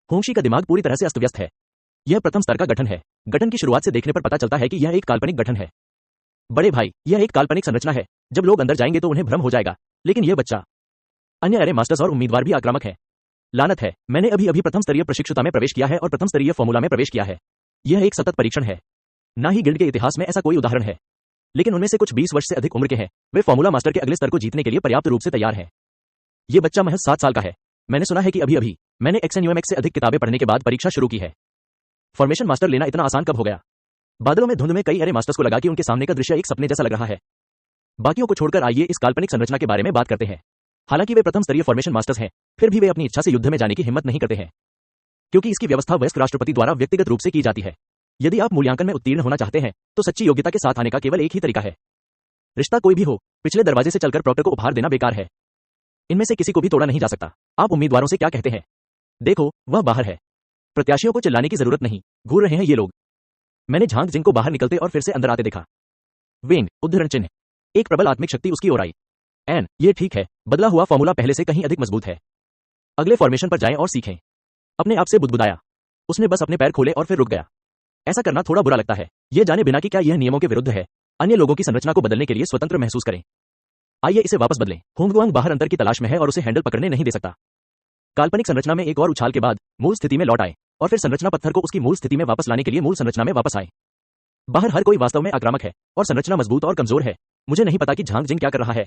होंगशी का दिमाग पूरी तरह से अस्त व्यस्त है। यह प्रथम स्तर का गठन है। गठन की शुरुआत से देखने पर पता चलता है कि यह एक काल्पनिक गठन है। बड़े भाई, यह एक काल्पनिक संरचना है। जब लोग अंदर जाएंगे तो उन्हें भ्रम हो जाएगा, लेकिन यह बच्चा। अन्य एरे मास्टर्स और उम्मीदवार भी आक्रामक हैं। लानत है, मैंने अभी अभी प्रथम स्तरीय प्रशिक्षुता में प्रवेश किया है और प्रथम स्तरीय फॉर्मूला में प्रवेश किया है। यह एक सतत परीक्षण है। ना ही गिल्ड के इतिहास में ऐसा कोई उदाहरण है, लेकिन उनमें से कुछ 20 वर्ष से अधिक उम्र के हैं। वे फॉर्मूला मास्टर के अगले स्तर को जीतने के लिए पर्याप्त रूप से तैयार हैं। ये बच्चा महज 7 साल का है। मैंने सुना है कि अभी अभी मैंने एक्सएनयूएमएक्स से अधिक किताबें पढ़ने के बाद परीक्षा शुरू की है। फॉर्मेशन मास्टर लेना इतना आसान कब हो गया? बादलों में धुंध में कई एरे मास्टर्स को लगा कि उनके सामने का दृश्य एक सपने जैसा लग रहा है। बाकियों को छोड़कर आइए इस काल्पनिक संरचना के बारे में बात करते हैं। हालांकि वे प्रथम स्तरीय फॉर्मेशन मास्टर्स हैं, फिर भी वे अपनी इच्छा से युद्ध में जाने की हिम्मत नहीं करते हैं, क्योंकि इसकी व्यवस्था वयस्क राष्ट्रपति द्वारा व्यक्तिगत रूप से की जाती है। यदि आप मूल्यांकन में उत्तीर्ण होना चाहते हैं तो सच्ची योग्यता के साथ आने का केवल एक ही तरीका है। रिश्ता कोई भी हो, पिछले दरवाजे से चलकर प्रॉक्टर को उपहार देना बेकार है। इनमें से किसी को भी तोड़ा नहीं जा सकता। आप उम्मीदवारों से क्या कहते हैं? देखो, वह बाहर है। प्रत्याशियों को चिल्लाने की जरूरत नहीं, घूर रहे हैं ये लोग। मैंने झांग जिंग को बाहर निकलते और फिर से अंदर आते देखा। वेंग, उद्धरण चिन्ह। एक प्रबल आत्मिक शक्ति उसकी ओर आई। एन, ये ठीक है, बदला हुआ फॉर्मूला पहले से कहीं अधिक मजबूत है। अगले फॉर्मेशन पर जाएं और सीखें। अपने आप से बुदबुदाया। उसने बस अपने पैर खोले और फिर रुक गया। ऐसा करना थोड़ा बुरा लगता है, ये जाने बिना कि क्या यह नियमों के विरुद्ध है। अन्य लोगों की संरचना को बदलने के लिए स्वतंत्र महसूस करें। आइए इसे वापस बदलें। होंगगुआंग बाहर अंतर की तलाश में है और उसे हैंडल पकड़ने नहीं दे सकता। काल्पनिक संरचना में एक और उछाल के बाद मूल स्थिति में लौट आए और फिर संरचना पत्थर को उसकी मूल स्थिति में वापस लाने के लिए मूल संरचना में वापस आए। बाहर हर कोई वास्तव में आक्रामक है और संरचना मजबूत और कमजोर है। मुझे नहीं पता कि झांग जिंग क्या कर रहा है।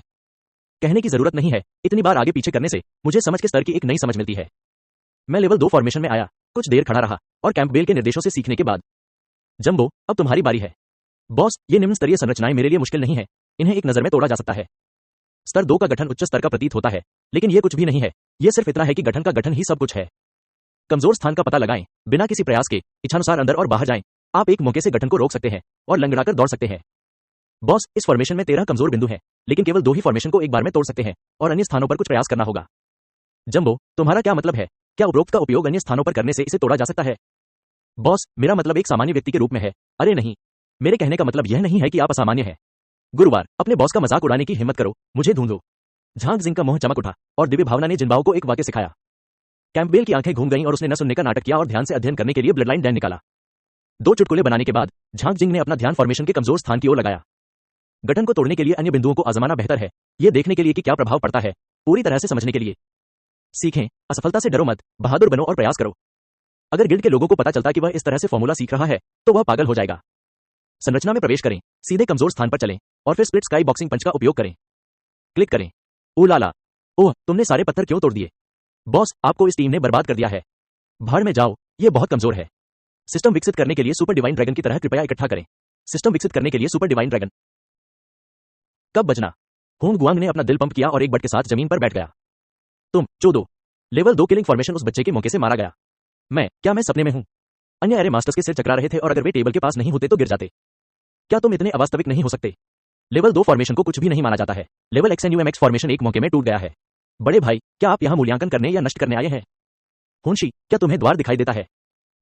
कहने की जरूरत नहीं है, इतनी बार आगे पीछे करने से मुझे समझ के स्तर की एक नई समझ मिलती है। मैं लेवल 2 फॉर्मेशन में आया, कुछ देर खड़ा रहा और कैंपबेल के निर्देशों से सीखने के बाद। जंबो, अब तुम्हारी बारी है। बॉस, ये निम्न स्तरीय संरचनाएं मेरे लिए मुश्किल नहीं है, इन्हें एक नजर में तोड़ा जा सकता है। स्तर 2 का गठन उच्च स्तर का प्रतीत होता है, लेकिन यह कुछ भी नहीं है। यह सिर्फ इतना है कि गठन का गठन ही सब कुछ है। कमजोर स्थान का पता लगाएं, बिना किसी प्रयास के इच्छानुसार अंदर और बाहर जाएं। आप एक मौके से गठन को रोक सकते हैं और लंगड़ाकर दौड़ सकते हैं। बॉस, इस फॉर्मेशन में 13 कमजोर बिंदु हैं, लेकिन केवल 2 ही फॉर्मेशन को एक बार में तोड़ सकते हैं और अन्य स्थानों पर कुछ प्रयास करना होगा। जंबो, तुम्हारा क्या मतलब है? क्या उपरोक्त का उपयोग अन्य स्थानों पर करने से इसे तोड़ा जा सकता है? बॉस, मेरा मतलब एक सामान्य व्यक्ति के रूप में है। अरे नहीं, मेरे कहने का मतलब यह नहीं है कि आप असामान्य हैं। गुरुवार, अपने बॉस का मजाक उड़ाने की हिम्मत करो, मुझे ढूंढो। झांग जिंग का मोह चमक उठा और दिव्य भावना ने जिनबाओ को एक वाक्य सिखाया। कैंपबेल की आंखें घूम गईं और उसने न सुनने का नाटक किया और ध्यान से अध्ययन करने के लिए ब्लडलाइन डैन निकाला। 2 चुटकुले बनाने के बाद झांग जिंग ने अपना ध्यान फॉर्मेशन के कमजोर स्थान की ओर लगाया। गठन को तोड़ने के लिए अन्य बिंदुओं को आजमाना बेहतर है, यह देखने के लिए कि क्या प्रभाव पड़ता है, पूरी तरह से समझने के लिए। सीखें, असफलता से डरो मत, बहादुर बनो और प्रयास करो। अगर गिल्ड के लोगों को पता चलता कि वह इस तरह से फॉर्मूला सीख रहा है तो वह पागल हो जाएगा। संरचना में प्रवेश करें, सीधे कमजोर स्थान पर चलें और फिर स्प्लिट स्काई बॉक्सिंग पंच का उपयोग करें। क्लिक करें। ओ लाला, ओह, तुमने सारे पत्थर क्यों तोड़ दिए? बॉस, आपको इस टीम ने बर्बाद कर दिया है। भाड़ में जाओ, यह बहुत कमजोर है। सिस्टम विकसित करने के लिए सुपर डिवाइन ड्रैगन की तरह कृपया इकट्ठा करें। सिस्टम विकसित करने के लिए सुपर डिवाइन ड्रैगन। कब बचना? होंगगुआंग ने अपना दिल पंप किया और एक बट के साथ जमीन पर बैठ गया। तुम, चोदो। लेवल 2 किलिंग फॉर्मेशन उस बच्चे के मौके से मारा गया। क्या मैं सपने में हूं? अन्य एरे मास्टर्स के सिर चकरा रहे थे और अगर वे टेबल के पास नहीं होते तो गिर जाते। क्या तुम इतने अवास्तविक नहीं हो सकते? लेवल 2 फॉर्मेशन को कुछ भी नहीं माना जाता है। लेवल एक्सएनयूएमएक्स फॉर्मेशन एक मौके में टूट गया है। बड़े भाई, क्या आप यहां मूल्यांकन करने या नष्ट करने आए हैं? होंशी, क्या तुम्हें द्वार दिखाई देता है?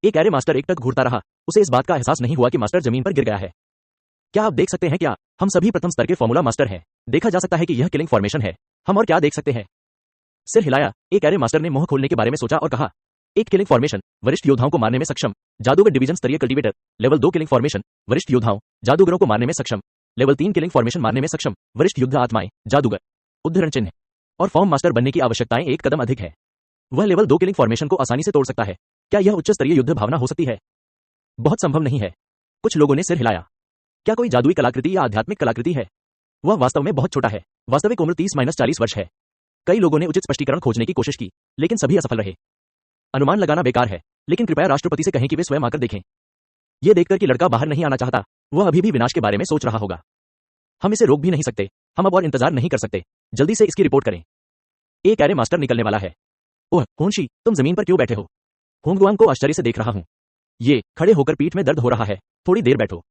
एक एरे मास्टर एकटक घूरता रहा, उसे इस बात का एहसास नहीं हुआ कि मास्टर जमीन पर गिर गया है। क्या आप देख सकते हैं? क्या हम सभी प्रथम स्तर के फॉर्मूला मास्टर हैं? देखा जा सकता है कि यह किलिंग फॉर्मेशन है। हम और क्या देख सकते हैं? सिर हिलाया, एक एरे मास्टर ने मुंह खोलने के बारे में सोचा और कहा, एक किलिंग फॉर्मेशन, वरिष्ठ योद्धाओं को मारने में सक्षम, जादूगर डिवीजन स्तरीय कल्टीवेटर। लेवल 2 किलिंग फॉर्मेशन, वरिष्ठ योद्धाओं, जादूगरों को मारने में सक्षम। लेवल 3 किलिंग फॉर्मेशन, मारने में सक्षम, वरिष्ठ युद्ध आत्माएं, जादूगर। उद्धरण चिन्ह। और फॉर्म मास्टर बनने की आवश्यकताएं एक कदम अधिक है। वह लेवल 2 किलिंग फॉर्मेशन को आसानी से तोड़ सकता है। क्या यह उच्च स्तरीय युद्ध भावना हो सकती है? बहुत संभव नहीं है। कुछ लोगों ने सिर हिलाया। क्या कोई जादुई कलाकृति या आध्यात्मिक कलाकृति है? वह वास्तव में बहुत छोटा है। वास्तविक उम्र 30-40 वर्ष है। कई लोगों ने उचित स्पष्टीकरण खोजने की कोशिश की, लेकिन सभी असफल रहे। अनुमान लगाना बेकार है, लेकिन कृपया राष्ट्रपति से कहें कि वे स्वयं आकर देखें। यह देखकर कि लड़का बाहर नहीं आना चाहता, वह अभी भी विनाश के बारे में सोच रहा होगा। हम इसे रोक भी नहीं सकते। हम अब और इंतजार नहीं कर सकते। जल्दी से इसकी रिपोर्ट करें। एक एरे मास्टर निकलने वाला है। ओह, होंशी, तुम जमीन पर क्यों बैठे हो? होंगगुआंग को आश्चर्य से देख रहा हूं। ये खड़े होकर पीठ में दर्द हो रहा है, थोड़ी देर बैठो।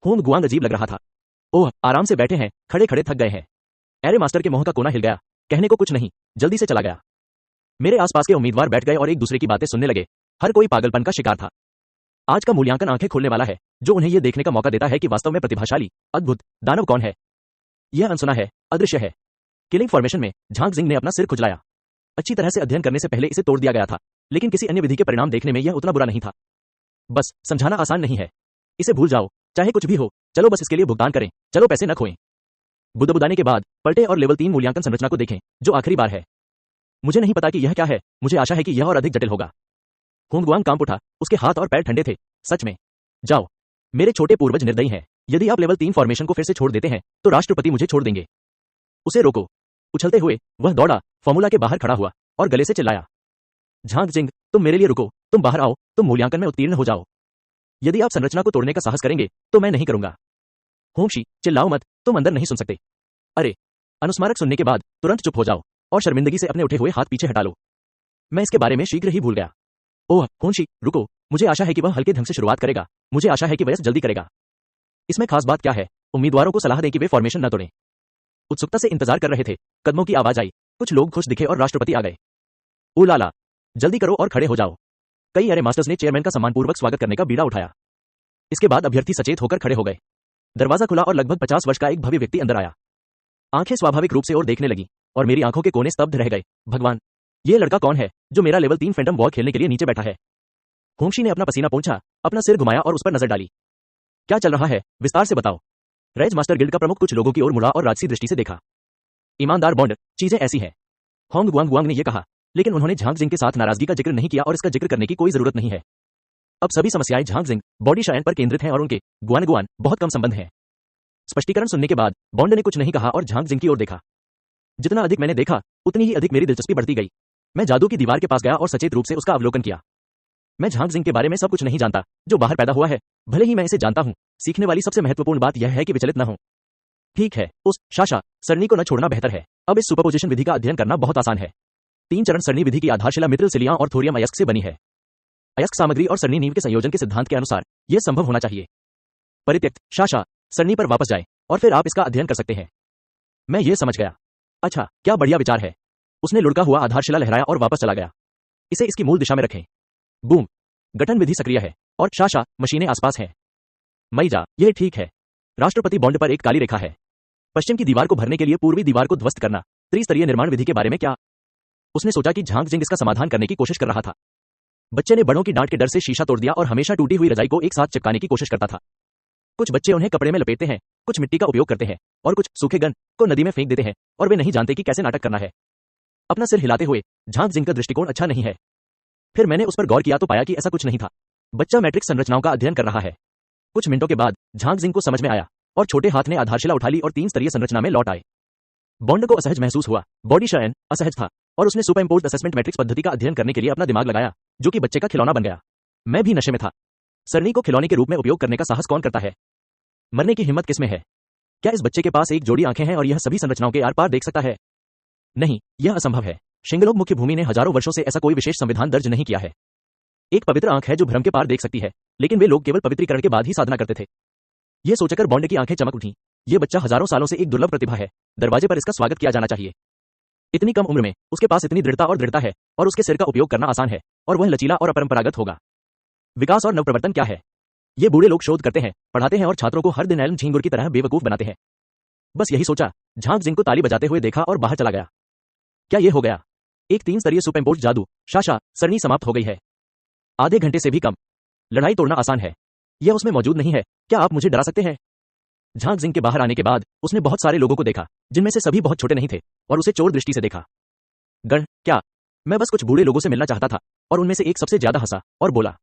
होंगगुआंग अजीब लग रहा था। ओह, आराम से बैठे हैं, खड़े खड़े थक गए हैं। एरे मास्टर के मुंह का कोना हिल गया, कहने को कुछ नहीं, जल्दी से चला गया। मेरे आसपास के उम्मीदवार बैठ गए और एक दूसरे की बातें सुनने लगे। हर कोई पागलपन का शिकार था। आज का मूल्यांकन आंखें खोलने वाला है, जो उन्हें यह देखने का मौका देता है कि वास्तव में प्रतिभाशाली, अद्भुत दानव कौन है। यह अनसुना है, अदृश्य है। किलिंग फॉर्मेशन में झांग जिंग ने अपना सिर खुजलाया। अच्छी तरह से अध्ययन करने से पहले इसे तोड़ दिया गया था, लेकिन किसी अन्य विधि के परिणाम देखने में यह उतना बुरा नहीं था। बस समझाना आसान नहीं है। इसे भूल जाओ, चाहे कुछ भी हो, चलो बस इसके लिए भुगतान करें, चलो पैसे न खोएं। बुदबुदाने के बाद पलटे और लेवल 3 मूल्यांकन संरचना को देखें, जो आखिरी बार है। मुझे नहीं पता कि यह क्या है, मुझे आशा है कि यह और अधिक जटिल होगा। होंगगुआंग कांप उठा, उसके हाथ और पैर ठंडे थे। सच में? जाओ, मेरे छोटे पूर्वज निर्दयी हैं। यदि आप लेवल 3 फॉर्मेशन को फिर से छोड़ देते हैं, तो राष्ट्रपति मुझे छोड़ देंगे। उसे रोको। उछलते हुए वह दौड़ा, फॉर्मूला के बाहर खड़ा हुआ और गले से चिल्लाया, झांग जिंग, तुम मेरे लिए रुको, तुम बाहर आओ, तुम मूल्यांकन में उत्तीर्ण हो जाओ। यदि आप संरचना को तोड़ने का साहस करेंगे, तो मैं नहीं करूंगा। होंगशी, चिल्लाओ मत, तुम अंदर नहीं सुन सकते। अरे, अनुस्मारक सुनने के बाद तुरंत चुप हो जाओ और शर्मिंदगी से अपने उठे हुए हाथ पीछे हटा लो। मैं इसके बारे में शीघ्र ही भूल गया। ओह, होंगशी, रुको, मुझे आशा है कि वह हल्के ढंग से शुरुआत करेगा। मुझे आशा है कि वह जल्दी करेगा। इसमें खास बात क्या है? उम्मीदवारों को सलाह दें कि वे फॉर्मेशन न तोड़ें। उत्सुकता से इंतजार कर रहे थे। कदमों की आवाज आई, कुछ लोग खुश दिखे और राष्ट्रपति आ गए। ओ लाला, जल्दी करो और खड़े हो जाओ। कई एरे मास्टर्स ने चेयरमैन का सम्मानपूर्वक स्वागत करने का बीड़ा उठाया। इसके बाद अभ्यर्थी सचेत होकर खड़े हो गए। दरवाजा खुला और लगभग 50 वर्ष का एक भव्य व्यक्ति अंदर आया। आंखें स्वाभाविक रूप से और देखने लगी और मेरी आंखों के कोने स्तब्ध रह गए। भगवान, ये लड़का कौन है जो मेरा लेवल 3 फैंटम वॉर खेलने के लिए नीचे बैठा है? होंगशी ने अपना पसीना पोंछा, अपना सिर घुमाया और उस पर नजर डाली। क्या चल रहा है, विस्तार से बताओ। रेज मास्टर गिल्ड का प्रमुख कुछ लोगों की ओर मुड़ा और राजसी दृष्टि से देखा। ईमानदार बॉन्ड, चीजें ऐसी हैं। होंगगुआंग ने यह कहा, लेकिन उन्होंने झांग जिंग के साथ नाराजगी का जिक्र नहीं किया और इसका जिक्र करने की कोई जरूरत नहीं है। अब सभी समस्याएं झांग जिंग, बॉडी शायन पर केंद्रित हैं और उनके गुआन बहुत कम संबंध हैं। स्पष्टीकरण सुनने के बाद बॉन्ड ने कुछ नहीं कहा और झांग जिंग की ओर देखा। जितना अधिक मैंने देखा, उतनी ही अधिक मेरी दिलचस्पी बढ़ती गई। मैं जादू की दीवार के पास गया और सचेत रूप से उसका अवलोकन किया। मैं झांग जिंग के बारे में सब कुछ नहीं जानता जो बाहर पैदा हुआ है, भले ही मैं इसे जानता हूं। सीखने वाली सबसे महत्वपूर्ण बात यह है कि विचलित न हो। ठीक है, उस शाशा सरणी को न छोड़ना बेहतर है। अब इस सुपरपोजिशन विधि का अध्ययन करना बहुत आसान है। 3 चरण सरणी विधि की आधारशिला मित्रिल सिलिया और थोरियम अयस्क से बनी है। अयस्क सामग्री और सरणी नींव के संयोजन के सिद्धांत के अनुसार यह संभव होना चाहिए। परित्यक्त शाशा सरणी पर वापस जाए और फिर आप इसका अध्ययन कर सकते हैं। मैं ये समझ गया। अच्छा, क्या बढ़िया विचार है। उसने लुढ़का हुआ आधारशिला लहराया और वापस चला गया। इसे इसकी मूल दिशा में रखें। बूम, गठन विधि सक्रिय है और शाशा मशीनें आसपास हैं। मैजा, यह ठीक है। राष्ट्रपति बॉन्ड पर एक काली रेखा है। पश्चिम की दीवार को भरने के लिए पूर्वी दीवार को ध्वस्त करना। त्रिस्तरीय निर्माण विधि के बारे में क्या? उसने सोचा कि झांग जिंग इसका समाधान करने की कोशिश कर रहा था। बच्चे ने बड़ों की डांट के डर से शीशा तोड़ दिया और हमेशा टूटी हुई रजाई को एक साथ चिपकाने की कोशिश करता था। कुछ बच्चे उन्हें कपड़े में लपेटते हैं, कुछ मिट्टी का उपयोग करते हैं और कुछ सूखे गन को नदी में फेंक देते हैं और वे नहीं जानते कि कैसे नाटक करना है। अपना सिर हिलाते हुए झांग जिंग का दृष्टिकोण अच्छा नहीं है। फिर मैंने उस पर गौर किया तो पाया कि ऐसा कुछ नहीं था। बच्चा मैट्रिक्स संरचनाओं का अध्ययन कर रहा है। कुछ मिनटों के बाद झांग जिंग को समझ में आया और छोटे हाथ ने आधारशिला उठा ली और 3 स्तरीय संरचना में लौट आए। बॉन्ड को असहज महसूस हुआ। बॉडी शायन असहज था और उसने सुपरइम्पोज्ड असेसमेंट मैट्रिक्स पद्धति का अध्ययन करने के लिए अपना दिमाग लगाया, जो कि बच्चे का खिलौना बन गया। मैं भी नशे में था। सरणी को खिलौने के रूप में उपयोग करने का साहस कौन करता है? मरने की हिम्मत किसमें है? क्या इस बच्चे के पास एक जोड़ी आंखें हैं और यह सभी संरचनाओं के आर पार देख सकता है? नहीं, यह असंभव है। शिंगलोग मुख्य भूमि ने हजारों वर्षों से ऐसा कोई विशेष संविधान दर्ज नहीं किया है। एक पवित्र आंख है जो भ्रम के पार देख सकती है, लेकिन वे लोग केवल पवित्रीकरण के बाद ही साधना करते थे। यह सोचकर बॉन्ड की आंखें चमक उठी। यह बच्चा हजारों सालों से एक दुर्लभ प्रतिभा है। दरवाजे पर इसका स्वागत किया जाना चाहिए। इतनी कम उम्र में उसके पास इतनी दृढ़ता है और उसके सिर का उपयोग करना आसान है और वह लचीला और अपरंपरागत होगा। विकास और नवप्रवर्तन क्या है? ये बूढ़े लोग शोध करते हैं, पढ़ाते हैं और छात्रों को हर दिन एल्म झींगुर की तरह बेवकूफ बनाते हैं। बस यही सोचा, झांग जिंग को ताली बजाते हुए देखा और बाहर चला गया। क्या यह हो गया? एक 3 स्तरीय सुपरइम्पोज्ड जादू शाशा सरणी समाप्त हो गई है। आधे घंटे से भी कम। लड़ाई तोड़ना आसान है। यह उसमें मौजूद नहीं है। क्या आप मुझे डरा सकते हैं? झांग जिंग के बाहर आने के बाद उसने बहुत सारे लोगों को देखा, जिनमें से सभी बहुत छोटे नहीं थे, और उसे चोर दृष्टि से देखा। गण, क्या? मैं बस कुछ बूढ़े लोगों से मिलना चाहता था और उनमें से एक सबसे ज्यादा हंसा और बोला,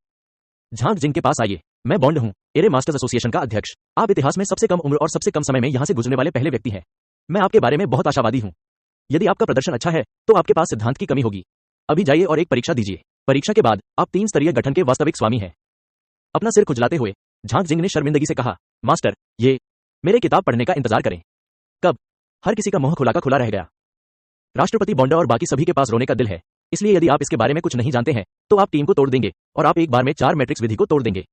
झांग जिंग के पास आइए, मैं बॉन्ड हूं, एरे मास्टर्स एसोसिएशन का अध्यक्ष। आप इतिहास में सबसे कम उम्र और सबसे कम समय में यहां से गुजरने वाले पहले व्यक्ति हैं। मैं आपके बारे में बहुत आशावादी हूं। यदि आपका प्रदर्शन अच्छा है तो आपके पास सिद्धांत की कमी होगी। अभी जाइए और एक परीक्षा दीजिए। परीक्षा के बाद आप 3 स्तरीय गठन के वास्तविक स्वामी हैं। अपना सिर खुजलाते हुए झांग जिंग ने शर्मिंदगी से कहा, मास्टर, ये मेरे किताब पढ़ने का इंतजार करें। कब? हर किसी का मुंह खुला का खुला रह गया। राष्ट्रपति बॉन्ड और बाकी सभी के पास रोने का दिल है, इसलिए यदि आप इसके बारे में कुछ नहीं जानते हैं तो आप टीम को तोड़ देंगे और आप एक बार में 4 मैट्रिक्स विधि को तोड़ देंगे।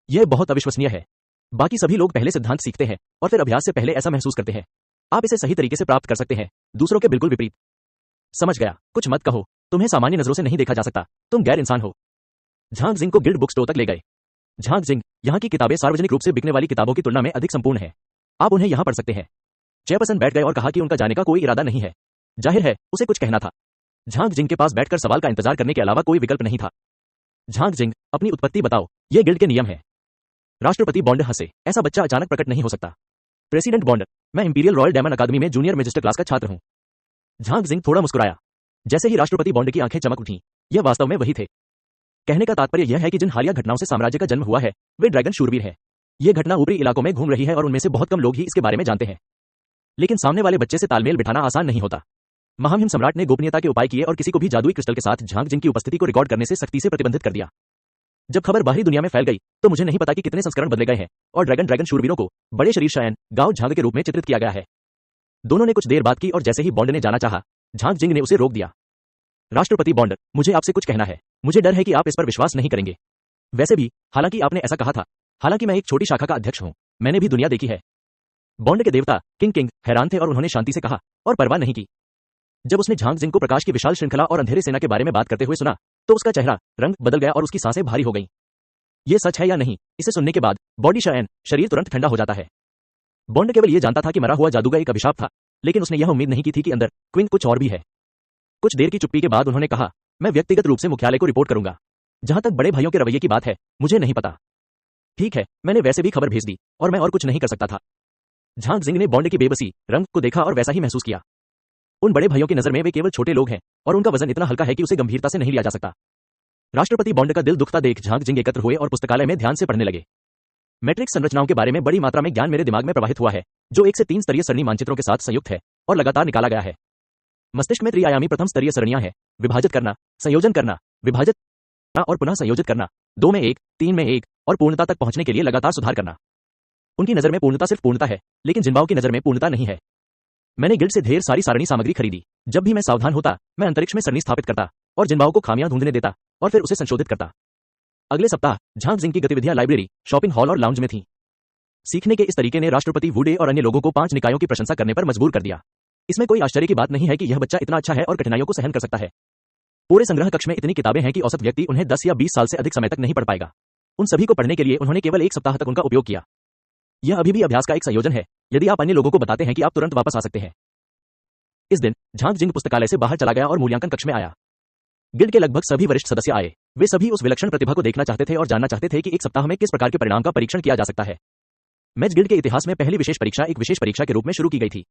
यह बहुत अविश्वसनीय है। बाकी सभी लोग पहले सिद्धांत सीखते हैं और फिर अभ्यास से पहले ऐसा महसूस करते हैं। आप इसे सही तरीके से प्राप्त कर सकते हैं, दूसरों के बिल्कुल विपरीत। समझ गया, कुछ मत कहो, तुम्हें सामान्य नजरों से नहीं देखा जा सकता, तुम गैर इंसान हो। झांग जिंग को गिल्ड बुक स्टोर तक ले गए। झांग जिंग, यहाँ की किताबें सार्वजनिक रूप से बिकने वाली किताबों की तुलना में अधिक संपूर्ण है। आप उन्हें यहाँ पढ़ सकते हैं। चेयरपर्सन बैठ गए और कहा कि उनका जाने का कोई इरादा नहीं है। जाहिर है, उसे कुछ कहना था। झांग जिंग के पास बैठकर सवाल का इंतजार करने के अलावा कोई विकल्प नहीं था। झांग जिंग, अपनी उत्पत्ति बताओ, ये गिल्ड के नियम है। राष्ट्रपति बॉन्ड हंसे, ऐसा बच्चा अचानक प्रकट नहीं हो सकता। प्रेसिडेंट बॉन्ड, मैं इंपीरियल रॉयल डायमंड अकादमी में जूनियर मैजिस्टर क्लास का छात्र हूं। झांग जिंग थोड़ा मुस्कुराया। जैसे ही राष्ट्रपति बॉन्ड की आंखें चमक उठीं, यह वास्तव में वही थे। कहने का तात्पर्य यह है कि जिन हालिया घटनाओं से साम्राज्य का जन्म हुआ है, वे ड्रैगन शूरवीर है। यह घटना ऊपरी इलाकों में घूम रही है और उनमें से बहुत कम लोग ही इसके बारे में जानते हैं। लेकिन सामने वाले बच्चे से तालमेल बिठाना आसान नहीं होता। महामहिम सम्राट ने गोपनीयता के उपाय किए और किसी को भी जादुई क्रिस्टल के साथ झांग जिंग की उपस्थिति को रिकॉर्ड करने से सख्ती से प्रतिबंधित कर दिया। जब खबर बाहरी दुनिया में फैल गई, तो मुझे नहीं पता कि कितने संस्करण बदले गए हैं और ड्रैगन शूरवीरों को बड़े शरीर शायन गांव झांग के रूप में चित्रित किया गया है। दोनों ने कुछ देर बात की और जैसे ही बॉन्ड ने जाना चाहा, झांग जिंग ने उसे रोक दिया। राष्ट्रपति बॉन्ड, मुझे आपसे कुछ कहना है। मुझे डर है कि आप इस पर विश्वास नहीं करेंगे। वैसे भी, हालांकि आपने ऐसा कहा था, हालांकि मैं एक छोटी शाखा का अध्यक्ष हूं, मैंने भी दुनिया देखी है। बॉन्ड के देवता किंग हैरान थे और उन्होंने शांति से कहा और परवाह नहीं की। जब उसने झांग जिंग को प्रकाश की विशाल श्रृंखला और अंधेरे सेना के बारे में बात करते हुए सुना, तो उसका चेहरा रंग बदल गया और उसकी सांसें भारी हो गईं। ये सच है या नहीं, इसे सुनने के बाद बॉडी शायन शरीर तुरंत ठंडा हो जाता है। बॉन्ड केवल ये जानता था कि मरा हुआ जादूगर एक अभिशाप था, लेकिन उसने यह उम्मीद नहीं की थी कि अंदर क्विन कुछ और भी है। कुछ देर की चुप्पी के बाद उन्होंने कहा, मैं व्यक्तिगत रूप से मुख्यालय को रिपोर्ट करूंगा। जहां तक बड़े भाइयों के रवैये की बात है, मुझे नहीं पता। ठीक है, मैंने वैसे भी खबर भेज दी और मैं और कुछ नहीं कर सकता था। झांग जिंग ने बॉन्ड की बेबसी रंग को देखा और वैसा ही महसूस किया। उन बड़े भाइयों की नजर में वे केवल छोटे लोग हैं और उनका वजन इतना हल्का है कि उसे गंभीरता से नहीं लिया जा सकता। राष्ट्रपति बॉन्ड का दिल दुखता देख झांग जिंग एकत्र हुए और पुस्तकालय में ध्यान से पढ़ने लगे। मैट्रिक्स संरचनाओं के बारे में बड़ी मात्रा में ज्ञान मेरे दिमाग में प्रवाहित हुआ है, जो 1 से 3 स्तरीय सरणी मानचित्रों के साथ संयुक्त है और लगातार निकाला गया है। मस्तिष्क में त्रिआयामी प्रथम स्तरीय सरणियां हैं, विभाजित करना, संयोजन करना, विभाजित करना और पुनः संयोजित करना, 2 में 1, 3 में 1 और पूर्णता तक पहुंचने के लिए लगातार सुधार करना। उनकी नजर में पूर्णता सिर्फ पूर्णता है, लेकिन जिन्बाओ की नजर में पूर्णता नहीं है। मैंने गिल्ड से ढेर सारी सारणी सामग्री खरीदी। जब भी मैं सावधान होता, मैं अंतरिक्ष में सरणी स्थापित करता और जिन्बाओ को खामियां ढूंढने देता और फिर उसे संशोधित करता। अगले सप्ताह झांग जिंग की गतिविधियां लाइब्रेरी, शॉपिंग हॉल और लाउंज में थीं। सीखने के इस तरीके ने राष्ट्रपति वुडे और अन्य लोगों को 5 निकायों की प्रशंसा करने पर मजबूर कर दिया। इसमें कोई आश्चर्य की बात नहीं है कि यह बच्चा इतना अच्छा है और कठिनाइयों को सहन कर सकता है। पूरे संग्रह कक्ष में इतनी किताबें हैं कि औसत व्यक्ति उन्हें 10 या 20 साल से अधिक समय तक नहीं पढ़ पाएगा। उन सभी को पढ़ने के लिए उन्होंने केवल 1 सप्ताह तक उनका उपयोग किया। यह अभी भी अभ्यास का एक संयोजन है। यदि आप अन्य लोगों को बताते हैं कि आप तुरंत वापस आ सकते हैं। इस दिन झांग जिंग पुस्तकालय से बाहर चला गया और मूल्यांकन कक्ष में आया। गिल्ड के लगभग सभी वरिष्ठ सदस्य आए। वे सभी उस विलक्षण प्रतिभा को देखना चाहते थे और जानना चाहते थे कि 1 सप्ताह में किस प्रकार के परिणाम का परीक्षण किया जा सकता है। मैच गिल्ड के इतिहास में पहली विशेष परीक्षा एक विशेष परीक्षा के रूप में शुरू की गई थी।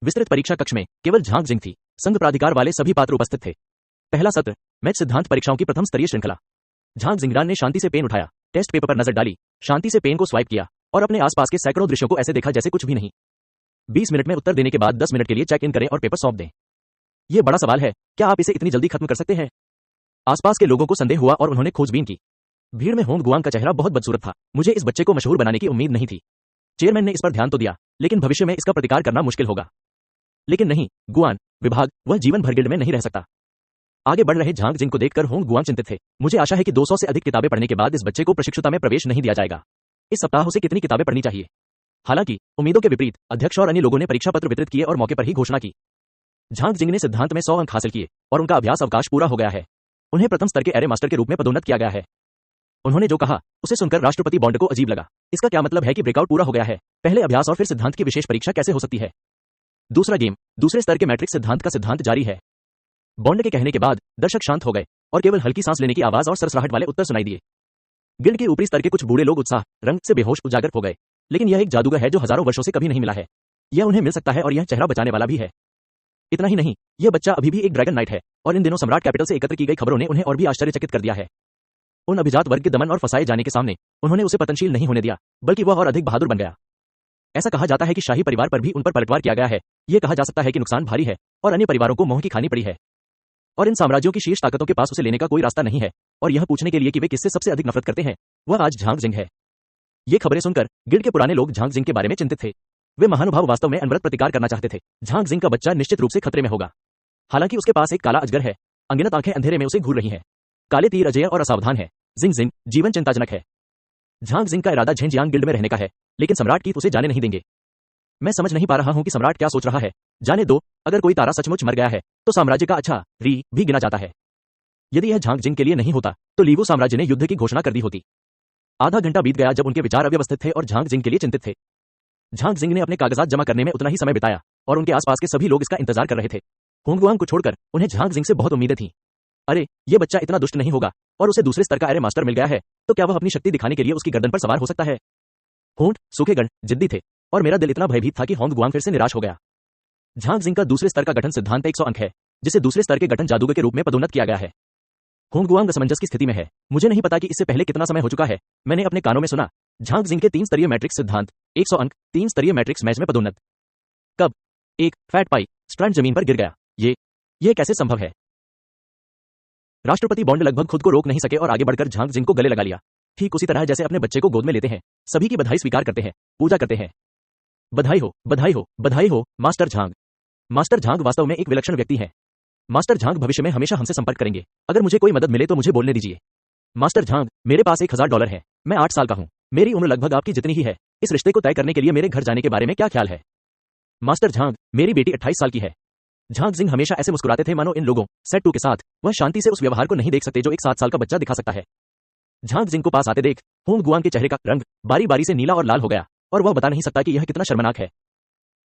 विस्तृत परीक्षा कक्ष में केवल झांग जिंग थी। संघ प्राधिकार वाले सभी पात्र उपस्थित थे। पहला सत्र, मैच सिद्धांत परीक्षाओं की प्रथम स्तरीय श्रृंखला। झांग जिंगरान ने शांति से पेन उठाया, टेस्ट पेपर पर नजर डाली, शांति से पेन को स्वाइप किया और अपने आसपास के सैकड़ों दृश्यों को ऐसे देखा जैसे कुछ भी नहीं। 20 मिनट में उत्तर देने के बाद 10 मिनट के लिए चेक इन करें और पेपर सौंप दें। यह बड़ा सवाल है, क्या आप इसे इतनी जल्दी खत्म कर सकते हैं? आसपास के लोगों को संदेह हुआ और उन्होंने खोजबीन की। भीड़ में होंग गुआंग का चेहरा बहुत बदसूरत था। मुझे इस बच्चे को मशहूर बनाने की उम्मीद नहीं थी। चेयरमैन ने इस पर ध्यान तो दिया, लेकिन भविष्य में इसका प्रतिकार करना मुश्किल होगा। लेकिन नहीं, गुआन विभाग, वह जीवन भर गिल्ड में नहीं रह सकता। आगे बढ़ रहे झांग जिंग को देखकर होंग गुआंग चिंतित थे। मुझे आशा है कि 200 से अधिक किताबें पढ़ने के बाद इस बच्चे को प्रशिक्षुता में प्रवेश नहीं दिया जाएगा। इस सप्ताह उसे कितनी किताबें पढ़नी चाहिए? हालांकि उम्मीदों के विपरीत अध्यक्ष और अन्य लोगों ने परीक्षा पत्र वितरित किए और मौके पर ही घोषणा की। झांग जिंग ने सिद्धांत में 100 अंक हासिल किए और उनका अभ्यास अवकाश पूरा हो गया है। उन्हें प्रथम स्तर के एरे मास्टर के रूप में पदोन्नत किया गया है। उन्होंने जो कहा, उसे सुनकर राष्ट्रपति बॉन्ड को अजीब लगा। इसका क्या मतलब है कि ब्रेकआउट पूरा हो गया है? पहले अभ्यास और फिर सिद्धांत की विशेष परीक्षा कैसे हो सकती है? दूसरा गेम, दूसरे स्तर के मैट्रिक्स सिद्धांत का सिद्धांत जारी है। बॉन्ड के कहने के बाद दर्शक शांत हो गए और केवल हल्की सांस लेने की आवाज और सरसराहट वाले उत्तर सुनाई दिए। गिल्ड के ऊपरी स्तर के कुछ बूढ़े लोग उत्साह रंग से बेहोश उजागर हो गए। लेकिन यह एक जादूगर है जो हजारों वर्षों से कभी नहीं मिला है। यह उन्हें मिल सकता है और यह चेहरा बचाने वाला भी है। इतना ही नहीं, यह बच्चा अभी भी एक ड्रैगन नाइट है और इन दिनों सम्राट कैपिटल से एकत्र की गई खबरों ने उन्हें और भी आश्चर्यचकित कर दिया है। उन अभिजात वर्ग के दमन और फंसाए जाने के सामने उन्होंने उसे पतनशील नहीं होने दिया, बल्कि वह और अधिक बहादुर बन गया। ऐसा कहा जाता है कि शाही परिवार पर भी उन पर पलटवार किया गया है। यह कहा जा सकता है कि नुकसान भारी है और अन्य परिवारों को मोह की खानी पड़ी है। और इन साम्राज्यों की शीर्ष ताकतों के पास उसे लेने का कोई रास्ता नहीं है और यह पूछने के लिए कि वे किससे सबसे अधिक नफरत करते हैं, वह आज झांग जिंग है। ये खबरें सुनकर गिल्ड के पुराने लोग झांग जिंग के बारे में चिंतित थे। वे महानुभाव वास्तव में अनवरत प्रतिकार करना चाहते थे। झांग जिंग का बच्चा निश्चित रूप से खतरे में होगा। हालांकि उसके पास एक काला अजगर है। अनगिनत आंखें अंधेरे में उसे घूर रही हैं। काले तीर अजेय और असावधान है। जिंग जिंग जीवन चिंताजनक है। झांग जिंग का इरादा झेंजियांग गिल्ड में रहने का है, लेकिन सम्राट कीत उसे जाने नहीं देंगे। मैं समझ नहीं पा रहा हूं कि सम्राट क्या सोच रहा है। जाने दो, अगर कोई तारा सचमुच मर गया है तो साम्राज्य का अच्छा री भी गिना जाता है। यदि यह झांग जिंग के लिए नहीं होता तो लीवू साम्राज्य ने युद्ध की घोषणा कर दी होती। आधा घंटा बीत गया जब उनके विचार अव्यवस्थित थे और झांग जिंग के लिए चिंतित थे। झांग जिंग ने अपने कागजात जमा करने में उतना ही समय बिताया और उनके आसपास के सभी लोग इसका इंतजार कर रहे थे। होंगगुआंग को छोड़कर उन्हें झांग जिंग से बहुत उम्मीदें थीं। अरे, ये बच्चा इतना दुष्ट नहीं होगा और उसे दूसरे स्तर का एरे मास्टर मिल गया है, तो क्या वह अपनी शक्ति दिखाने के लिए उसकी गर्दन पर सवार हो सकता है? होंठ सूखे गण जिद्दी थे और मेरा दिल इतना भयभीत था कि होंगगुआंग फिर से निराश हो गया। झांग जिंग का दूसरे स्तर का गठन सिद्धांत 100 अंक है, जिसे दूसरे स्तर के गठन जादूगर के रूप में पदोन्नत किया गया है। होंगगुआंग असमंजस की स्थिति में है। मुझे नहीं पता कि इससे पहले कितना समय हो चुका है। मैंने अपने कानों में सुना, झांग जिंग के 3 स्तरीय मैट्रिक्स सिद्धांत 100 अंक 3 स्तरीय मैट्रिक्स मैच में पदोन्नत। कब? एक फैट पाई स्ट्रैंड जमीन पर गिर गया। ये कैसे संभव है? राष्ट्रपति बॉन्ड लगभग खुद को रोक नहीं सके और आगे बढ़कर झांग जिंग को गले लगा लिया, ठीक उसी तरह जैसे अपने बच्चे को गोद में लेते हैं, सभी की बधाई स्वीकार करते हैं, पूजा करते हैं। बधाई हो, बधाई हो, बधाई हो, मास्टर झांग। मास्टर झांग वास्तव में एक विलक्षण व्यक्ति है। मास्टर झांग भविष्य में हमेशा हमसे संपर्क करेंगे। अगर मुझे कोई मदद मिले तो मुझे बोलने दीजिए। मास्टर झांग, मेरे पास $1000 है। मैं 8 साल का हूँ। मेरी उम्र लगभग आपकी जितनी ही है। इस रिश्ते को तय करने के लिए मेरे घर जाने के बारे में क्या ख्याल है? मास्टर झांग, मेरी बेटी 28 साल की है। झांग जिंग हमेशा ऐसे मुस्कुराते थे मानो इन लोगों सेट 2 के साथ वह शांति से उस व्यवहार को नहीं देख सकते जो एक 7 साल का बच्चा दिखा सकता है। झांग जिंग को पास आते देख होंगगुआंग के चेहरे का रंग बारी बारी से नीला और लाल हो गया और वह बता नहीं सकता कि यह कितना शर्मनाक है।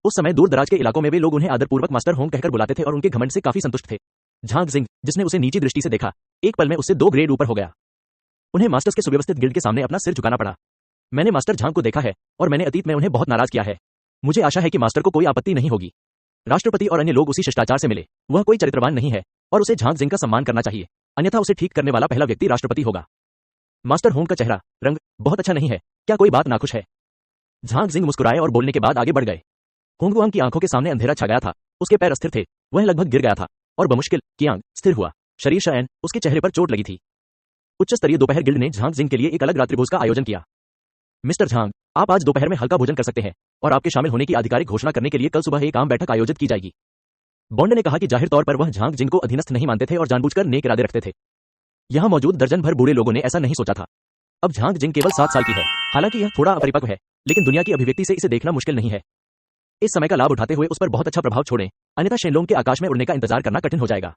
उस समय दूर दराज के इलाकों में वे लोग उन्हें आदरपूर्वक मास्टर होंग कहकर बुलाते थे और उनके घमंड से काफी संतुष्ट थे। झांग जिंग, जिसने उसे नीची दृष्टि से देखा, एक पल में उससे 2 ग्रेड ऊपर हो गया। उन्हें मास्टर्स के सुव्यवस्थित गिल्ड के सामने अपना सिर झुकाना पड़ा। मैंने मास्टर झांग को देखा है और मैंने अतीत में उन्हें बहुत नाराज किया है। मुझे आशा है कि मास्टर को कोई आपत्ति नहीं होगी। राष्ट्रपति और अन्य लोग उसी शिष्टाचार से मिले। वह कोई चरित्रवान नहीं है और उसे झांग जिंग का सम्मान करना चाहिए, अन्यथा उसे ठीक करने वाला पहला व्यक्ति राष्ट्रपति होगा। मास्टर होंग का चेहरा रंग बहुत अच्छा नहीं है। क्या कोई बात नाखुश है? झांग जिंग मुस्कुराए और बोलने के बाद आगे बढ़ गए। होंगगुआंग की आंखों के सामने अंधेरा छा गया था। उसके पैर अस्थिर थे। वह लगभग गिर गया था और बमुश्किल कियांग स्थिर हुआ। शरीर शयन, उसके चेहरे पर चोट लगी थी। उच्च स्तरीय दोपहर गिल्ड ने झांग जिंग के लिए एक अलग रात्रिभोज का आयोजन किया। मिस्टर झांग, आप आज दोपहर में हल्का भोजन कर सकते हैं और आपके शामिल होने की आधिकारिक घोषणा करने के लिए कल सुबह एक आम बैठक आयोजित की जाएगी। बॉन्ड ने कहा कि जाहिर तौर पर वह झांग जिंग को अधीनस्थ नहीं मानते थे और जानबूझकर नेक इरादे रखते थे। यहां मौजूद दर्जन भर बूढ़े लोगों ने ऐसा नहीं सोचा था। अब झांग जिंग केवल 7 साल की है। हालांकि यह थोड़ा अपरिपक्व है, लेकिन दुनिया की अभिव्यक्ति से इसे देखना मुश्किल नहीं है। इस समय का लाभ उठाते हुए उस पर बहुत अच्छा प्रभाव छोड़ें, अन्यथा शेनलोंग के आकाश में उड़ने का इंतजार करना कठिन हो जाएगा।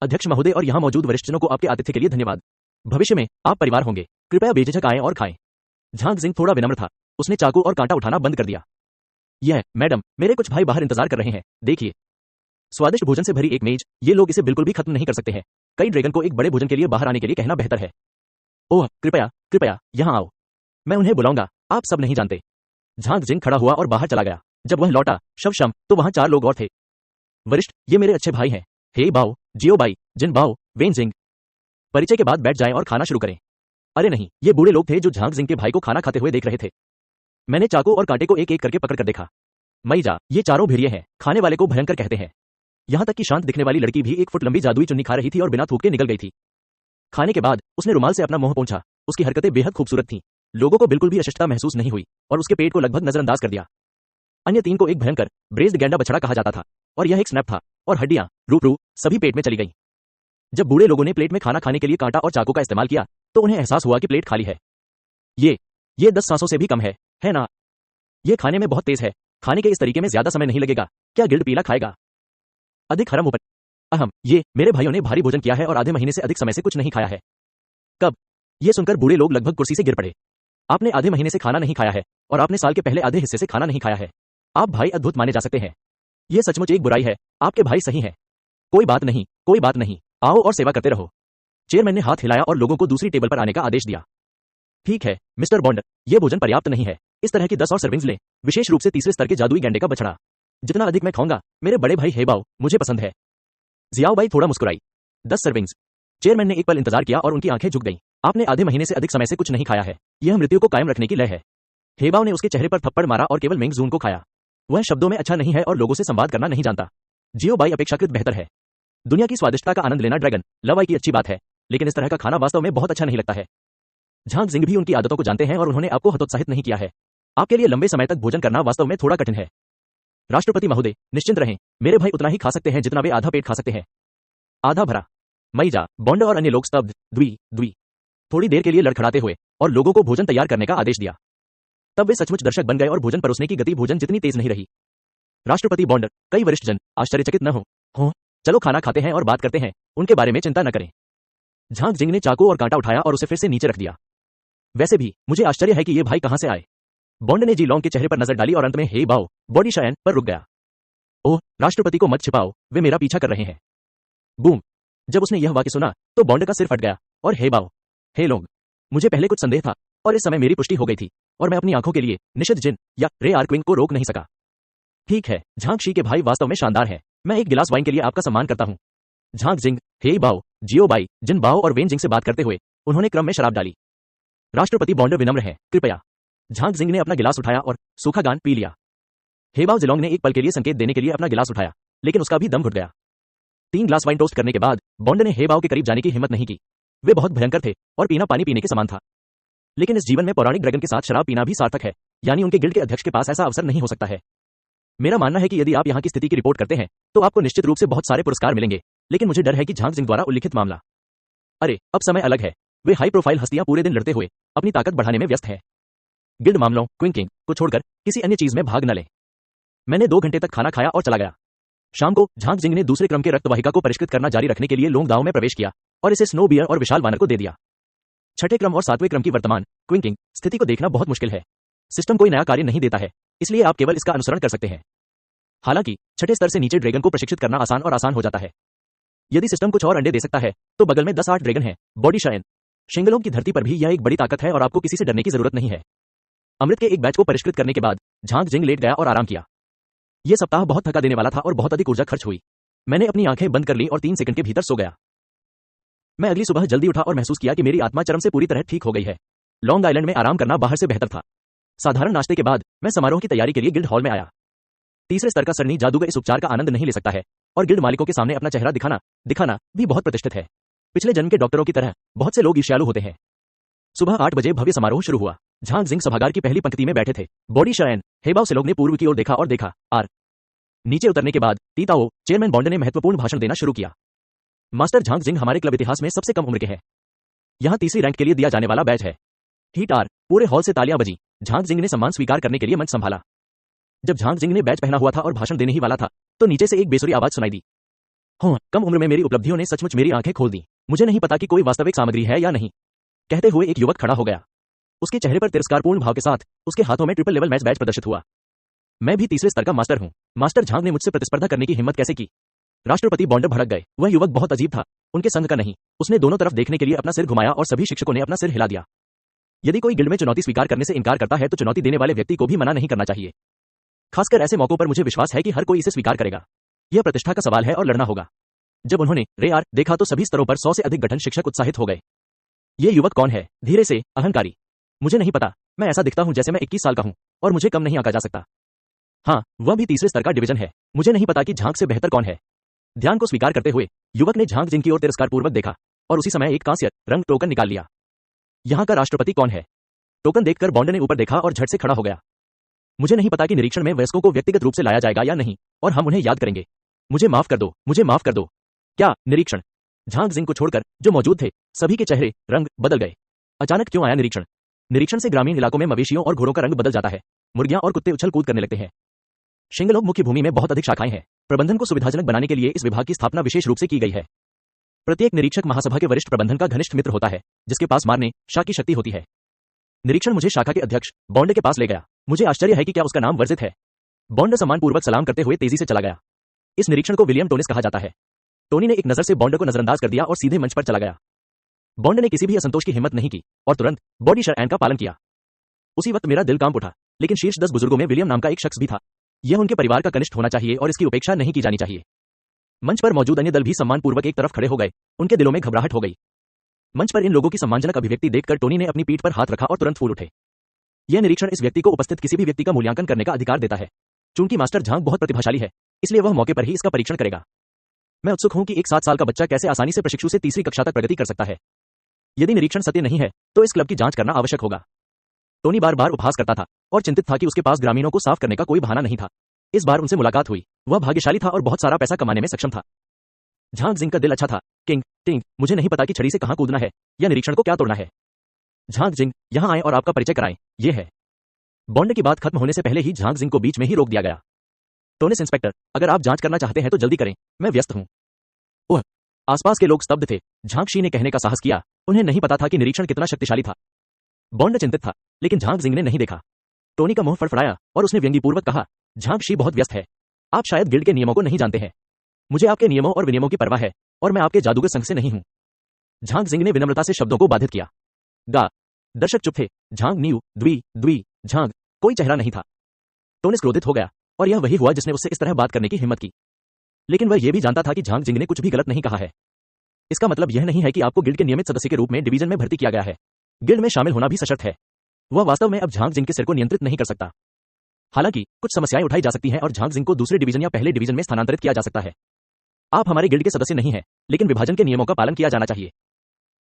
अध्यक्ष महोदय और यहां मौजूद वरिष्ठजनों को आपके आतिथ्य के लिए धन्यवाद। भविष्य में आप परिवार होंगे, कृपया बेझिझक आएं और खाएं। झांग जिंग थोड़ा विनम्र था। उसने चाकू और कांटा उठाना बंद कर दिया। यह, मैडम, मेरे कुछ भाई बाहर इंतजार कर रहे हैं, देखिए। स्वादिष्ट भोजन से भरी एक मेज, ये लोग इसे बिल्कुल भी खत्म नहीं कर सकते हैं। कई ड्रैगन को एक बड़े भोजन के लिए बाहर आने के लिए कहना बेहतर है। ओह, कृपया कृपया यहां आओ। मैं उन्हें बुलाऊंगा, आप सब नहीं जानते। झांग जिंग खड़ा हुआ और बाहर चला गया। जब वह लौटा शवशम, तो वहां 4 लोग और थे। वरिष्ठ, ये मेरे अच्छे भाई हैं, हे बाओ, जियो बाई, जिन बाओ, वेन जिंग। परिचय के बाद बैठ जाएं और खाना शुरू करें। अरे नहीं, ये बूढ़े लोग थे जो झांग जिंग के भाई को खाना खाते हुए देख रहे थे। मैंने चाकू और कांटे को एक एक करके पकड़ कर देखा। मैजा, ये चारों भेड़िए हैं, खाने वाले को भयंकर कहते हैं। यहां तक कि शांत दिखने वाली लड़की भी 1 फुट लंबी जादुई चुन्नी खा रही थी और बिना थूक के निकल गई थी। खाने के बाद उसने रुमाल से अपना मुंह पोंछा। उसकी हरकतें बेहद खूबसूरत थीं। लोगों को बिल्कुल भी अशिष्टता महसूस नहीं हुई और उसके पेट को लगभग नजरअंदाज कर दिया। अन्य 3 को एक भयंकर ब्रेस्ड गैंडा बछड़ा कहा जाता था और यह एक स्नैप था और हड्डियां, रूपरू, सभी पेट में चली गईं। जब बूढ़े लोगों ने प्लेट में खाना खाने के लिए कांटा और चाकू का इस्तेमाल किया, तो उन्हें एहसास हुआ कि प्लेट खाली है। ये 10 सांसों से भी कम है ना? ये खाने में बहुत तेज है। खाने के इस तरीके में ज्यादा समय नहीं लगेगा। क्या गिल्ड पीला खाएगा? अधिक हरम ऊपर। अहम, ये मेरे भाइयों ने भारी भोजन किया है और आधे महीने से अधिक समय से कुछ नहीं खाया है। कब? ये सुनकर बूढ़े लोग लगभग कुर्सी से गिर पड़े। आपने आधे महीने से खाना नहीं खाया है और आपने साल के पहले आधे हिस्से से खाना नहीं खाया है। आप भाई अद्भुत माने जा सकते हैं। यह सचमुच एक बुराई है। आपके भाई सही हैं। कोई बात नहीं, कोई बात नहीं, आओ और सेवा करते रहो। चेयरमैन ने हाथ हिलाया और लोगों को दूसरी टेबल पर आने का आदेश दिया। ठीक है मिस्टर बॉन्ड, यह भोजन पर्याप्त नहीं है। इस तरह की 10 और सर्विंग्स लें, विशेष रूप से तीसरे स्तर के जादुई गैंडे का बछड़ा। जितना अधिक मैं खाऊंगा, मेरे बड़े भाई हेबाओ, मुझे पसंद है। जियाओ बाई थोड़ा मुस्कुराई। 10 सर्विंग्स। चेयरमैन ने एक पल इंतजार किया और उनकी आंखें झुक गईं। आपने आधे महीने से अधिक समय से कुछ नहीं खाया है। यह मृत्यु को कायम रखने की लय है। हेबाओ ने उसके चेहरे पर थप्पड़ मारा और केवल मेंगजून को खाया। वह शब्दों में अच्छा नहीं है और लोगों से संवाद करना नहीं जानता। जियो बाई अपेक्षाकृत बेहतर है। दुनिया की स्वादिष्टता का आनंद लेना ड्रैगन लवाई की अच्छी बात है, लेकिन इस तरह का खाना वास्तव में बहुत अच्छा नहीं लगता है। झांग जिंग भी उनकी आदतों को जानते हैं और उन्होंने आपको हतोत्साहित नहीं किया है। आपके लिए लंबे समय तक भोजन करना वास्तव में थोड़ा कठिन है। राष्ट्रपति महोदय, निश्चिंत रहें, मेरे भाई उतना ही खा सकते हैं जितना वे आधा पेट खा सकते हैं। आधा भरा। मैजा, बॉन्ड और अन्य लोग स्तब्ध, द्वी थोड़ी देर के लिए लड़खड़ाते हुए और लोगों को भोजन तैयार करने का आदेश दिया। तब वे सचमुच दर्शक बन गए और भोजन परोसने की गति भोजन जितनी तेज नहीं रही। राष्ट्रपति बॉन्ड, कई वरिष्ठ जन आश्चर्यचकित न हो। चलो खाना खाते हैं और बात करते हैं, उनके बारे में चिंता न करें। झांग जिंग ने चाकू और कांटा उठाया और उसे फिर से नीचे रख दिया। वैसे भी मुझे आश्चर्य है कि ये भाई कहां से आए। बॉन्ड ने जी लॉन्ग के चेहरे पर नजर डाली और अंत में हे बाओ, बॉडी शायन पर रुक गया। ओह, राष्ट्रपति को मत छिपाओ, वे मेरा पीछा कर रहे हैं। बूम। जब उसने यह वाक्य सुना तो बॉन्ड का सिर फट गया। और हे बाओ, हे लोग, मुझे पहले कुछ संदेह था और इस समय मेरी पुष्टि हो गई थी और मैं अपनी आंखों के लिए निषिद्ध जिन या रे आर्क्विंग को रोक नहीं सका। ठीक है, झांग शी के भाई वास्तव में शानदार है। मैं एक गिलास वाइन के लिए आपका सम्मान करता हूं। झांग जिंग, हे बाओ, जियो बाई, जिन बाओ और वेन जिंग से बात करते हुए उन्होंने क्रम में शराब डाली। राष्ट्रपति बॉन्ड विनम्र है, कृपया। झांग जिंग ने अपना गिलास उठाया और सूखा गान पी लिया। हेबाओ जिलोंग ने एक पल के लिए संकेत देने के लिए अपना गिलास उठाया, लेकिन उसका भी दम घुट गया। 3 ग्लास वाइन टोस्ट करने के बाद बॉन्ड ने हेबाओ के करीब जाने की हिम्मत नहीं की। वे बहुत भयंकर थे और पीना पानी पीने के समान था। लेकिन इस जीवन में पौराणिक ड्रैगन के साथ शराब पीना भी सार्थक है, यानी उनके गिल्ड के अध्यक्ष के पास ऐसा अवसर नहीं हो सकता है। मेरा मानना है कि यदि आप यहाँ की स्थिति की रिपोर्ट करते हैं तो आपको निश्चित रूप से बहुत सारे पुरस्कार मिलेंगे, लेकिन मुझे डर है कि झांग जिंग द्वारा उल्लिखित मामला। अरे, अब समय अलग है। वे हाई प्रोफाइल हस्तियां पूरे दिन लड़ते हुए अपनी ताकत बढ़ाने में व्यस्त हैं। गिल्ड मामलों क्विंकिंग को छोड़कर किसी अन्य चीज में भाग न लें। मैंने 2 घंटे तक खाना खाया और चला गया। शाम को झांग जिंग ने दूसरे क्रम के रक्तवाहिका को परिष्कृत करना जारी रखने के लिए लोंगदाओ में प्रवेश किया और इसे स्नो बियर और विशाल वानर को दे दिया। छठे क्रम और 7वें क्रम की वर्तमान क्विंकिंग स्थिति को देखना बहुत मुश्किल है। सिस्टम कोई नया कार्य नहीं देता है, इसलिए आप केवल इसका अनुसरण कर सकते हैं। हालांकि छठे स्तर से नीचे ड्रैगन को प्रशिक्षित करना आसान और आसान हो जाता है। यदि सिस्टम कुछ और अंडे दे सकता है तो बगल में 10-8 ड्रैगन हैं। बॉडी शायन शिंगलों की धरती पर भी यह एक बड़ी ताकत है और आपको किसी से डरने की जरूरत नहीं है। अमृत के एक बैच को परिष्कृत करने के बाद झांग जिंग लेट गया और आराम किया। यह सप्ताह बहुत थका देने वाला था और बहुत अधिक ऊर्जा खर्च हुई। मैंने अपनी आंखें बंद कर ली और 3 सेकंड के भीतर सो गया। मैं अगली सुबह जल्दी उठा और महसूस किया कि मेरी आत्मा चरम से पूरी तरह ठीक हो गई है। लॉन्ग आइलैंड में आराम करना बाहर से बेहतर था। साधारण नाश्ते के बाद मैं समारोह की तैयारी के लिए गिल्ड हॉल में आया। तीसरे स्तर का सरनी जादूगर इस उपचार का आनंद नहीं ले सकता है और गिल्ड मालिकों के सामने अपना चेहरा दिखाना भी बहुत प्रतिष्ठित है। पिछले जन्म के डॉक्टरों की तरह बहुत से लोग ईर्ष्यालु होते हैं। सुबह 8 बजे भव्य समारोह शुरू हुआ। झांग जिंग सभागार की पहली पंक्ति में बैठे थे। बॉडी शायन हेबाओ से लोग ने पूर्व की ओर देखा और देखा। नीचे उतरने के बाद तीताओ चेयरमैन बॉन्ड ने महत्वपूर्ण भाषण देना शुरू किया। मास्टर झांग जिंग हमारे क्लब इतिहास में सबसे कम उम्र के हैं। यहाँ तीसरी रैंक के लिए दिया जाने वाला बैच है। Heat are. पूरे हॉल से तालियां बजी। झांग जिंग ने सम्मान स्वीकार करने के लिए मंच संभाला। जब झांग जिंग ने बैच पहना हुआ था और भाषण देने ही वाला था तो नीचे से एक बेसुरी आवाज सुनाई दी। हाँ, कम उम्र में मेरी उपलब्धियों ने सचमुच मेरी आंखें खोल दी। मुझे नहीं पता कि कोई वास्तविक सामग्री है या नहीं। कहते हुए एक युवक खड़ा हो गया। उसके चेहरे पर तिरस्कारपूर्ण भाव के साथ उसके हाथों में ट्रिपल लेवल मैच बैच प्रदर्शित हुआ। मैं भी तीसरे स्तर का मास्टर हूं। मास्टर झांग ने मुझसे प्रतिस्पर्धा करने की हिम्मत कैसे की? राष्ट्रपति बॉन्ड भड़क गए। वह युवक बहुत अजीब था, उनके संग का नहीं। उसने दोनों तरफ देखने के लिए अपना सिर घुमाया और सभी शिक्षकों ने अपना सिर हिला दिया। यदि कोई गिल्ड में चुनौती स्वीकार करने से इनकार करता है तो चुनौती देने वाले व्यक्ति को भी मना नहीं करना चाहिए। खासकर ऐसे मौकों पर मुझे विश्वास है कि हर कोई इसे स्वीकार करेगा। यह प्रतिष्ठा का सवाल है और लड़ना होगा। जब उन्होंने रे आर देखा तो सभी स्तरों पर 100 से अधिक गठन शिक्षक उत्साहित हो गए। ये युवक कौन है? धीरे से, अहंकारी। मुझे नहीं पता। मैं ऐसा दिखता हूं जैसे मैं 21 साल का हूं और मुझे कम नहीं आंका जा सकता। हाँ, वह भी तीसरे स्तर का डिवीजन है। मुझे नहीं पता कि झांग से बेहतर कौन है। ध्यान को स्वीकार करते हुए युवक ने झांग जिंग की ओर तिरस्कारपूर्वक देखा और उसी समय एक कांस्य रंग टोकन निकाल लिया। यहाँ का राष्ट्रपति कौन है? टोकन देखकर बॉन्ड ने ऊपर देखा और झट से खड़ा हो गया। मुझे नहीं पता कि निरीक्षण में वयस्कों को व्यक्तिगत रूप से लाया जाएगा या नहीं और हम उन्हें याद करेंगे। मुझे माफ कर दो, मुझे माफ कर दो। क्या निरीक्षण? झांग जिंग को छोड़कर जो मौजूद थे सभी के चेहरे रंग बदल गए। अचानक क्यों आया निरीक्षण? निरीक्षण से ग्रामीण इलाकों में मवेशियों और घोड़ों का रंग बदल जाता है। मुर्गियां और कुत्ते उछल कूद करने लगते हैं। शिंगलोग मुख्य भूमि में बहुत अधिक शाखाएं हैं। प्रबंधन को सुविधाजनक बनाने के लिए इस विभाग की स्थापना विशेष रूप से की गई है। प्रत्येक निरीक्षक महासभा के वरिष्ठ प्रबंधन का घनिष्ठ मित्र होता है, जिसके पास मारने शाह की शक्ति होती है। निरीक्षण मुझे शाखा के अध्यक्ष बॉन्ड के पास ले गया। मुझे आश्चर्य है कि क्या उसका नाम वर्जित है। बॉन्ड सम्मानपूर्वक सलाम करते हुए तेजी से चला गया। इस निरीक्षण को विलियम टोनिस कहा जाता है। टोनी ने एक नजर से बॉन्ड को नजरअंदाज कर दिया और सीधे मंच पर चला गया। बॉन्ड ने किसी भी असंतोष की हिम्मत नहीं की और तुरंत बॉडी शरएन का पालन किया। उसी वक्त मेरा दिल कांप उठा, लेकिन शीर्ष 10 बुजुर्गों में विलियम नाम का एक शख्स भी था। यह उनके परिवार का कनिष्ठ होना चाहिए और इसकी उपेक्षा नहीं की जानी चाहिए। मंच पर मौजूद अन्य दल भी सम्मानपूर्वक एक तरफ खड़े हो गए। उनके दिलों में घबराहट हो गई। मंच पर इन लोगों की सम्मानजनक अभिव्यक्ति देखकर टोनी ने अपनी पीठ पर हाथ रखा और तुरंत फूल उठे। यह निरीक्षण इस व्यक्ति को उपस्थित किसी भी व्यक्ति का मूल्यांकन करने का अधिकार देता है। चूंकि मास्टर झांग बहुत प्रतिभाशाली है, इसलिए वह मौके पर ही इसका परीक्षण करेगा। मैं उत्सुक हूं कि एक 7 साल का बच्चा कैसे आसानी से प्रशिक्षु से तीसरी कक्षा तक प्रगति कर सकता है। यदि निरीक्षण सत्य नहीं है तो इस क्लब की जांच करना आवश्यक होगा। टोनी बार बार उपहास करता था और चिंतित था कि उसके पास ग्रामीणों को साफ करने का कोई बहाना नहीं था। इस बार उनसे मुलाकात हुई। वह भाग्यशाली था और बहुत सारा पैसा कमाने में सक्षम था। झांग जिंग का दिल अच्छा था। टिंग, मुझे नहीं पता कि छड़ी से कहां कूदना है या निरीक्षण को क्या तोड़ना है। झांग जिंग, यहां आए और आपका परिचय कराएं। ये है। बॉन्ड की बात खत्म होने से पहले ही झांग जिंग को बीच में ही रोक दिया गया। टोनिस इंस्पेक्टर, अगर आप जांच करना चाहते हैं तो जल्दी करें, मैं व्यस्त हूं। ओह, आसपास के लोग स्तब्ध थे। झांग शी ने कहने का साहस किया, उन्हें नहीं पता था कि निरीक्षण कितना शक्तिशाली था। बॉन्ड चिंतित था, लेकिन झांग जिंग ने नहीं देखा। टोनी का मुंह फड़फड़ाया और उसने व्यंग्यपूर्वक कहा, झांग शी बहुत व्यस्त है। आप शायद गिल्ड के नियमों को नहीं जानते हैं। मुझे आपके नियमों और विनियमों की परवाह है और मैं आपके जादूगर संघ से नहीं हूं। झांग जिंग ने विनम्रता से शब्दों को बाधित किया। गा दर्शक चुप थे। झांग न्यू द्वी द्वी झांग कोई चेहरा नहीं था। टोनिस क्रोधित हो गया और यह वही हुआ जिसने उससे इस तरह बात करने की हिम्मत की। लेकिन वह यह भी जानता था कि झांग जिंग ने कुछ भी गलत नहीं कहा है। इसका मतलब यह नहीं है कि आपको गिल्ड के नियमित सदस्य के रूप में डिवीजन में भर्ती किया गया है। गिल्ड में शामिल होना भी सशर्त है। वह वास्तव में अब झांग जिंग के सिर को नियंत्रित नहीं कर सकता। हालांकि कुछ समस्याएं उठाई जा सकती हैं और झांग जिंग को दूसरे डिवीजन या पहले डिवीजन में स्थानांतरित किया जा सकता है। आप हमारे गिल्ड के सदस्य नहीं हैं, लेकिन विभाजन के नियमों का पालन किया जाना चाहिए।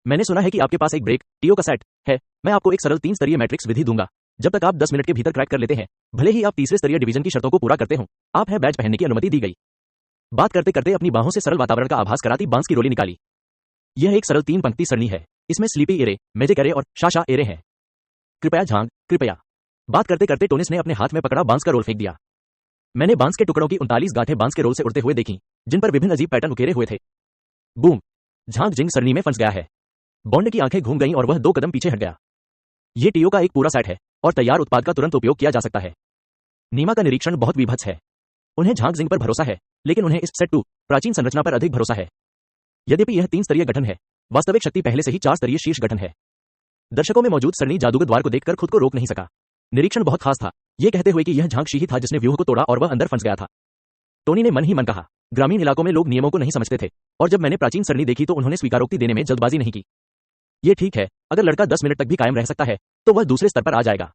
मैंने सुना है कि आपके पास एक ब्रेक टीओ का सेट है। मैं आपको एक सरल 3 स्तरीय मैट्रिक्स विधि दूंगा। जब तक आप 10 मिनट के भीतर क्रैक कर लेते हैं, भले ही आप तीसरे स्तरीय डिवीजन की शर्तों को पूरा करते हो, आप है बैज पहनने की अनुमति दी गई। बात करते करते अपनी बाहों से सरल वातावरण का आभास कराती बांस की रोली निकाली। यह एक सरल 3 पंक्ति सरणी है। इसमें स्लीपी एरे, मैजिक एरे और शाशा एरे हैं। कृपया झांग, कृपया। बात करते करते टोनिस ने अपने हाथ में पकड़ा बांस का रोल फेंक दिया। मैंने बांस के टुकड़ों की 39 गांठें बांस के रोल से उड़ते हुए देखी, जिन पर विभिन्न अजीब पैटर्न उकेरे हुए थे। बूम! झांग जिंग सरणी में फंस गया है। बॉन्ड की आंखें घूम गईं और वह 2 कदम पीछे हट गया। ये टीओ का एक पूरा सेट है और तैयार उत्पाद का तुरंत उपयोग किया जा सकता है। नीमा का निरीक्षण बहुत विभत्स है। उन्हें झांग जिंग पर भरोसा है, लेकिन उन्हें इस सेट 2 प्राचीन संरचना पर अधिक भरोसा है। यद्यपि यह 3 स्तरीय गठन है, वास्तविक शक्ति पहले से ही 4 स्तरीय शीर्ष गठन है। दर्शकों में मौजूद सरणी जादूगर द्वार को देखकर खुद को रोक नहीं सका। निरीक्षण बहुत खास था, यह कहते हुए कि यह झांग शी ही था जिसने व्यूह को तोड़ा और वह अंदर फंस गया था। टोनी ने मन ही मन कहा, ग्रामीण इलाकों में लोग नियमों को नहीं समझते थे, और जब मैंने प्राचीन सरणी देखी तो उन्होंने स्वीकारोक्ति देने में जल्दबाजी नहीं की। ये ठीक है, अगर लड़का 10 मिनट तक भी कायम रह सकता है, तो वह दूसरे स्तर पर आ जाएगा।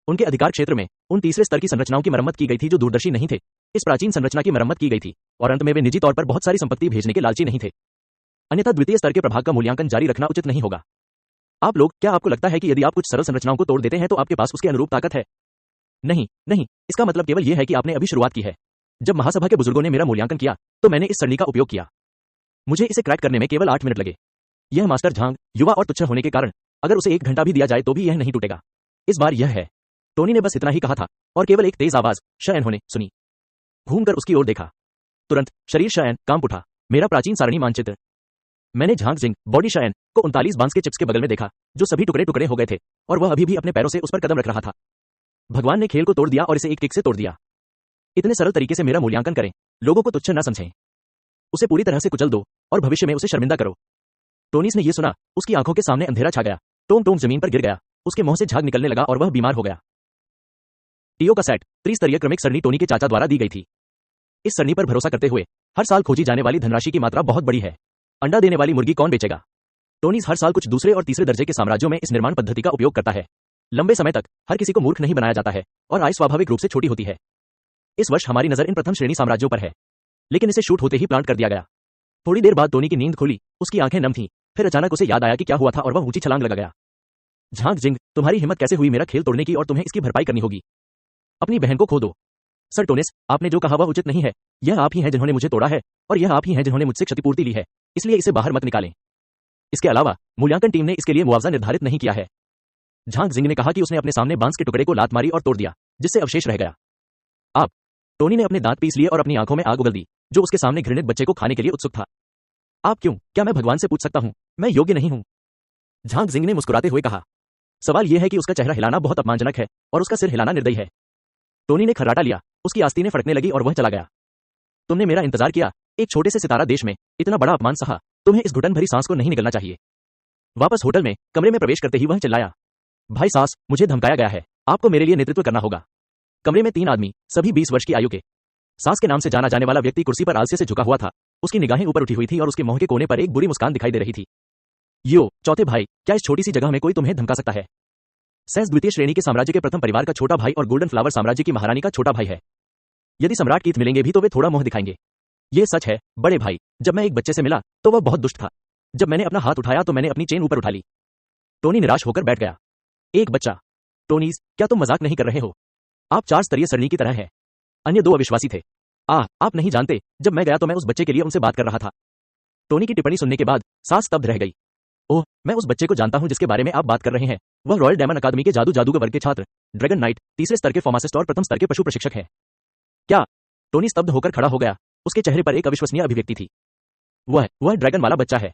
उनके अधिकार क्षेत्र में उन तीसरे स्तर की संरचनाओं की मरम्मत की गई थी जो दूरदर्शी नहीं थे। इस प्राचीन संरचना की मरम्मत की गई थी, और अंत में वे निजी तौर पर बहुत सारी संपत्ति भेजने के लालची नहीं थे। अन्यथा द्वितीय स्तर के प्रभाग का मूल्यांकन जारी रखना उचित नहीं होगा। आप लोग, क्या आपको लगता है कि यदि आप कुछ सरल संरचनाओं को तोड़ देते हैं तो आपके पास उसके अनुरूप ताकत है? नहीं, नहीं, इसका मतलब केवल यह है कि आपने अभी शुरुआत की है। जब महासभा के बुजुर्गों ने मेरा मूल्यांकन किया, तो मैंने इस सरणी का उपयोग किया। मुझे इसे क्रैक करने में केवल 8 मिनट लगे। यह मास्टर झांग युवा और तुच्छ होने के कारण अगर उसे 1 घंटा भी दिया जाए तो भी यह नहीं टूटेगा। इस बार यह है। टोनी ने बस इतना ही कहा था और केवल एक तेज आवाज शयन होने सुनी। घूमकर उसकी ओर देखा। तुरंत शरीर शयन कांप उठा। मेरा प्राचीन सारणी मानचित्र। मैंने झांग जिंग बॉडी शयन को 39 बांस के चिप्स के बगल में देखा, जो सभी टुकड़े टुकड़े हो गए थे, और वह अभी भी अपने पैरों से उस पर कदम रख रहा था। भगवान ने खेल को तोड़ दिया और इसे एक किक से तोड़ दिया। इतने सरल तरीके से मेरा मूल्यांकन करें, लोगों को तुच्छ न समझें। उसे पूरी तरह से कुचल दो और भविष्य में उसे शर्मिंदा करो। टोनीस ने यह सुना, उसकी आंखों के सामने अंधेरा छा गया। टोम टोम जमीन पर गिर गया, उसके मुंह से झाग निकलने लगा और वह बीमार हो गया। टीओ का सेट त्रिस्तरीय क्रमिक सरणी टोनी के चाचा द्वारा दी गई थी। इस सरणी पर भरोसा करते हुए हर साल खोजी जाने वाली धनराशि की मात्रा बहुत बड़ी है। अंडा देने वाली मुर्गी कौन बेचेगा? टोनीस हर साल कुछ दूसरे और तीसरे दर्जे के साम्राज्यों में इस निर्माण पद्धति का उपयोग करता है। लंबे समय तक हर किसी को मूर्ख नहीं बनाया जाता है और आय स्वाभाविक रूप से छोटी होती है। इस वर्ष हमारी नजर इन प्रथम श्रेणी साम्राज्यों पर है, लेकिन इसे शूट होते ही प्लांट कर दिया गया। थोड़ी देर बाद टोनी की नींद खुली, उसकी आंखें नम थीं, फिर अचानक उसे याद आया कि क्या हुआ था और वह ऊंची छलांग लगा गया। झांग जिंग, तुम्हारी हिम्मत कैसे हुई मेरा खेल तोड़ने की, और तुम्हें इसकी भरपाई करनी होगी। अपनी बहन को खो दो। सर टोनिस, आपने जो कहा वह उचित नहीं है। यह आप ही हैं जिन्होंने मुझे तोड़ा है, और यह आप ही हैं जिन्होंने मुझसे क्षतिपूर्ति ली है, इसलिए इसे बाहर मत निकालें। इसके अलावा मूल्यांकन टीम ने इसके लिए मुआवजा निर्धारित नहीं किया है। झांग जिंग ने कहा कि उसने अपने सामने बांस के टुकड़े को लात मारी और तोड़ दिया, जिससे अवशेष रह गया। आप। टोनी ने अपने दांत पीस लिए और अपनी आंखों में आग उगल दी, जो उसके सामने घृणित बच्चे को खाने के लिए उत्सुक था। आप क्यों? क्या मैं भगवान से पूछ सकता हूं? मैं योग्य नहीं हूं। झांग जिंग ने मुस्कुराते हुए कहा। सवाल यह है कि उसका चेहरा हिलाना बहुत अपमानजनक है और उसका सिर हिलाना निर्दयी है। टोनी ने खर्राटा लिया, उसकी आस्तीनें फड़कने लगी और वह चला गया। तुमने मेरा इंतजार किया, एक छोटे से सितारा देश में इतना बड़ा अपमान सहा, तुम्हें इस घुटन भरी सांस को नहीं निकलना चाहिए। वापस होटल में कमरे में प्रवेश करते ही वह चिल्लाया, भाई सास, मुझे धमकाया गया है, आपको मेरे लिए नेतृत्व करना होगा। कमरे में 3 आदमी, सभी 20 वर्ष की आयु के। सास के नाम से जाना जाने वाला व्यक्ति कुर्सी पर आलस्य से झुका हुआ था, उसकी निगाहें ऊपर उठी हुई थी और उसके मुंह के कोने पर एक बुरी मुस्कान दिखाई दे रही थी। यो, चौथे भाई, क्या इस छोटी सी जगह में कोई तुम्हें धमका सकता है? सेंस द्वितीय श्रेणी के साम्राज्य के प्रथम परिवार का छोटा भाई और गोल्डन फ्लावर साम्राज्य की महारानी का छोटा भाई है। यदि सम्राट कीथ मिलेंगे भी तो वे थोड़ा मुंह दिखाएंगे। ये सच है, बड़े भाई, जब मैं एक बच्चे से मिला तो वह बहुत दुष्ट था। जब मैंने अपना हाथ उठाया तो मैंने अपनी चेन ऊपर उठा ली। टोनी निराश होकर बैठ गया। एक बच्चा? टोनीज, क्या तुम मजाक नहीं कर रहे हो? आप 4 स्तरीय सरणी की तरह हैं। अन्य 2 अविश्वासी थे। आप नहीं जानते, जब मैं गया तो मैं उस बच्चे के लिए उनसे बात कर रहा था। टोनी की टिप्पणी सुनने के बाद सास स्तब्ध रह गई। ओह, मैं उस बच्चे को जानता हूं जिसके बारे में आप बात कर रहे हैं। वह रॉयल डायमंड अकादमी के जादूगर वर्ग के छात्र, ड्रैगन नाइट, तीसरे स्तर के फार्मासिस्ट और प्रथम स्तर के पशु प्रशिक्षक हैं। क्या? टोनी स्तब्ध होकर खड़ा हो गया, उसके चेहरे पर एक अविश्वसनीय अभिव्यक्ति थी। वह ड्रैगन वाला बच्चा है।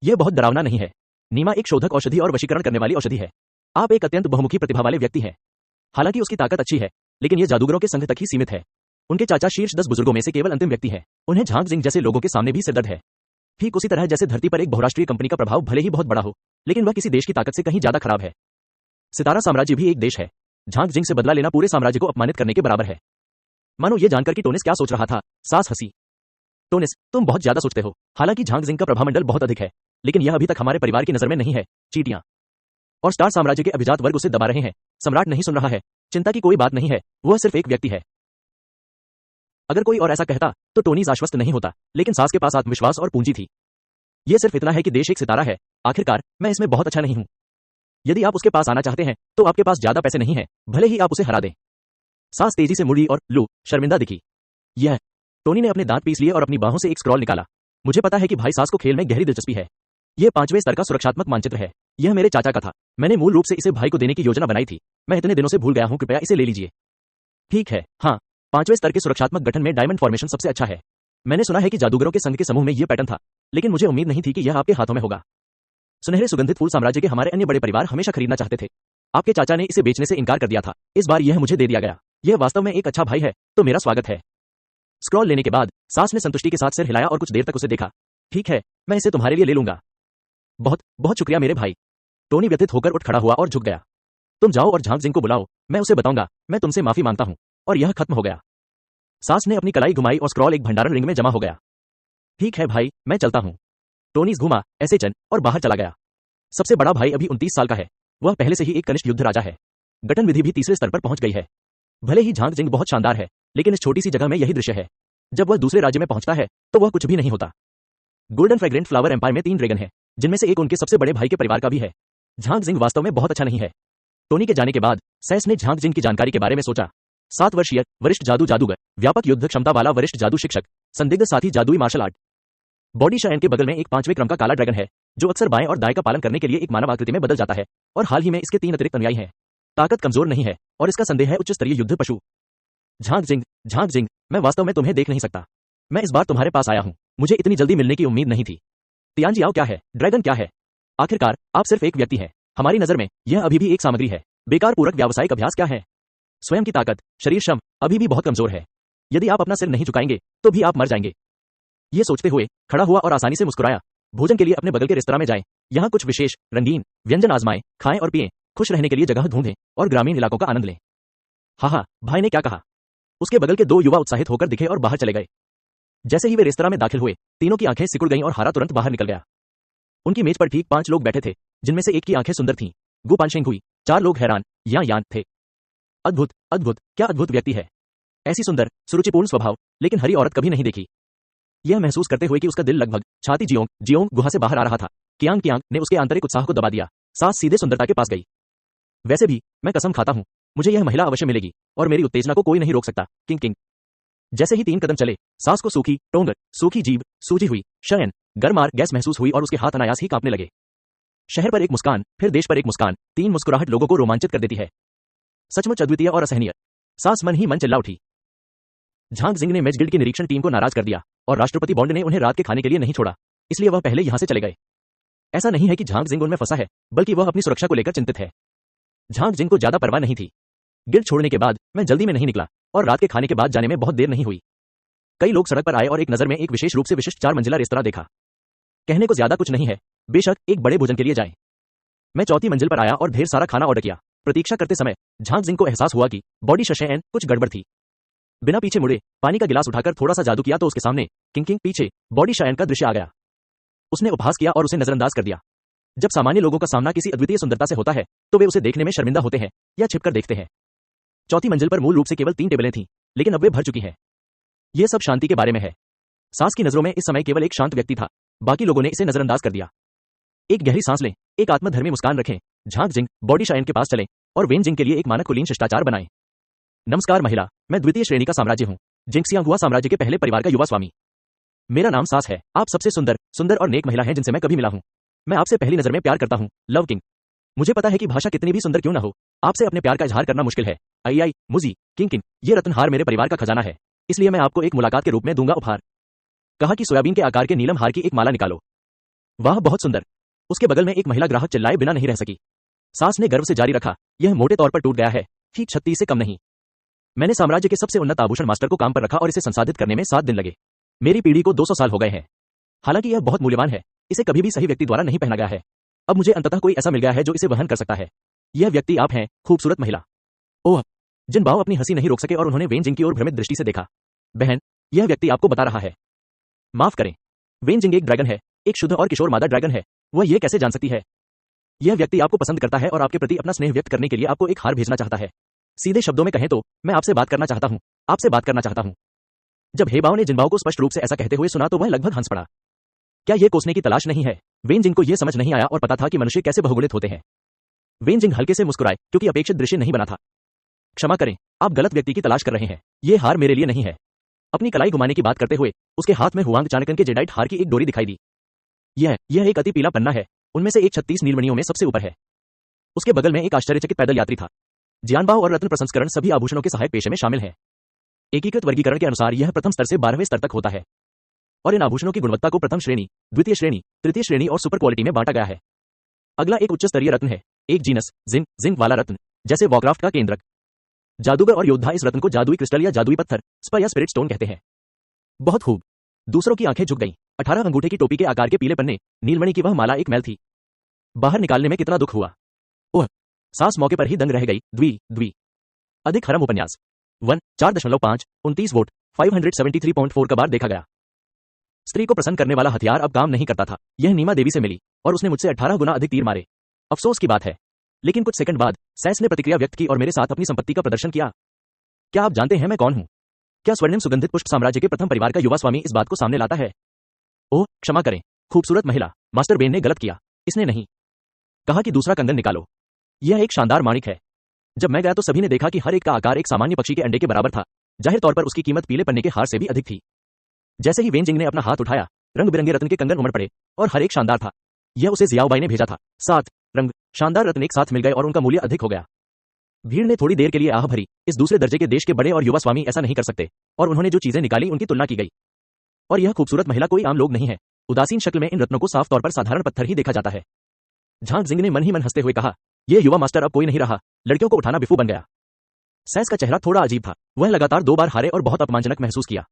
यह बहुत डरावना नहीं है। नीमा एक शोधक औषधि और वशीकरण करने वाली औषधि है। आप एक अत्यंत बहुमुखी प्रतिभा वाले व्यक्ति हैं। हालांकि उसकी ताकत अच्छी है, लेकिन यह जादूगरों के संघ तक ही सीमित है। उनके चाचा शीर्ष 10 बुजुर्गों में से केवल अंतिम व्यक्ति हैं। उन्हें झांग जिंग जैसे लोगों के सामने भी सिरदर्द है। ठीक उसी तरह जैसे धरती पर एक बहुराष्ट्रीय कंपनी का प्रभाव भले ही बहुत बड़ा हो, लेकिन वह किसी देश की ताकत से कहीं ज्यादा खराब है। सितारा साम्राज्य भी एक देश है। झांग जिंग से बदला लेना पूरे साम्राज्य को अपमानित करने के बराबर है। मानो ये जानकर कि टोनिस क्या सोच रहा था, सास हंसी। टोनिस, तुम बहुत ज्यादा सोचते हो। हालांकि झांग जिंग का प्रभावमंडल बहुत अधिक है, लेकिन यह अभी तक हमारे परिवार की नजर में नहीं है। चींटियां और स्टार साम्राज्य के अभिजात वर्ग उसे दबा रहे हैं। सम्राट नहीं सुन रहा है। चिंता की कोई बात नहीं है, वह सिर्फ एक व्यक्ति है। अगर कोई और ऐसा कहता तो टोनीज आश्वस्त नहीं होता, लेकिन सास के पास आत्मविश्वास और पूंजी थी। यह सिर्फ इतना है कि देश एक सितारा है। आखिरकार मैं इसमें बहुत अच्छा नहीं हूं। यदि आप उसके पास आना चाहते हैं तो आपके पास ज्यादा पैसे नहीं है, भले ही आप उसे हरा दें। सास तेजी से मुड़ी और लू शर्मिंदा दिखी। यह टोनी ने अपने दांत पीस लिए और अपनी बाहों से एक स्क्रॉल निकाला। मुझे पता है कि भाई सास को खेल में गहरी दिलचस्पी है। यह 5वें स्तर का सुरक्षात्मक मानचित्र है। यह मेरे चाचा का था। मैंने मूल रूप से इसे भाई को देने की योजना बनाई थी। मैं इतने दिनों से भूल गया हूं, कृपया इसे ले लीजिए। ठीक है, हाँ, 5वें स्तर के सुरक्षात्मक गठन में डायमंड फॉर्मेशन सबसे अच्छा है। मैंने सुना है कि जादूगरों के संघ के समूह में यह पैटर्न था, लेकिन मुझे उम्मीद नहीं थी कि यह आपके हाथों में होगा। सुनहरे सुगंधित फूल साम्राज्य के हमारे अन्य बड़े परिवार हमेशा खरीदना चाहते थे। आपके चाचा ने इसे बेचने से इनकार कर दिया था। इस बार यह मुझे दे दिया गया। यह वास्तव में एक अच्छा भाई है, तो मेरा स्वागत है। स्क्रॉल लेने के बाद सास ने संतुष्टि के साथ सिर हिलाया और कुछ देर तक उसे देखा। ठीक है, मैं इसे तुम्हारे लिए ले लूंगा। बहुत बहुत शुक्रिया मेरे भाई। टोनी व्यथित होकर उठ खड़ा हुआ और झुक गया। तुम जाओ और झांग जिंग को बुलाओ, मैं उसे बताऊंगा मैं तुमसे माफी मांगता हूं। और यह खत्म हो गया। सास ने अपनी कलाई घुमाई और स्क्रॉल एक भंडारण रिंग में जमा हो गया। ठीक है भाई, मैं चलता हूं। टोनी घूमा ऐसे चन और बाहर चला गया। सबसे बड़ा भाई अभी 29 साल का है। वह पहले से ही एक कनिष्ठ युद्ध राजा है। गठन विधि भी तीसरे स्तर पर पहुंच गई है। भले ही झांग जिंग बहुत शानदार है, लेकिन इस छोटी सी जगह में यही दृश्य है। जब वह दूसरे राज्य में पहुंचता है तो वह कुछ भी नहीं होता। गोल्डन फ्रेग्रेंट फ्लावर एम्पायर में 3 ड्रैगन हैं, जिनमें से एक उनके सबसे बड़े भाई के परिवार का भी है। झांग जिंग वास्तव में बहुत अच्छा नहीं है। टोनी के जाने के बाद सैस ने झांग जिंग की जानकारी के बारे में सोचा। 7 वर्षीय वरिष्ठ जादूगर, व्यापक युद्ध क्षमता वाला वरिष्ठ जादू शिक्षक, संदिग्ध साथी जादुई मार्शल आर्ट। बॉडी शायन के बगल में एक 5वें क्रम का काला ड्रैगन है, जो अक्सर बाएं और दाएं का पालन करने के लिए एक मानव आकृति में बदल जाता है, और हाल ही में इसके 3 अतिरिक्त अनुयायी हैं। ताकत कमजोर नहीं है और इसका संदेह है उच्च स्तरीय युद्ध पशु। झांग जिंग, मैं वास्तव में तुम्हें देख नहीं सकता। मैं इस बार तुम्हारे पास आया हूं। मुझे इतनी जल्दी मिलने की उम्मीद नहीं थी। तियानजियाओ क्या है, ड्रैगन क्या है? आखिरकार आप सिर्फ एक व्यक्ति हैं। हमारी नजर में यह अभी भी एक सामग्री है। बेकार पूरक व्यावसायिक अभ्यास क्या है? स्वयं की ताकत, शरीर श्रम अभी भी बहुत कमजोर है। यदि आप अपना सिर नहीं झुकाएंगे तो भी आप मर जाएंगे। यह सोचते हुए खड़ा हुआ और आसानी से मुस्कुराया। भोजन के लिए अपने बगल के रेस्तरां में जाएं। यहाँ कुछ विशेष रंगीन व्यंजन आजमाएं, खाएं और पिएं, खुश रहने के लिए जगह ढूंढें और ग्रामीण इलाकों का आनंद लें। हाँ, भाई ने क्या कहा? उसके बगल के 2 युवा उत्साहित होकर दिखे और बाहर चले गए। जैसे ही वे रेस्तरां में दाखिल हुए, तीनों की आंखें सिकुड़ गईं और हारा तुरंत बाहर निकल गया। उनकी मेज पर ठीक 5 लोग बैठे थे, जिनमें से एक की आंखें सुंदर थीं। गु पानशेंग हुई। 4 लोग हैरान यान थे। अद्भुत, क्या अद्भुत व्यक्ति है। ऐसी सुंदर, सुरुचिपूर्ण स्वभाव, लेकिन हरी औरत कभी नहीं देखी। यह महसूस करते हुए कि उसका दिल लगभग छाती जियोंग गुहा से बाहर आ रहा था, कियांग ने उसके आंतरिक उत्साह को दबा दिया। सास सीधे सुंदरता के पास गई। वैसे भी मैं कसम खाता हूं, मुझे यह महिला अवश्य मिलेगी और मेरी उत्तेजना को कोई नहीं रोक सकता। किंग। जैसे ही 3 कदम चले, सास को सूखी जीभ, सूजी हुई शयन, गर्म गैस महसूस हुई और उसके हाथ अनायास ही कांपने लगे। शहर पर एक मुस्कान, फिर देश पर एक मुस्कान, 3 मुस्कुराहट लोगों को रोमांचित कर देती है। सचमुच अद्वितीय और असहनीय। सास मन ही मन चिल्ला उठी। झांग जिंग ने मेज गिल्ड की निरीक्षण टीम को नाराज कर दिया और राष्ट्रपति बॉन्ड ने उन्हें रात के खाने के लिए नहीं छोड़ा, इसलिए वह पहले यहां से चले गए। ऐसा नहीं है कि झांग जिंग उनमें फंसा है, बल्कि वह अपनी सुरक्षा को लेकर चिंतित है। झांग जिंग को ज्यादा परवाह नहीं थी। गिल्ड छोड़ने के बाद मैं जल्दी में नहीं निकला और रात के खाने के बाद जाने में बहुत देर नहीं हुई। कई लोग सड़क पर आए और एक नजर में एक विशेष रूप से विशिष्ट 4 मंजिला रेस्तरां देखा। कहने को ज्यादा कुछ नहीं है, बेशक एक बड़े भोजन के लिए जाएं। मैं 4थी मंजिल पर आया और ढेर सारा खाना ऑर्डर किया। प्रतीक्षा करते समय झांग जिंग को एहसास हुआ कि बॉडी शशेन कुछ गड़बड़ थी। बिना पीछे मुड़े पानी का गिलास उठाकर थोड़ा सा जादू किया तो उसके सामने किंग पीछे बॉडी शायन का दृश्य आ गया। उसने उपहास किया और उसे नजरअंदाज कर दिया। जब सामान्य लोगों का सामना किसी अद्वितीय सुंदरता से होता है तो वे उसे देखने में शर्मिंदा होते हैं या छिपकर देखते हैं। 4थी मंजिल पर मूल रूप से केवल 3 टेबलें थीं, लेकिन अब वे भर चुकी हैं। यह सब शांति के बारे में है। सास की नजरों में इस समय केवल एक शांत व्यक्ति था, बाकी लोगों ने इसे नजरअंदाज कर दिया। एक गहरी सांस लें, एक आत्मधर्मी मुस्कान रखें, झांग जिंग बॉडी शायन के पास चलें और वेन जिंग के लिए एक मानक कुलीन शिष्टाचार बनाएं। नमस्कार महिला, मैं द्वितीय श्रेणी का साम्राज्य हूं, जिंगसियांगुआ साम्राज्य के पहले परिवार का युवा स्वामी। मेरा नाम सास है। आप सबसे सुंदर और नेक महिला हैं जिनसे मैं कभी मिला हूं। मैं आपसे पहली नजर में प्यार करता हूं, लव किंग। मुझे पता है कि भाषा कितनी भी सुंदर क्यों ना हो, आपसे अपने प्यार का इजहार करना मुश्किल है। आई मुझी किंग, ये रत्नहार मेरे परिवार का खजाना है, इसलिए मैं आपको एक मुलाकात के रूप में दूंगा उपहार। कहा कि सोयाबीन के आकार के नीलम हार की एक माला निकालो। वाह, बहुत सुंदर। उसके बगल में एक महिला ग्राहक चिल्लाए बिना नहीं रह सकी। सास ने गर्व से जारी रखा, यह मोटे तौर पर टूट गया है, ठीक 36 से कम नहीं। मैंने साम्राज्य के सबसे उन्नत आभूषण मास्टर को काम पर रखा और इसे संसाधित करने में 7 दिन लगे। मेरी पीढ़ी को 200 साल हो गए हैं। हालांकि यह बहुत मूल्यवान है, इसे कभी भी सही व्यक्ति द्वारा नहीं पहना गया है। अब मुझे अंततः कोई ऐसा मिल गया है जो इसे वहन कर सकता है। यह व्यक्ति आप हैं, खूबसूरत महिला। ओह! जिन बाओ अपनी हंसी नहीं रोक सके और उन्होंने वेन जिंग की ओर भ्रमित दृष्टि से देखा। बहन, यह व्यक्ति आपको बता रहा है। माफ करें, वेन जिंग एक ड्रैगन है, एक शुद्ध और किशोर मादा ड्रैगन है। वह यह कैसे जान सकती है? यह व्यक्ति आपको पसंद करता है और आपके प्रति अपना स्नेह व्यक्त करने के लिए आपको एक हार भेजना चाहता है। सीधे शब्दों में कहें तो मैं आपसे बात करना चाहता हूं, आपसे बात करना चाहता हूं। जब हेबाओ ने जिनबाओ को स्पष्ट रूप से ऐसा कहते हुए सुना तो वह लगभग हंस पड़ा। क्या यह कोसने की तलाश नहीं है? वेन जिंग को यह समझ नहीं आया और पता था कि मनुष्य कैसे बहुगुणित होते हैं। वेन जिंग हल्के से मुस्कुराए क्योंकि अपेक्षित दृश्य नहीं बना था। क्षमा करें, आप गलत व्यक्ति की तलाश कर रहे हैं। यह हार मेरे लिए नहीं है। अपनी कलाई घुमाने की बात करते हुए उसके हाथ में हुआंग चाणक्य के जेडाइट हार की एक डोरी दिखाई दी। यह एक अति पीला पन्ना है, उनमें से एक 36 नीलमणियों में सबसे ऊपर है। उसके बगल में एक आश्चर्यचकित पैदल यात्री था। जियानबाओ और रत्न प्रसंस्करण सभी आभूषणों के सहायक पेशे में शामिल हैं। एकीकृत वर्गीकरण के अनुसार यह प्रथम स्तर से 12वें स्तर तक होता है और इन आभूषणों की गुणवत्ता को प्रथम श्रेणी, द्वितीय श्रेणी, तृतीय श्रेणी और सुपर क्वालिटी में बांटा गया है। अगला एक उच्च स्तरीय रत्न है, एक जीनस जिंक वाला रत्न, जैसे वॉरक्राफ्ट का केंद्रक। जादूगर और योद्धा इस रत्न को जादुई क्रिस्टल या जादुई पत्थर, स्पर या स्पिरिट स्टोन कहते हैं। बहुत खूब। दूसरों की आंखें झुक गईं। 18 अंगूठे की टोपी के आकार के पीले पन्ने, नीलमणि की वह माला एक मैल थी। बाहर निकालने में कितना दुख हुआ। ओह! सांस मौके पर ही दंग रह गई। द्वी अधिक हरम उपन्यास 1 4.5 29 वोट 573.4 का बार देखा गया। स्त्री को प्रसन्न करने वाला हथियार अब काम नहीं करता था। यह नीमा देवी से मिली और उसने मुझसे 18 गुना अधिक तीर मारे। अफसोस की बात है, लेकिन कुछ सेकंड बाद सैस ने प्रतिक्रिया व्यक्त की और मेरे साथ अपनी संपत्ति का प्रदर्शन किया। क्या आप जानते हैं मैं कौन हूं? क्या स्वर्णिम सुगंधित पुष्प साम्राज्य के प्रथम परिवार का युवा स्वामी इस बात को सामने लाता है? ओह, क्षमा करें, खूबसूरत महिला, मास्टर बेन ने गलत किया। इसने नहीं कहा कि दूसरा कंगन निकालो। यह एक शानदार माणिक है। जब मैं गया तो सभी ने देखा कि हर एक का आकार एक सामान्य पक्षी के अंडे के बराबर था। जाहिर तौर पर उसकी कीमत पीले पन्ने के हार से भी अधिक थी। जैसे ही वेन जिंग ने अपना हाथ उठाया, रंग बिरंगे रत्न के कंगन उमड़ पड़े और हर एक शानदार था। यह उसे जियाओबाई ने भेजा था। 7 रंग शानदार रत्न एक साथ मिल गए और उनका मूल्य अधिक हो गया। भीड़ ने थोड़ी देर के लिए आह भरी। इस दूसरे दर्जे के देश के बड़े और युवा स्वामी ऐसा नहीं कर सकते, और उन्होंने जो चीजें निकाली उनकी तुलना की गई। और यह खूबसूरत महिला कोई आम लोग नहीं है। उदासीन शक्ल में इन रत्नों को साफ तौर पर साधारण पत्थर ही देखा जाता है। झांग जिंग ने मन ही मन हंसते हुए कहा, यह युवा मास्टर अब कोई नहीं रहा, लड़कियों को उठाना बिफू बन गया। सैस का चेहरा थोड़ा अजीब था। वह लगातार 2 बार हारे और बहुत अपमानजनक महसूस किया।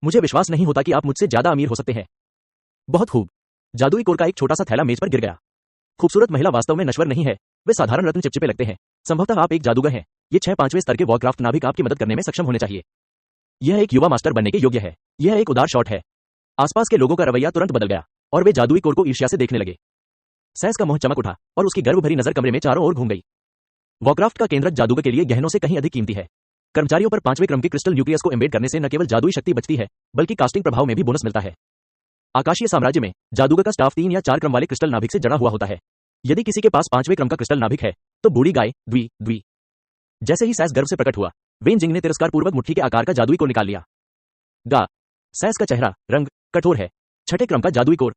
मुझे विश्वास नहीं होता कि आप मुझसे ज्यादा अमीर हो सकते हैं। बहुत खूब। जादुई कोर का एक छोटा सा थैला मेज पर गिर गया। खूबसूरत महिला वास्तव में नश्वर नहीं है, वे साधारण रत्न चिपचिपे लगते हैं। संभवतः आप एक जादूगर हैं। ये 6-5वें स्तर के वॉरक्राफ्ट नाभिक आपकी मदद करने में सक्षम होने चाहिए। यह एक युवा मास्टर बनने के योग्य है। यह एक उदार शॉट है। आसपास के लोगों का रवैया तुरंत बदल गया और वे जादुई कोर को ईर्ष्या से देखने लगे। सैस का मुंह चमक उठा और उसकी गर्व भरी नजर कमरे में चारों ओर घूम गई। वॉरक्राफ्ट का केंद्रक जादूगर के लिए गहनों से कहीं अधिक कीमती है। कर्मचारियों पर 5वें क्रम के क्रिस्टल न्यूक्लियस को एम्बेड करने से न केवल जादुई शक्ति बचती है, बल्कि कास्टिंग प्रभाव में भी बोनस मिलता है। आकाशीय साम्राज्य में जादूगर का स्टाफ 3 या 4 क्रम वाले क्रिस्टल नाभिक से जड़ा हुआ होता है। यदि किसी के पास 5वें क्रम का क्रिस्टल नाभिक है तो बूढ़ी गाय द्वी। जैसे ही सैस गर्व से प्रकट हुआ, वेन जिंग ने तिरस्कार पूर्वक मुट्ठी के आकार का जादुई कोर निकाल लिया। गा सैस का चेहरा रंग कठोर है। 6ठे क्रम का जादुई कोर।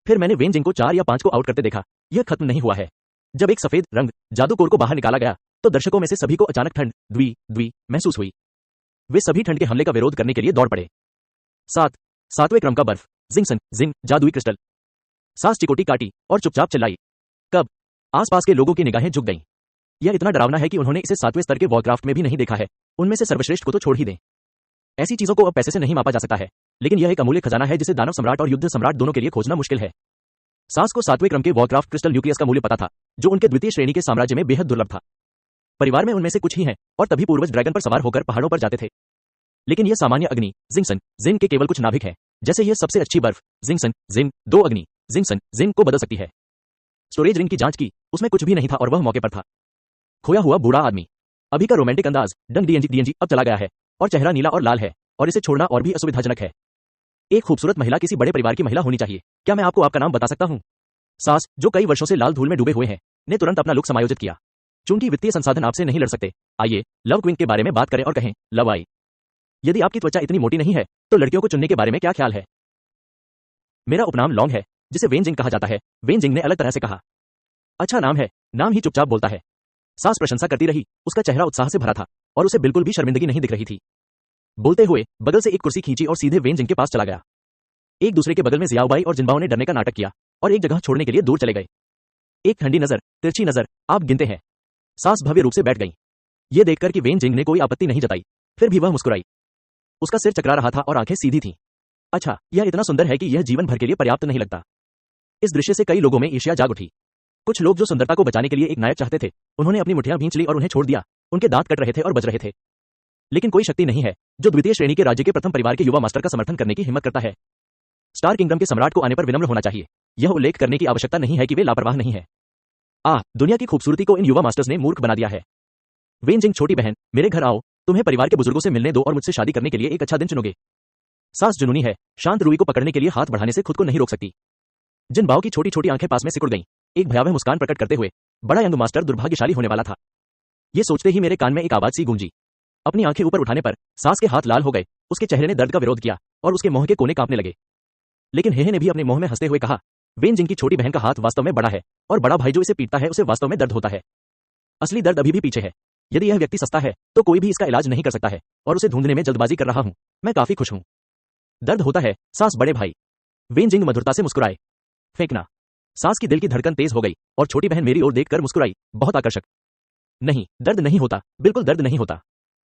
फिर मैंने वेन जिंग को 4 या 5 को आउट करते देखा। यह खत्म नहीं हुआ है। जब एक सफेद रंग जादू कोर को बाहर निकाला गया तो दर्शकों में से सभी को अचानक ठंड द्वी महसूस हुई। वे सभी ठंड के हमले का विरोध करने के लिए दौड़ पड़े। 7वें क्रम का बर्फ जिंग जादुई क्रिस्टल। सांस चिकोटी काटी और चुपचाप चिल्लाई। कब? आसपास के लोगों की निगाहें झुक गईं। यह इतना डरावना है कि उन्होंने इसे 7वें स्तर के वॉरक्राफ्ट में भी नहीं देखा है। उनमें से सर्वश्रेष्ठ को तो छोड़ ही दें। ऐसी चीजों को अब पैसे से नहीं मापा जा सकता है, लेकिन यह एक अमूल्य खजाना है जिसे दानव सम्राट और युद्ध सम्राट दोनों के लिए खोजना मुश्किल है। सास को 7वें क्रम के वॉरक्राफ्ट क्रिस्टल न्यूक्लियस का मूल्य पता था, जो उनके द्वितीय श्रेणी के साम्राज्य में बेहद दुर्लभ था। परिवार में उनमें से कुछ ही हैं और तभी पूर्वज ड्रैगन पर सवार होकर पहाड़ों पर जाते थे। लेकिन यह सामान्य अग्नि जिंग के केवल कुछ नाभिक हैं। जैसे यह सबसे अच्छी बर्फ जिंग 2 अग्नि जिंग को बदल सकती है। स्टोरेज रिंग की जांच की, उसमें कुछ भी नहीं था और वह मौके पर था। खोया हुआ बूढ़ा आदमी। अभी का रोमांटिक अंदाज डंग डीएनजी अब चला गया है और चेहरा नीला और लाल है और इसे छोड़ना और भी असुविधाजनक है। एक खूबसूरत महिला किसी बड़े परिवार की महिला होनी चाहिए। क्या मैं आपको आपका नाम बता सकता हूँ? सास, जो कई वर्षों से लाल धूल में डूबे हुए हैं, ने तुरंत अपना लुक समायोजित किया। चूंकि वित्तीय संसाधन आपसे नहीं लड़ सकते, आइए लव क्वीन के बारे में बात करें और कहें, लव आई। यदि आपकी त्वचा इतनी मोटी नहीं है तो लड़कियों को चुनने के बारे में क्या ख्याल है? मेरा उपनाम लॉन्ग है, जिसे वेन जिंग कहा जाता है। वेन जिंग ने अलग तरह से कहा। अच्छा नाम है, नाम ही चुपचाप बोलता है। सास प्रशंसा करती रही। उसका चेहरा उत्साह से भरा था और उसे बिल्कुल भी शर्मिंदगी नहीं दिख रही थी। बोलते हुए बगल से एक कुर्सी खींची और सीधे वेन जिंग के पास चला गया। एक दूसरे के बगल में जियाओबाई और जिनबाओ ने डरने का नाटक किया और एक जगह छोड़ने के लिए दूर चले गए। एक ठंडी नजर, तिरछी नजर, आप गिनते हैं। सास भव्य रूप से बैठ गई। ये देखकर कि वेन जिंग ने कोई आपत्ति नहीं जताई, फिर भी वह मुस्कुराई। उसका सिर चकरा रहा था और आंखें सीधी थीं। अच्छा, यह इतना सुंदर है कि यह जीवन भर के लिए पर्याप्त नहीं लगता। इस दृश्य से कई लोगों में ईर्ष्या जाग उठी। कुछ लोग जो सुंदरता को बचाने के लिए एक नायक चाहते थे, उन्होंने अपनी मुठ्ठियां भींच ली और उन्हें छोड़ दिया। उनके दांत कट रहे थे और बज रहे थे। लेकिन कोई शक्ति नहीं है जो द्वितीय श्रेणी के राज्य के प्रथम परिवार के युवा मास्टर का समर्थन करने की हिम्मत करता है। स्टार किंगडम के सम्राट को आने पर विनम्र होना चाहिए। यह उल्लेख करने की आवश्यकता नहीं है कि वे लापरवाह नहीं है। दुनिया की खूबसूरती को इन युवा मास्टर्स ने मूर्ख बना दिया है। वेन जिंग, छोटी बहन, मेरे घर आओ, तुम्हें परिवार के बुजुर्गों से मिलने दो और मुझसे शादी करने के लिए एक अच्छा दिन चुनोगे। सास जुनूनी है, शांत रूई को पकड़ने के लिए हाथ बढ़ाने से खुद को नहीं रोक सकती। जिन बाओ की छोटी छोटी आंखें पास में सिकुड़ गईं, एक भयावह मुस्कान प्रकट करते हुए, बड़ा यंग मास्टर दुर्भाग्यशाली होने वाला था। ये सोचते ही मेरे कान में एक आवाज सी गूंजी। अपनी आंखें ऊपर उठाने पर सास के हाथ लाल हो गए, उसके चेहरे ने दर्द का विरोध किया और उसके मुंह के कोने कांपने लगे। लेकिन हेहे ने भी अपने मुंह में हंसते हुए कहा, वेन जिंग की छोटी बहन का हाथ वास्तव में बड़ा है और बड़ा भाई जो इसे पीटता है उसे वास्तव में दर्द होता है। असली दर्द अभी भी पीछे है। यदि यह व्यक्ति सस्ता है तो कोई भी इसका इलाज नहीं कर सकता है और उसे ढूंढने में जल्दबाजी कर रहा हूं। मैं काफी खुश हूं। दर्द होता है, सास, बड़े भाई। वेन जिंग मधुरता से मुस्कुराए। फेंकना। सास की दिल की धड़कन तेज हो गई और छोटी बहन मेरी ओर देखकर मुस्कुराई, बहुत आकर्षक। नहीं, दर्द नहीं होता, बिल्कुल दर्द नहीं होता।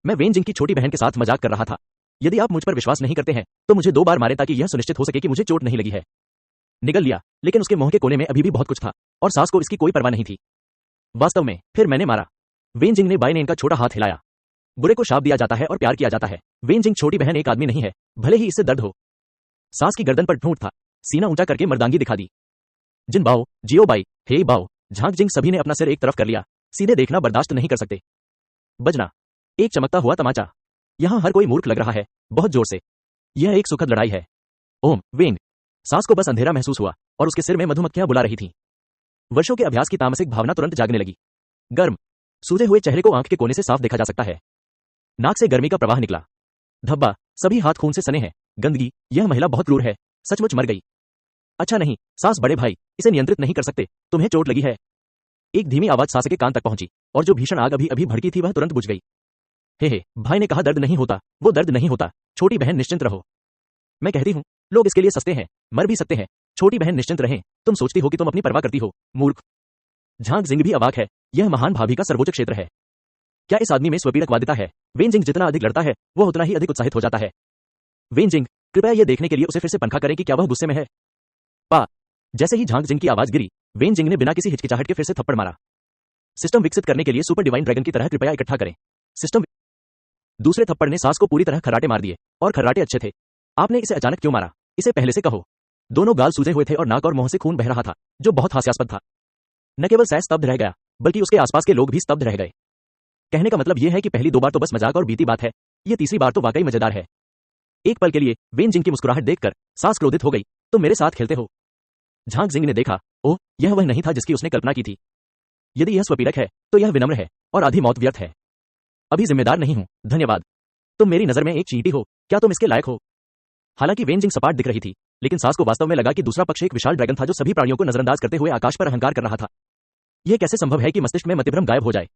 मैं वेन जिंग की छोटी बहन के साथ मजाक कर रहा था। यदि आप मुझ पर विश्वास नहीं करते हैं तो मुझे 2 बार मारे ताकि यह सुनिश्चित हो सके कि मुझे चोट नहीं लगी है। निगल लिया, लेकिन उसके मुंह के कोने में अभी भी बहुत कुछ था और सास को इसकी कोई परवाह नहीं थी। वास्तव में फिर मैंने मारा। वेन जिंग ने बाएं नेन का छोटा हाथ हिलाया। बुरे को शाप दिया जाता है और प्यार किया जाता है। वेन जिंग, छोटी बहन एक आदमी नहीं है, भले ही इससे दर्द हो। सास की गर्दन पर ठूंठ था, सीना ऊंचा करके मर्दांगी दिखा दी। जिन बाओ, जियो बाई, हे बाओ, झांक जिंग सभी ने अपना सिर एक तरफ कर लिया। सीधे देखना बर्दाश्त नहीं कर सकते। बजना। एक चमकता हुआ तमाचा। यहां हर कोई मूर्ख लग रहा है, बहुत जोर से। यह एक सुखद लड़ाई है। ओम, वेंग। सास को बस अंधेरा महसूस हुआ और उसके सिर में मधुमक्खियां बुला रही थीं। वर्षों के अभ्यास की तामसिक भावना तुरंत जागने लगी। गर्म। सूजे हुए चेहरे को आंख के कोने से साफ देखा जा सकता है। नाक से गर्मी का प्रवाह निकला। धब्बा, सभी हाथ खून से सने हैं। गंदगी, यह महिला बहुत क्रूर है, सचमुच मर गई। अच्छा नहीं, सास, बड़े भाई, इसे नियंत्रित नहीं कर सकते, तुम्हें चोट लगी है। एक धीमी आवाज सास के कान तक पहुंची और जो भीषण आग अभी अभी भड़की थी वह तुरंत बुझ गई। हे, भाई ने कहा दर्द नहीं होता, वो दर्द नहीं होता। छोटी बहन, निश्चिंत रहो। मैं कहती हूं, लोग इसके लिए सस्ते हैं, मर भी सकते हैं। छोटी बहन, निश्चिंत रहें। तुम सोचती हो कि तुम अपनी परवाह करती हो, मूर्ख। झांक जिंग भी अवाक है। यह महान भाभी का सर्वोच्च क्षेत्र है। क्या इस आदमी में स्वपीड़कवादिता है? वेन जिंग जितना अधिक लड़ता है वो उतना ही अधिक उत्साहित हो जाता है। वेन जिंग, कृपया यह देखने के लिए उसे फिर से पंखा करें कि क्या वह गुस्से में है। पा। जैसे ही झांक जिंग की आवाज गिरी, वेन जिंग ने बिना किसी हिचकिचाहट के फिर से थप्पड़ मारा। सिस्टम विकसित करने के लिए सुपर डिवाइन ड्रैगन की तरह कृपया इकट्ठा करें। सिस्टम। दूसरे थप्पड़ ने सास को पूरी तरह खर्राटे मार दिए और खर्राटे अच्छे थे। आपने इसे अचानक क्यों मारा? इसे पहले से कहो। दोनों गाल सूजे हुए थे और नाक और मुंह से खून बह रहा था, जो बहुत हास्यास्पद था। न केवल सैस स्तब्ध रह गया, बल्कि उसके आसपास के लोग भी स्तब्ध रह गए। कहने का मतलब यह है कि पहली 2 बार तो बस मजाक और बीती बात है, यह तीसरी बार तो वाकई मजेदार है। एक पल के लिए वेन जिंग की मुस्कुराहट देखकर सास क्रोधित हो गई। तुम मेरे साथ खेलते हो? झांक जिंग ने देखा, ओह, यह वह नहीं था जिसकी उसने कल्पना की थी। यदि यह स्वपीड़क है तो यह विनम्र है और आधी मौत व्यर्थ है। अभी जिम्मेदार नहीं हूं, धन्यवाद। तुम मेरी नजर में एक चींटी हो, क्या तुम इसके लायक हो? हालांकि वेन जिंग सपाट दिख रही थी, लेकिन सास को वास्तव में लगा कि दूसरा पक्ष एक विशाल ड्रैगन था जो सभी प्राणियों को नजरअंदाज करते हुए आकाश पर अहंकार कर रहा था। यह कैसे संभव है कि मस्तिष्क में मतिभ्रम गायब हो जाए?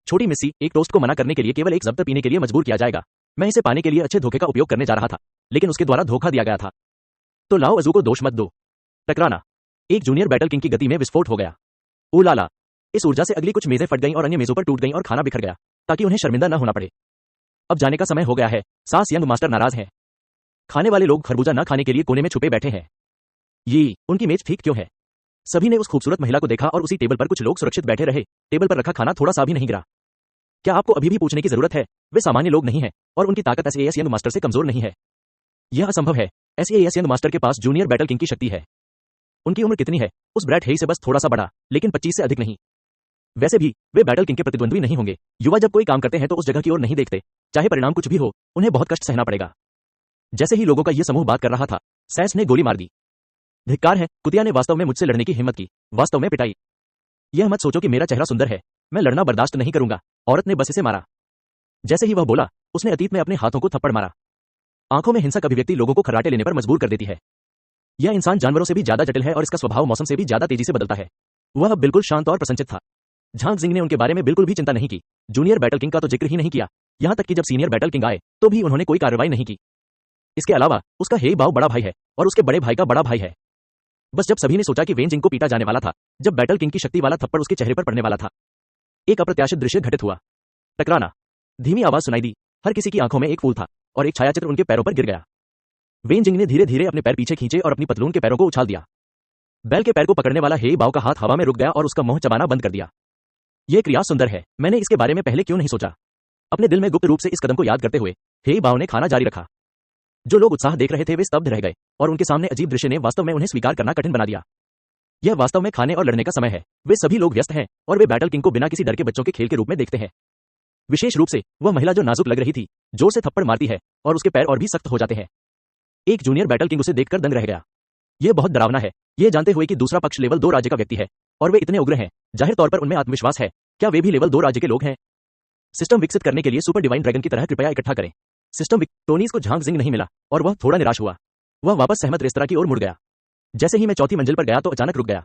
छोटी मिस्सी, एक टोस्ट को मना करने के लिए केवल एक जब्त पीने के लिए मजबूर किया जाएगा। मैं इसे पाने के लिए अच्छे धोखे का उपयोग करने जा रहा था, लेकिन उसके द्वारा धोखा दिया गया था। तो लाओ अजू को दोष मत दो। टकराना। एक जूनियर बैटल किंग की गति में विस्फोट हो गया। उलाला। इस ऊर्जा से अगली कुछ मेजें फट गईं और अन्य मेजों पर टूट गईं और खाना बिखर गया, ताकि उन्हें शर्मिंदा न होना पड़े। अब जाने का समय हो गया है। सास, यंग मास्टर नाराज हैं। खाने वाले लोग खरबूजा न खाने के लिए कोने में छुपे बैठे हैं। ये उनकी मेज ठीक क्यों है? सभी ने उस खूबसूरत महिला को देखा और उसी टेबल पर कुछ लोग सुरक्षित बैठे रहे। टेबल पर रखा खाना थोड़ा सा भी नहीं गिरा। क्या आपको अभी भी पूछने की जरूरत है? वे सामान्य लोग नहीं हैं और उनकी ताकत एसएएस यंग मास्टर से कमजोर नहीं है। यह असंभव है। एसएएस यंग मास्टर के पास जूनियर बैटल किंग की शक्ति है। उनकी उम्र कितनी है? उस ब्रैट हेई से बस थोड़ा सा बड़ा, लेकिन 25 से अधिक नहीं। वैसे भी वे बैटल किंग के प्रतिद्वंद्वी नहीं होंगे। युवा जब कोई काम करते हैं तो उस जगह की ओर नहीं देखते, चाहे परिणाम कुछ भी हो, उन्हें बहुत कष्ट सहना पड़ेगा। जैसे ही लोगों का यह समूह बात कर रहा था, सैस ने गोली मार दी। धिक्कार है, कुतिया ने वास्तव में मुझसे लड़ने की हिम्मत की, वास्तव में पिटाई। यह मत सोचो कि मेरा चेहरा सुंदर है, मैं लड़ना बर्दाश्त नहीं करूंगा। औरत ने बस इसे मारा। जैसे ही वह बोला, उसने अतीत में अपने हाथों को थप्पड़ मारा। आंखों में हिंसक अभिव्यक्ति लोगों को खर्राटे लेने पर मजबूर कर देती है। यह इंसान जानवरों से भी ज्यादा जटिल है और इसका स्वभाव मौसम से भी ज्यादा तेजी से बदलता है। वह बिल्कुल शांत और प्रसन्नचित्त था। झांक जिंग ने उनके बारे में बिल्कुल भी चिंता नहीं की। जूनियर बैटल किंग का तो जिक्र ही नहीं किया, यहां तक कि जब सीनियर बैटल किंग आए तो भी उन्होंने कोई कार्रवाई नहीं की। इसके अलावा उसका हे बाओ बड़ा भाई है और उसके बड़े भाई का बड़ा भाई है। बस जब सभी ने सोचा कि वेन जिंग को पीटा जाने वाला था, जब बैटल किंग की शक्ति वाला थप्पड़ उसके चेहरे पर पड़ने वाला था, एक अप्रत्याशित दृश्य घटित हुआ। टकराना। धीमी आवाज सुनाई दी। हर किसी की आंखों में एक फूल था और एक छायाचित्र उनके पैरों पर गिर गया। वेन जिंग ने धीरे धीरे अपने पैर पीछे खींचे और अपनी पतलून के पैरों को उछाल दिया। बैल के पैर को पकड़ने वाला हे बाओ का हाथ हवा में रुक गया और उसका मुंह चबाना बंद कर दिया। यह क्रिया सुंदर है, मैंने इसके बारे में पहले क्यों नहीं सोचा। अपने दिल में गुप्त रूप से इस कदम को याद करते हुए हे बाओ ने खाना जारी रखा। जो लोग उत्साह देख रहे थे वे स्तब्ध रह गए और उनके सामने अजीब दृश्य ने वास्तव में उन्हें स्वीकार करना कठिन बना दिया। यह वास्तव में खाने और लड़ने का समय है। वे सभी लोग व्यस्त हैं और वे बैटल किंग को बिना किसी डर के बच्चों के खेल के रूप में देखते हैं। विशेष रूप से वह महिला जो नाजुक लग रही थी, जोर से थप्पड़ मारती है और उसके पैर और भी सख्त हो जाते हैं। एक जूनियर बैटल किंग उसे देखकर दंग रह गया। यह बहुत डरावना है, यह जानते हुए कि दूसरा पक्ष लेवल 2 राज्य का व्यक्ति है और वे इतने उग्र हैं। जाहिर तौर पर उनमें आत्मविश्वास है। क्या वे भी लेवल 2 राज्य के लोग हैं? सिस्टम विकसित करने के लिए सुपर डिवाइन ड्रैगन की तरह कृपया इकट्ठा करें। टोनीज को झांग जिंग नहीं मिला और वह थोड़ा निराश हुआ। वह वापस सहमत रेस्तरां की ओर मुड़ गया। जैसे ही मैं चौथी मंजिल पर गया तो अचानक रुक गया।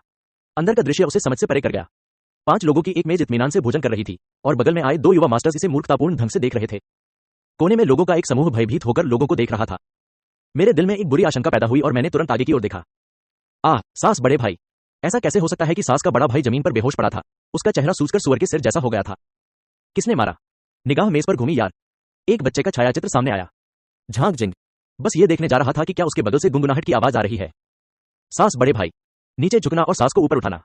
अंदर का दृश्य उसे समझ से परे कर गया। 5 लोगों की एक मेज इत्मीनान से भोजन कर रही थी और बगल में आए 2 युवा मास्टर्स इसे मूर्खतापूर्ण ढंग से देख रहे थे। कोने में लोगों का एक समूह भयभीत होकर लोगों को देख रहा था। मेरे दिल में एक बुरी आशंका पैदा हुई और मैंने तुरंत आगे की ओर देखा। सास बड़े भाई, ऐसा कैसे हो सकता है कि सास का बड़ा भाई जमीन पर बेहोश पड़ा था। उसका चेहरा सूजकर सुअर के सिर जैसा हो गया था। किसने मारा? निगाह मेज पर घूमी यार। एक बच्चे का छायाचित्र सामने आया। झांग जिंग बस ये देखने जा रहा था कि क्या उसके बगल से गुनगुनाहट की आवाज आ रही है। सास बड़े भाई, नीचे झुकना और सास को ऊपर उठाना।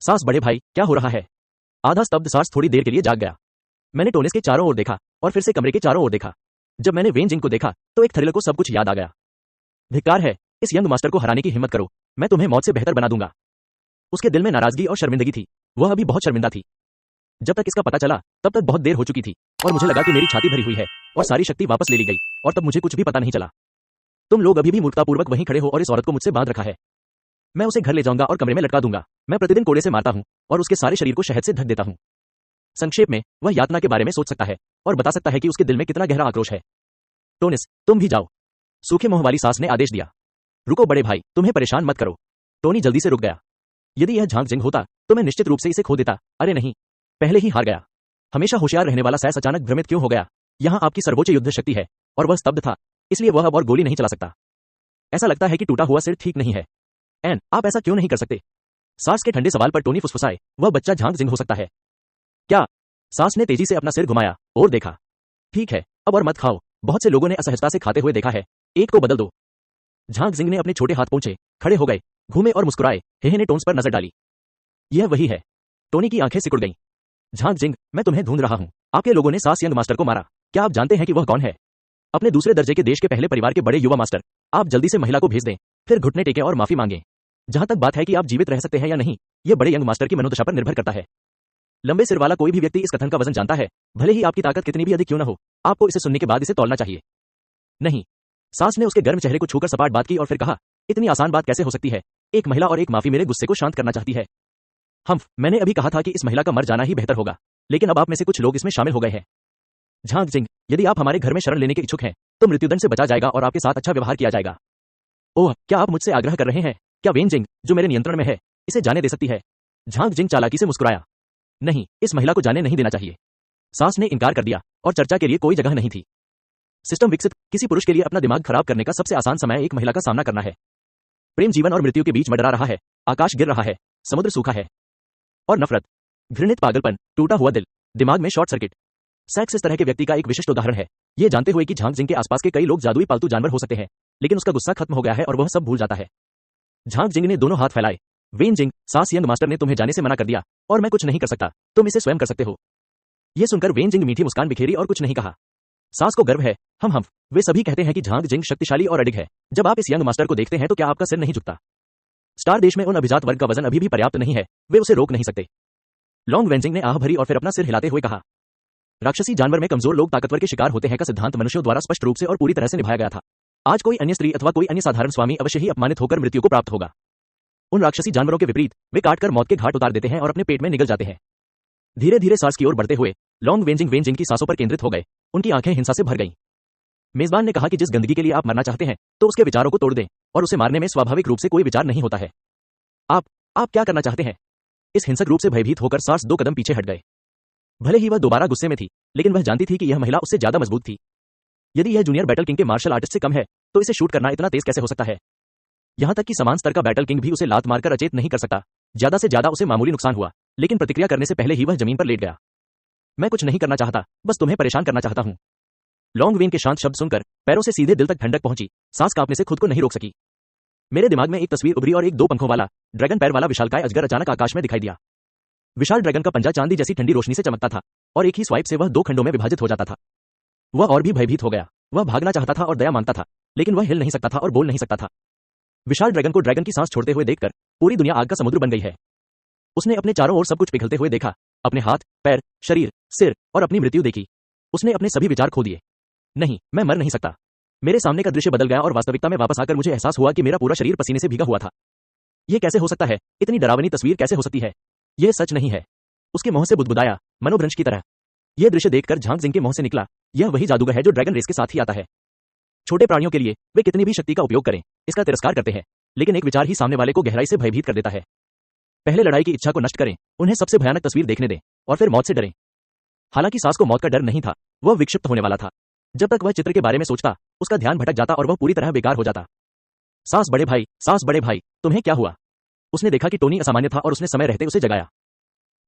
सास बड़े भाई, क्या हो रहा है? आधा स्तब्ध सास थोड़ी देर के लिए जाग गया। मैंने टोनिस के चारों ओर देखा और फिर से कमरे के चारों ओर देखा। जब मैंने वेन जिंग को देखा तो एक थ्रिलर को सब कुछ याद आ गया। धिक्कार है, इस यंग मास्टर को हराने की हिम्मत करो, मैं तुम्हें मौत से बेहतर बना दूंगा। उसके दिल में नाराजगी और शर्मिंदगी थी। वह अभी बहुत शर्मिंदा थी। जब तक इसका पता चला तब तक बहुत देर हो चुकी थी और मुझे लगा कि मेरी छाती भरी हुई है और सारी शक्ति वापस ले ली गई और तब मुझे कुछ भी पता नहीं चला। तुम लोग अभी भी मूर्खतापूर्वक वहीं खड़े हो और इस औरत को मुझसे बांध रखा है। मैं उसे घर ले जाऊंगा और कमरे में लटका दूंगा। मैं प्रतिदिन कोड़े से मारता हूं और उसके सारे शरीर को शहद से ढक देता हूं। संक्षेप में, वह यातना के बारे में सोच सकता है और बता सकता है कि उसके दिल में कितना गहरा आक्रोश है। टोनिस, तुम भी जाओ, सूखे मुंह वाली सास ने आदेश दिया। रुको बड़े भाई, तुम्हें परेशान मत करो। टोनी जल्दी से रुक गया। यदि यह झांग जिंग होता तो मैं निश्चित रूप से इसे खो देता। अरे नहीं, पहले ही हार गया। हमेशा होशियार रहने वाला सैस अचानक भ्रमित क्यों हो गया? यहाँ आपकी सर्वोच्च युद्ध शक्ति है और वह स्तब्ध था, इसलिए वह अब और गोली नहीं चला सकता। ऐसा लगता है कि टूटा हुआ सिर ठीक नहीं है। एन, आप ऐसा क्यों नहीं कर सकते? सास के ठंडे सवाल पर टोनी फुसफुसाए, वह बच्चा झांग जिंग हो सकता है क्या? सास ने तेजी से अपना सिर घुमाया और देखा। ठीक है, अब और मत खाओ, बहुत से लोगों ने असहजता से खाते हुए देखा है, एक को बदल दो। झांग जिंग ने अपने छोटे हाथ पहुंचे, खड़े हो गए, घूमे और मुस्कुराए। हेहे ने टोन्स पर नजर डाली। यह वही है। टोनी की आंखें सिकुड़ गईं। झांग जिंग, मैं तुम्हें ढूंढ रहा हूं। आपके लोगों ने सास यंग मास्टर को मारा। क्या आप जानते हैं कि वह कौन है? अपने दूसरे दर्जे के देश के पहले परिवार के बड़े युवा मास्टर। आप जल्दी से महिला को भेज दें, फिर घुटने टेकें और माफी मांगें। जहां तक बात है कि आप जीवित रह सकते हैं या नहीं, यह बड़े यंग मास्टर की मनोदशा पर निर्भर करता है। लंबे सिर वाला कोई भी व्यक्ति इस कथन का वजन जानता है, भले ही आपकी ताकत कितनी भी अधिक क्यों न हो। आपको इसे सुनने के बाद इसे तौलना चाहिए। नहीं। सास ने उसके गर्म चेहरे को छूकर सपाट बात की और फिर कहा, इतनी आसान बात कैसे हो सकती है? एक महिला और एक माफी मेरे गुस्से को शांत करना चाहती है। मैंने अभी कहा था कि इस महिला का मर जाना ही बेहतर होगा, लेकिन अब आप में से कुछ लोग इसमें शामिल हो गए हैं। झांग जिंग, यदि आप हमारे घर में शरण लेने के इच्छुक हैं तो मृत्युदंड से बचा जाएगा और आपके साथ अच्छा व्यवहार किया जाएगा। ओह, क्या आप मुझसे आग्रह कर रहे हैं? क्या वेन जिंग, जो मेरे नियंत्रण में है, इसे जाने दे सकती है? झांग जिंग चालाकी से मुस्कुराया। नहीं, इस महिला को जाने नहीं देना चाहिए। सास ने इनकार कर दिया और चर्चा के लिए कोई जगह नहीं थी। सिस्टम विकसित, किसी पुरुष के लिए अपना दिमाग खराब करने का सबसे आसान समय एक महिला का सामना करना है। प्रेम जीवन और मृत्यु के बीच मंडरा रहा है, आकाश गिर रहा है, समुद्र सूखा है। और नफरत, घृणित पागलपन, टूटा हुआ दिल, दिमाग में शॉर्ट सर्किट। सेक्स इस तरह के व्यक्ति का एक विशिष्ट उदाहरण है। ये जानते हुए कि झांग जिंग के आसपास के कई लोग जादुई पालतू जानवर हो सकते हैं, लेकिन उसका गुस्सा खत्म हो गया है और वह सब भूल जाता है। झांग जिंग ने दोनों हाथ फैलाए। वेन जिंग, सास यंग मास्टर ने तुम्हें जाने से मना कर दिया और मैं कुछ नहीं कर सकता, तुम इसे स्वयं कर सकते हो। यह सुनकर वेन जिंग मीठी मुस्कान बिखेरी और कुछ नहीं कहा। सास को गर्व है। हम वे सभी कहते हैं कि झांग जिंग शक्तिशाली और अडिग है। जब आप इस यंग मास्टर को देखते हैं तो क्या आपका सिर नहीं झुकता? स्टार देश में उन अभिजात वर्ग का वजन अभी भी पर्याप्त नहीं है, वे उसे रोक नहीं सकते। लॉन्ग वेंजिंग ने आह भरी और फिर अपना सिर हिलाते हुए कहा, राक्षसी जानवर में कमजोर लोग ताकतवर के शिकार होते हैं का सिद्धांत मनुष्यों द्वारा स्पष्ट रूप से और पूरी तरह से निभाया गया था। आज कोई अन्य स्त्री अथवा कोई अन्य साधारण स्वामी अवश्य ही अपमानित होकर मृत्यु को प्राप्त होगा। उन राक्षसी जानवरों के विपरीत वे काटकर मौत के घाट उतार देते हैं और अपने पेट में निगल जाते हैं। धीरे धीरे सास की ओर बढ़ते हुए लॉन्ग वेंजिंग की सांसों पर केंद्रित हो गए। उनकी आंखें हिंसा से भर गईं। मेजबान ने कहा कि जिस गंदगी के लिए आप मरना चाहते हैं तो उसके विचारों को तोड़ दें और उसे मारने में स्वाभाविक रूप से कोई विचार नहीं होता है। आप क्या करना चाहते हैं? इस हिंसक रूप से भयभीत होकर सास 2 कदम पीछे हट गए। भले ही वह दोबारा गुस्से में थी, लेकिन वह जानती थी कि यह महिला उससे ज्यादा मजबूत थी। यदि यह जूनियर बैटल किंग के मार्शल आर्टिस्ट से कम है तो इसे शूट करना इतना तेज कैसे हो सकता है? यहां तक कि समान स्तर का बैटल किंग भी उसे लात मारकर अचेत नहीं कर सकता। ज्यादा से ज्यादा उसे मामूली नुकसान हुआ, लेकिन प्रतिक्रिया करने से पहले ही वह जमीन पर लेट गया। मैं कुछ नहीं करना चाहता, बस तुम्हें परेशान करना चाहता हूँ। लॉन्गवेन के शांत शब्द सुनकर पैरों से सीधे दिल तक ठंडक पहुंची। सांस कांपने से खुद को नहीं रोक सकी। मेरे दिमाग में एक तस्वीर उभरी और एक 2 पंखों वाला ड्रैगन पैर वाला विशालकाय अजगर अचानक आकाश में दिखाई दिया। विशाल ड्रैगन का पंजा चांदी जैसी ठंडी रोशनी से चमकता था और एक ही स्वाइप से वह 2 खंडों में विभाजित हो जाता था। वह और भी भयभीत हो गया। वह भागना चाहता था और दया मांगता था, लेकिन वह हिल नहीं सकता था और बोल नहीं सकता था। विशाल ड्रैगन को ड्रैगन की सांस छोड़ते हुए देखकर पूरी दुनिया आग का समुद्र बन गई है। उसने अपने चारों ओर सब कुछ पिघलते हुए देखा, अपने हाथ, पैर, शरीर, सिर और अपनी मृत्यु देखी। उसने अपने सभी विचार खो दिए। नहीं, मैं मर नहीं सकता। मेरे सामने का दृश्य बदल गया और वास्तविकता में वापस आकर मुझे एहसास हुआ कि मेरा पूरा शरीर पसीने से भीगा हुआ था। यह कैसे हो सकता है? इतनी डरावनी तस्वीर कैसे हो सकती है? यह सच नहीं है। उसके मुंह से बुदबुदाया, मनोभ्रंश की तरह। यह दृश्य देखकर झांग जिंग के मुंह से निकला, यह वही जादूगर है जो ड्रैगन रेस के साथ ही आता है। छोटे प्राणियों के लिए वे कितनी भी शक्ति का उपयोग करें, इसका तिरस्कार करते हैं, लेकिन एक विचार ही सामने वाले को गहराई से भयभीत कर देता है। पहले लड़ाई की इच्छा को नष्ट करें, उन्हें सबसे भयानक तस्वीर देखने दें और फिर मौत से डरें। हालांकि सास को मौत का डर नहीं था, वह विक्षिप्त होने वाला था। जब तक वह चित्र के बारे में सोचता, उसका ध्यान भटक जाता और वह पूरी तरह बेकार हो जाता। सास बड़े भाई, तुम्हें क्या हुआ? उसने देखा कि टोनी असामान्य था और उसने समय रहते उसे जगाया।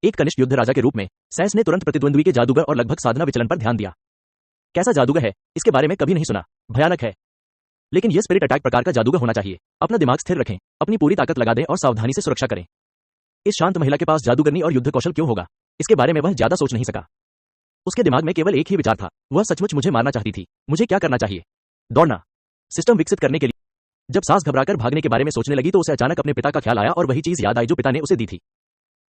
एक कनिष्ठ युद्ध राजा के रूप में सैस ने तुरंत प्रतिद्वंद्वी के जादूगर और लगभग साधना विचलन पर ध्यान दिया। कैसा जादूगर है? इसके बारे में कभी नहीं सुना। भयानक है। लेकिन यह स्पिरिट अटैक प्रकार का जादूगर होना चाहिए। अपना दिमाग स्थिर रखें, अपनी पूरी ताकत लगा दें और सावधानी से सुरक्षा करें। इस शांत महिला के पास जादूगरनी और युद्ध कौशल क्यों होगा? इसके बारे में वह ज्यादा सोच नहीं सका। उसके दिमाग में केवल एक ही विचार था, वह सचमुच मुझे मारना चाहती थी। मुझे क्या करना चाहिए? दौड़ना। सिस्टम विकसित करने के लिए। जब सास घबराकर भागने के बारे में सोचने लगी तो उसे अचानक अपने पिता का ख्याल आया और वही चीज याद आई जो पिता ने उसे दी थी।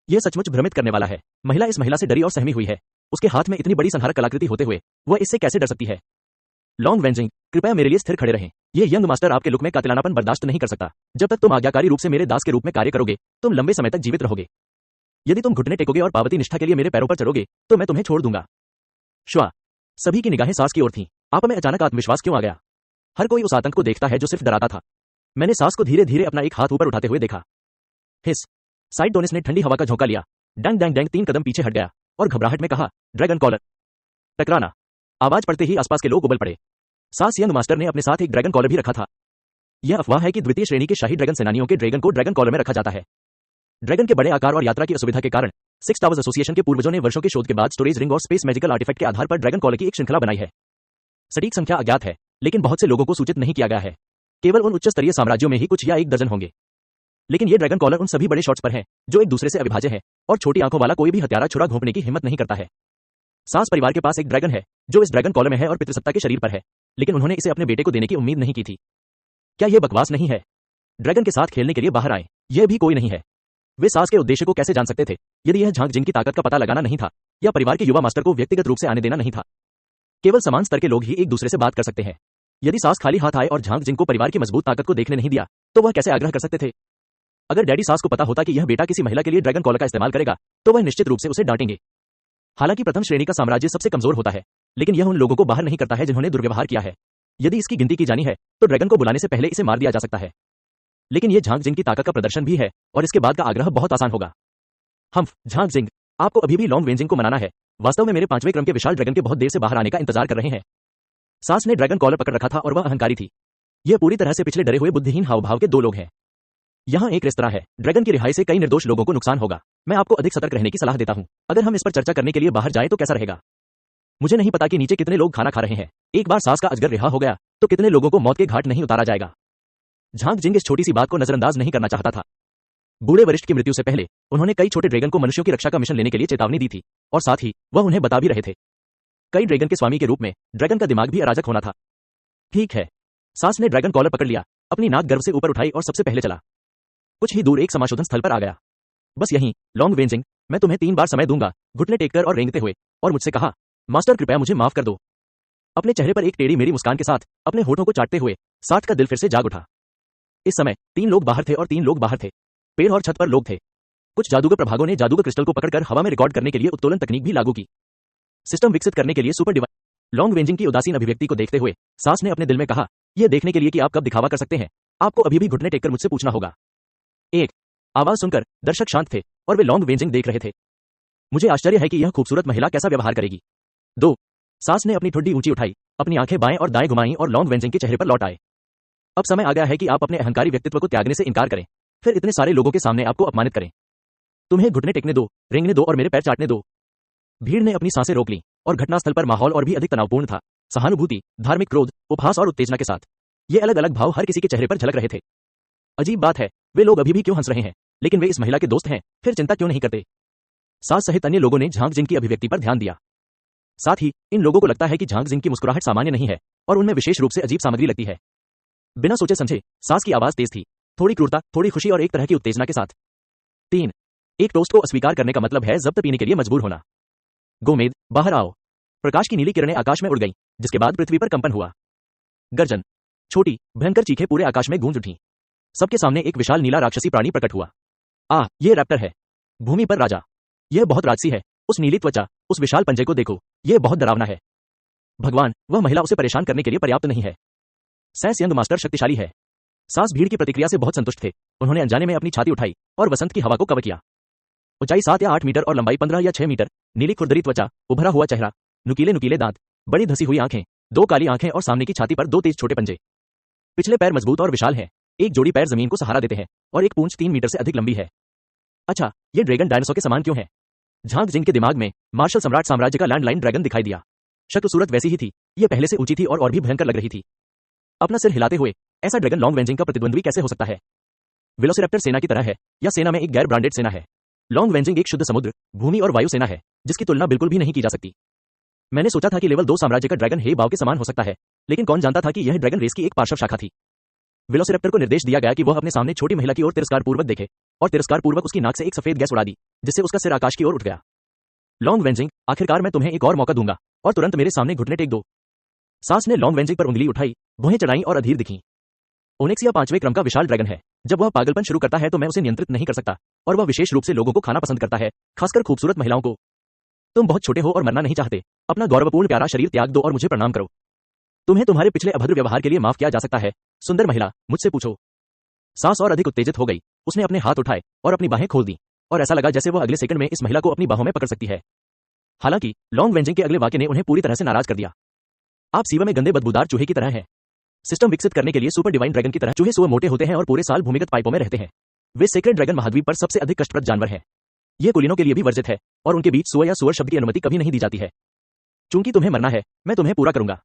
यह सचमुच भ्रमित करने वाला है। महिला इस महिला से डरी और सहमी हुई है। उसके हाथ में इतनी बड़ी संहारक कलाकृति होते हुए वह इससे कैसे डर सकती है? लॉन्ग वेंजिंग, कृपया मेरे लिए स्थिर खड़े रहें। यह यंग मास्टर आपके लुक में कातिलानापन बर्दाश्त नहीं कर सकता। जब तक तुम आज्ञाकारी रूप से मेरे दास के रूप में कार्य करोगे, तुम लंबे समय तक जीवित रहोगे। यदि तुम घुटने टेकोगे और पावती निष्ठा के लिए मेरे पैरों पर चढ़ोगे, तो मैं तुम्हें छोड़ दूंगा। श्वा। सभी की निगाहें सास की ओर थीं। आप में अचानक आत्मविश्वास क्यों आ गया? हर कोई उस आतंक को देखता है जो सिर्फ डराता था। मैंने सास को धीरे धीरे अपना एक हाथ ऊपर उठाते हुए देखा। हिस। साइड डोनिस ने ठंडी हवा का झोंका लिया, डंग डंग डंग 3 कदम पीछे हट गया और घबराहट में कहा, ड्रैगन कॉलर। टकराना। आवाज पड़ते ही आसपास के लोग उबल पड़े। सास यंग मास्टर ने अपने साथ एक ड्रैगन कॉलर भी रखा था। यह अफवाह है कि द्वितीय श्रेणी के शाही ड्रैगन सेनानियों के ड्रैगन को ड्रैगन कॉलर में रखा जाता है। ड्रैगन के बड़े आकार और यात्रा की असुविधा के कारण 6 टावर्स एसोसिएशन के पूर्वजों ने वर्षों के शोध के बाद स्टोरेज रिंग और स्पेस मैजिकल आर्टिफैक्ट के आधार पर ड्रैगन कॉलर की एक श्रृंखला बनाई है। सटीक संख्या अज्ञात है, लेकिन बहुत से लोगों को सूचित नहीं किया गया है। केवल उन उच्च स्तरीय साम्राज्यों में ही कुछ या 1 दर्जन होंगे। लेकिन ये ड्रैगन कॉलर उन सभी बड़े शॉट्स पर हैं, जो एक दूसरे से अविभाज्य है और छोटी आंखों वाला कोई भी हत्यारा छुरा घोंपने की हिम्मत नहीं करता है। सास परिवार के पास एक ड्रैगन है, जो इस ड्रैगन कॉलर में है और पितृसत्ता के शरीर पर है, लेकिन उन्होंने इसे अपने बेटे को देने की उम्मीद नहीं की थी। क्या यह बकवास नहीं है? ड्रैगन के साथ खेलने के लिए बाहर आए, यह भी कोई नहीं है। वे सास के उद्देश्य को कैसे जान सकते थे, यदि यह झांग जिंग की ताकत का पता लगाना नहीं था, या परिवार के युवा मास्टर को व्यक्तिगत रूप से आने देना नहीं था। केवल समान स्तर के लोग ही एक दूसरे से बात कर सकते हैं। यदि सास खाली हाथ आए और झांग जिंग को परिवार की मजबूत ताकत को देखने नहीं दिया, तो वह कैसे आग्रह कर सकते थे? अगर डैडी सास को पता होता कि यह बेटा किसी महिला के लिए ड्रैगन कॉलर का इस्तेमाल करेगा, तो वह निश्चित रूप से उसे डांटेंगे। हालांकि प्रथम श्रेणी का साम्राज्य सबसे कमजोर होता है, लेकिन यह उन लोगों को बाहर नहीं करता है जिन्होंने दुर्व्यवहार किया है। यदि इसकी गिनती की जानी है, तो ड्रैगन को बुलाने से पहले इसे मार दिया जा सकता है। लेकिन यह झांग जिंग की ताकत का प्रदर्शन भी है, और इसके बाद का आग्रह बहुत आसान होगा। हम्फ, झांग जिंग, आपको अभी भी लॉन्ग वेंजिंग को मनाना है। वास्तव में मेरे 5वें क्रम के विशाल ड्रैगन के बहुत देर से बाहर आने का इंतजार कर रहे हैं। सास ने ड्रैगन कॉलर पकड़ रखा था और वह अहंकारी थी। यह पूरी तरह से पिछले डरे हुए बुद्धिहीन हावभाव के 2 लोग हैं। यहाँ एक रेस्तरां है। ड्रैगन की रिहाई से कई निर्दोष लोगों को नुकसान होगा। मैं आपको अधिक सतर्क रहने की सलाह देता हूँ। अगर हम इस पर चर्चा करने के लिए बाहर जाएं तो कैसा रहेगा? मुझे नहीं पता कि नीचे कितने लोग खाना खा रहे हैं। एक बार सास का अजगर रिहा हो गया तो कितने लोगों को मौत के घाट नहीं उतारा जाएगा। झांग जिंग इस छोटी सी बात को नजरअंदाज नहीं करना चाहता था। बूढ़े वरिष्ठ की मृत्यु से पहले उन्होंने कई छोटे ड्रैगन को मनुष्यों की रक्षा का मिशन लेने के लिए चेतावनी दी थी, और साथ ही वह उन्हें बता भी रहे थे। कई ड्रैगन के स्वामी के रूप में ड्रैगन का दिमाग भी अराजक होना था। ठीक है। सास ने ड्रैगन कॉलर पकड़ लिया, अपनी नाक गर्व से ऊपर उठाई और सबसे पहले चला। कुछ ही दूर एक समाशोधन स्थल पर आ गया। बस यहीं, लॉन्ग वेंजिंग, मैं तुम्हें 3 बार समय दूंगा, घुटने टेककर और रेंगते हुए, और मुझसे कहा, मास्टर कृपया मुझे माफ कर दो। अपने चेहरे पर एक टेढ़ी मेरी मुस्कान के साथ अपने होठों को चाटते हुए साठ का दिल फिर से जाग उठा। इस समय 3 लोग बाहर थे और 3 लोग बाहर थे। पेड़ और छत पर लोग थे। कुछ जादूगर प्रभागों ने जादूगर क्रिस्टल को पकड़कर हवा में रिकॉर्ड करने के लिए उत्तोलन तकनीक भी लागू की। सिस्टम विकसित करने के लिए सुपर डिवाइस। लॉन्ग वेंजिंग की उदासीन अभिव्यक्ति को देखते हुए सास ने अपने दिल में कहा, यह देखने के लिए कि आप कब दिखावा कर सकते हैं, आपको अभी भी घुटने टेककर मुझसे पूछना होगा। 1 आवाज सुनकर दर्शक शांत थे और वे लॉन्ग वेंजिंग देख रहे थे। मुझे आश्चर्य है कि यह खूबसूरत महिला कैसा व्यवहार करेगी। 2 सास ने अपनी ठुड्डी ऊंची उठाई, अपनी आंखें बाएं और दाएं घुमाईं और लॉन्ग वेंजिंग के चेहरे पर लौट आए। अब समय आ गया है कि आप अपने अहंकारी व्यक्तित्व को त्यागने से इनकार करें, फिर इतने सारे लोगों के सामने आपको अपमानित करें। तुम्हें घुटने टेकने दो, रेंगने दो और मेरे पैर चाटने दो। भीड़ ने अपनी सांसें रोक ली और घटनास्थल पर माहौल और भी अधिक तनावपूर्ण था। सहानुभूति, धार्मिक क्रोध, उपहास और उत्तेजना के साथ ये अलग अलग भाव हर किसी के चेहरे पर झलक रहे थे। अजीब बात है, वे लोग अभी भी क्यों हंस रहे हैं, लेकिन वे इस महिला के दोस्त हैं, फिर चिंता क्यों नहीं करते? सास सहित अन्य लोगों ने झांग जिंग की अभिव्यक्ति पर ध्यान दिया। साथ ही इन लोगों को लगता है कि झांग जिंग की मुस्कुराहट सामान्य नहीं है और उनमें विशेष रूप से अजीब सामग्री लगती है। बिना सोचे समझे सास की आवाज तेज थी, थोड़ी क्रूरता, थोड़ी खुशी और एक तरह की उत्तेजना के साथ। 3. एक टोस्ट को अस्वीकार करने का मतलब है जब्त पीने के लिए मजबूर होना। गोमेद, बाहर आओ। प्रकाश की नीली किरणें आकाश में उड़ गईं, जिसके बाद पृथ्वी पर कंपन हुआ। गर्जन, छोटी भयंकर चीखें पूरे आकाश में गूंज उठीं। सबके सामने एक विशाल नीला राक्षसी प्राणी प्रकट हुआ। ये रैप्टर है, भूमि पर राजा। यह बहुत राजसी है, उस नीली त्वचा, उस विशाल पंजे को देखो, यह बहुत डरावना है। भगवान, वह महिला उसे परेशान करने के लिए पर्याप्त नहीं है। सैस यंग मास्टर शक्तिशाली है। सास भीड़ की प्रतिक्रिया से बहुत संतुष्ट थे। उन्होंने अनजाने में अपनी छाती उठाई और वसंत की हवा को कवर किया। ऊंचाई 7 या 8 मीटर और लंबाई 15 या 6 मीटर, नीली खुरदरी त्वचा, उभरा हुआ चेहरा, नुकीले नुकीले दांत, बड़ी धसी हुई आंखें, 2 काली आंखें और सामने की छाती पर 2 तेज छोटे पंजे। पिछले पैर मजबूत और विशाल हैं, एक जोड़ी पैर जमीन को सहारा देते हैं और एक पूंछ 3 मीटर से अधिक लंबी है। अच्छा, ये ड्रैगन डायनासोर के समान क्यों है? झांग जिंग के दिमाग में मार्शल सम्राट साम्राज्य का लैंडलाइन ड्रैगन दिखाई दिया। शक्ल सूरत वैसी ही थी, ये पहले से ऊंची थी और भी भयंकर लग रही थी। अपना सिर हिलाते हुए ऐसा ड्रैगन लॉन्ग वेंजिंग का प्रतिद्वंद्वी कैसे हो सकता है? वेलोसिरैप्टर सेना की तरह है या सेना में एक गैर ब्रांडेड सेना है? लॉन्ग वेंजिंग एक शुद्ध समुद्र, भूमि और वायु सेना है, जिसकी तुलना बिल्कुल भी नहीं की जा सकती। मैंने सोचा था कि लेवल 2 साम्राज्य का ड्रैगन हे बाव के समान हो सकता है, लेकिन कौन जानता था कि यह ड्रैगन रेस की एक पार्श्व शाखा थी। वेलोसिरैप्टर को निर्देश दिया गया कि वह अपने सामने छोटी महिला की ओर तिरस्कारपूर्वक देखे और तिरस्कारपूर्वक उसकी नाक से एक सफेद गैस उड़ा दी, जिससे उसका सिर आकाश की ओर उठ गया। लॉन्ग वेंजिंग, आखिरकार मैं तुम्हें एक और मौका दूंगा और तुरंत मेरे सामने घुटने टेक दो। सास ने लॉन्ग वेंजिंग पर उंगली उठाई, भुहें चढ़ाई और अधीर दिखीं। ओनेक्सिया 5वें क्रम का विशाल ड्रैगन है। जब वह पागलपन शुरू करता है तो मैं उसे नियंत्रित नहीं कर सकता, और वह विशेष रूप से लोगों को खाना पसंद करता है, खासकर खूबसूरत महिलाओं को। तुम बहुत छोटे हो और मरना नहीं चाहते, अपना गौरवपूर्ण प्यारा शरीर त्याग दो और मुझे प्रणाम करो। तुम्हें तुम्हारे पिछले अभद्र व्यवहार के लिए माफ किया जा सकता है। सुंदर महिला, मुझसे पूछो। सास और अधिक उत्तेजित हो गई, उसने अपने हाथ उठाए और अपनी बाहें खोल दी, और ऐसा लगा जैसे वह अगले सेकंड में इस महिला को अपनी बाहों में पकड़ सकती है। हालांकि लॉन्ग वेंजिंग के अगले वाक्य ने उन्हें पूरी तरह से नाराज कर दिया। आप सीवा में गंदे बदबूदार चूहे की तरह हैं। सिस्टम विकसित करने के लिए सुपर डिवाइन ड्रैगन की तरह चूहे सुअ मोटे होते हैं और पूरे साल भूमिगत पाइपों में रहते हैं। वे सेक्रेड ड्रैगन महाद्वीप पर सबसे अधिक कष्टप्रद जानवर हैं। ये कुलीनों के लिए भी वर्जित है, और उनके बीच सुअ या सुअर शब्द की अनुमति कभी नहीं दी जाती है। चूंकि तुम्हें मरना है, मैं तुम्हें पूरा करूंगा।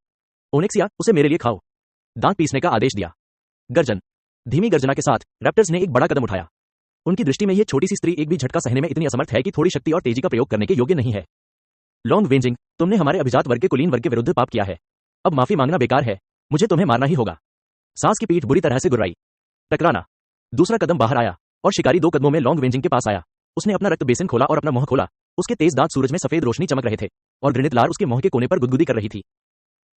ओनेक्सिया, उसे मेरे लिए खाओ। दांत पीसने का आदेश दिया। गर्जन, धीमी गर्जना के साथ रैप्टर्स ने एक बड़ा कदम उठाया। उनकी दृष्टि में यह छोटी सी स्त्री एक भी झटका सहने में इतनी असमर्थ है कि थोड़ी शक्ति और तेजी का प्रयोग करने के योग्य नहीं है। लॉन्ग वेंजिंग, तुमने हमारे अभिजात वर्ग के कुलीन वर्ग के विरुद्ध पाप किया है। अब माफी मांगना बेकार है, मुझे तुम्हें मारना ही होगा। सास की पीठ बुरी तरह से गुर्राई। टकराना। दूसरा कदम बाहर आया और शिकारी 2 कदमों में लॉन्ग वेंजिंग के पास आया। उसने अपना रक्त बेसिन खोला और अपना मुंह खोला। उसके तेज दांत सूरज में सफेद रोशनी चमक रहे थे और घृणित लार उसके मुंह के कोने पर गुदगुदी कर रही थी।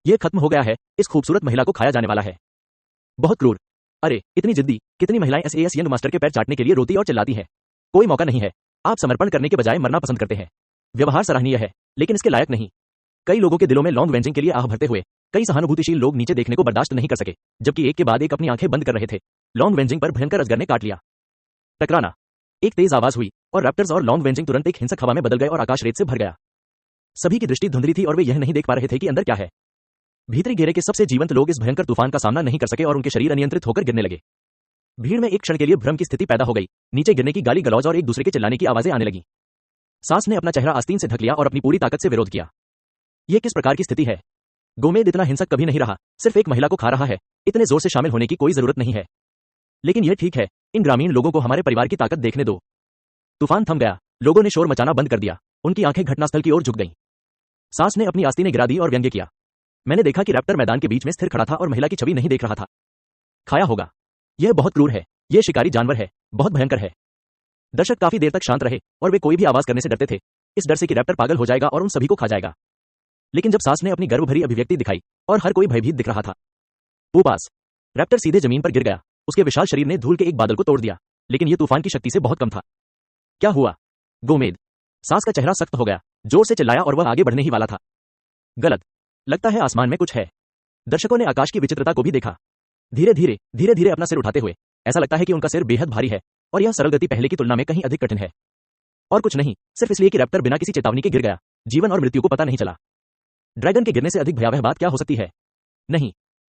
यह खत्म हो गया है, इस खूबसूरत महिला को खाया जाने वाला है। बहुत क्रूर। अरे, इतनी जिद्दी, कितनी महिलाएं एसएएस यंग मास्टर के पैर चाटने के लिए रोती और चिल्लाती हैं। कोई मौका नहीं है, आप समर्पण करने के बजाय मरना पसंद करते हैं। व्यवहार सराहनीय है, लेकिन इसके लायक नहीं। कई लोगों के दिलों में लॉन्ग वेंजिंग के लिए आह भरते हुए कई सहानुभूतिशील लोग नीचे देखने को बर्दाश्त नहीं कर सके, जबकि एक के बाद एक अपनी आंखें बंद कर रहे थे। लॉन्ग वेंजिंग पर भयंकर अजगर ने काट लिया। टकराना। एक तेज आवाज हुई और रैप्टर्स और लॉन्ग वेंजिंग तुरंत एक हिंसक हवा में बदल गए और आकाश रेत से भर गया। सभी की दृष्टि धुंधली थी और वे यह नहीं देख पा रहे थे कि अंदर क्या है। भीतरी घेरे के सबसे जीवंत लोग इस भयंकर तूफान का सामना नहीं कर सके और उनके शरीर अनियंत्रित होकर गिरने लगे। भीड़ में एक क्षण के लिए भ्रम की स्थिति पैदा हो गई। नीचे गिरने की गाली गलौज और एक दूसरे के चिल्लाने की आवाजें आने लगी। सास ने अपना चेहरा आस्तीन से ढक लिया और अपनी पूरी ताकत से विरोध किया। यह किस प्रकार की स्थिति है? गोमेद इतना हिंसक कभी नहीं रहा, सिर्फ एक महिला को खा रहा है। इतने जोर से शामिल होने की कोई जरूरत नहीं है। लेकिन यह ठीक है, इन ग्रामीण लोगों को हमारे परिवार की ताकत देखने दो। तूफान थम गया, लोगों ने शोर मचाना बंद कर दिया। उनकी आंखें घटनास्थल की ओर झुक गईं। सास ने अपनी आस्तीनें गिरा दी और व्यंग्य किया। मैंने देखा कि रैप्टर मैदान के बीच में स्थिर खड़ा था और महिला की छवि नहीं देख रहा था। खाया होगा। यह बहुत क्रूर है, यह शिकारी जानवर है, बहुत भयंकर है। दर्शक काफी देर तक शांत रहे और वे कोई भी आवाज करने से डरते थे, इस डर से कि रैप्टर पागल हो जाएगा और उन सभी को खा जाएगा। लेकिन जब सास ने अपनी गर्व भरी अभिव्यक्ति दिखाई और हर कोई भयभीत दिख रहा था। ऊपास। रैप्टर सीधे जमीन पर गिर गया। उसके विशाल शरीर ने धूल के एक बादल को तोड़ दिया, लेकिन यह तूफान की शक्ति से बहुत कम था। क्या हुआ? गोमेद। सास का चेहरा सख्त हो गया, जोर से चिल्लाया और वह आगे बढ़ने ही वाला था। गलत। लगता है आसमान में कुछ है। दर्शकों ने आकाश की विचित्रता को भी देखा। धीरे धीरे अपना सिर उठाते हुए ऐसा लगता है कि उनका सिर बेहद भारी है और यह सरल गति पहले की तुलना में कहीं अधिक कठिन है। और कुछ नहीं, सिर्फ इसलिए कि रैप्टर बिना किसी चेतावनी के गिर गया। जीवन और मृत्यु को पता नहीं चला। ड्रैगन के गिरने से अधिक भयावह बात क्या हो सकती है? नहीं।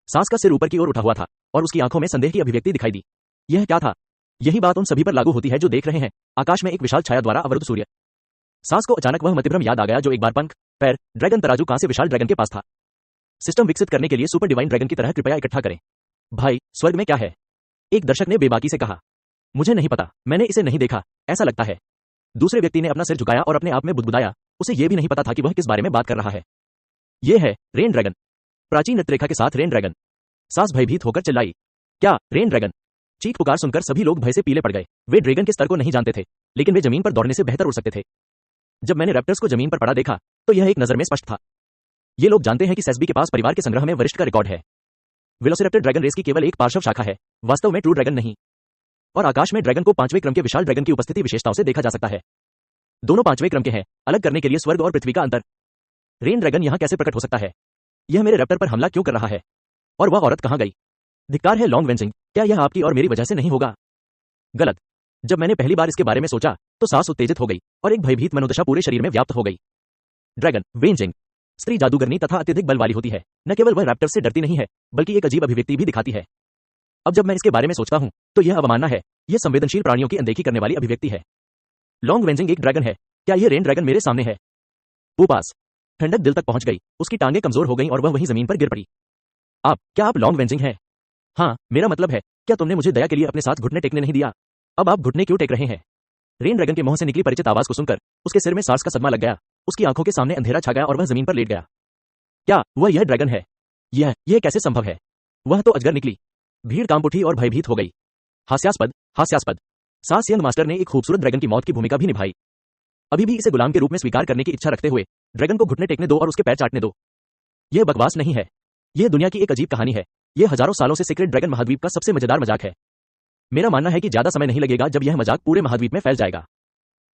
सास का सिर ऊपर की ओर उठा हुआ था और उसकी आंखों में संदेह की अभिव्यक्ति दिखाई दी। यह क्या था? यही बात उन सभी पर लागू होती है जो देख रहे हैं आकाश में एक विशाल छाया द्वारा अवरुद्ध सूर्य। सास को अचानक वह मतिभ्रम याद आ गया जो एक बार पंख, पैर, ड्रैगन तराजू कांसे विशाल ड्रैगन के पास था। सिस्टम विकसित करने के लिए सुपर डिवाइन ड्रैगन की तरह कृपया इकट्ठा करें। भाई, स्वर्ग में क्या है? एक दर्शक ने बेबाकी से कहा। मुझे नहीं पता, मैंने इसे नहीं देखा, ऐसा लगता है। दूसरे व्यक्ति ने अपना सिर झुकाया और अपने आप में बुदबुदाया, उसे यह भी नहीं पता था कि वह किस बारे में बात कर रहा है। यह है रेन ड्रैगन, प्राचीन नृत्यरेखा के साथ रेन ड्रैगन। सास भयभीत होकर चिल्लाई, क्या रेन ड्रैगन? चीख पुकार सुनकर सभी लोग भय से पीले पड़ गए। वे ड्रैगन के स्तर को नहीं जानते थे, लेकिन वे जमीन पर दौड़ने से बेहतर उड़ सकते थे। जब मैंने रैप्टर्स को जमीन पर पड़ा देखा तो यह एक नजर में स्पष्ट था। ये लोग जानते हैं कि सेस्बी के पास परिवार के संग्रह में वरिष्ठ का रिकॉर्ड है। वेलोसिरैप्टर ड्रैगन रेस की केवल एक पार्श्व शाखा है, वास्तव में ट्रू ड्रैगन नहीं। और आकाश में ड्रैगन को 5वें क्रम के विशाल ड्रैगन की उपस्थिति विशेषताओं से देखा जा सकता है। दोनों 5वें क्रम के हैं, अलग करने के लिए स्वर्ग और पृथ्वी का अंतर। रेन ड्रैगन यहां कैसे प्रकट हो सकता है? यह मेरे रैप्टर पर हमला क्यों कर रहा है? और वह औरत कहां गई? धिक्कार है लॉन्ग वेंजिंग, क्या यह आपकी और मेरी वजह से नहीं होगा? गलत। जब मैंने पहली बार इसके बारे में सोचा तो सांस उत्तेजित हो गई और एक भयभीत मनोदशा पूरे शरीर में व्याप्त हो गई। ड्रैगन वेंजिंग स्त्री जादूगरनी तथा अत्यधिक बल वाली होती है। न केवल वह रैप्टर से डरती नहीं है, बल्कि एक अजीब अभिव्यक्ति भी दिखाती है। अब जब मैं इसके बारे में सोचता हूं तो यह अवमानना है, यह संवेदनशील प्राणियों की अनदेखी करने वाली अभिव्यक्ति है। लॉन्ग वेंजिंग एक ड्रैगन है, क्या यह रेन ड्रैगन मेरे सामने है? पूपास ठंडक दिल तक पहुंच गई, उसकी टांगें कमजोर हो गईं और वह वहीं जमीन पर गिर पड़ी। क्या आप लॉन्ग वेंजिंग हैं? हाँ, मेरा मतलब है, क्या तुमने मुझे दया के लिए अपने साथ घुटने टेकने नहीं दिया? अब आप घुटने क्यों टेक रहे हैं? रेन ड्रैगन के मुंह से निकली परिचित आवाज को सुनकर उसके सिर में सांस का सदमा लग गया, उसकी आंखों के सामने अंधेरा छा गया और वह जमीन पर लेट गया। क्या वह यह ड्रैगन है? यह कैसे संभव है? वह तो अजगर निकली। भीड़ कांप उठी और भयभीत हो गई। हास्यास्पद, हास्यास्पद। सास यंग मास्टर ने एक खूबसूरत ड्रैगन की मौत की भूमिका भी निभाई। अभी भी इसे गुलाम के रूप में स्वीकार करने की इच्छा रखते हुए ड्रैगन को घुटने टेकने दो और उसके पैर चाटने दो। यह बकवास नहीं है, यह दुनिया की एक अजीब कहानी है। यह हजारों सालों से सीक्रेट ड्रैगन महाद्वीप का सबसे मजेदार मजाक है। मेरा मानना है कि ज्यादा समय नहीं लगेगा जब यह मजाक पूरे महाद्वीप में फैल जाएगा।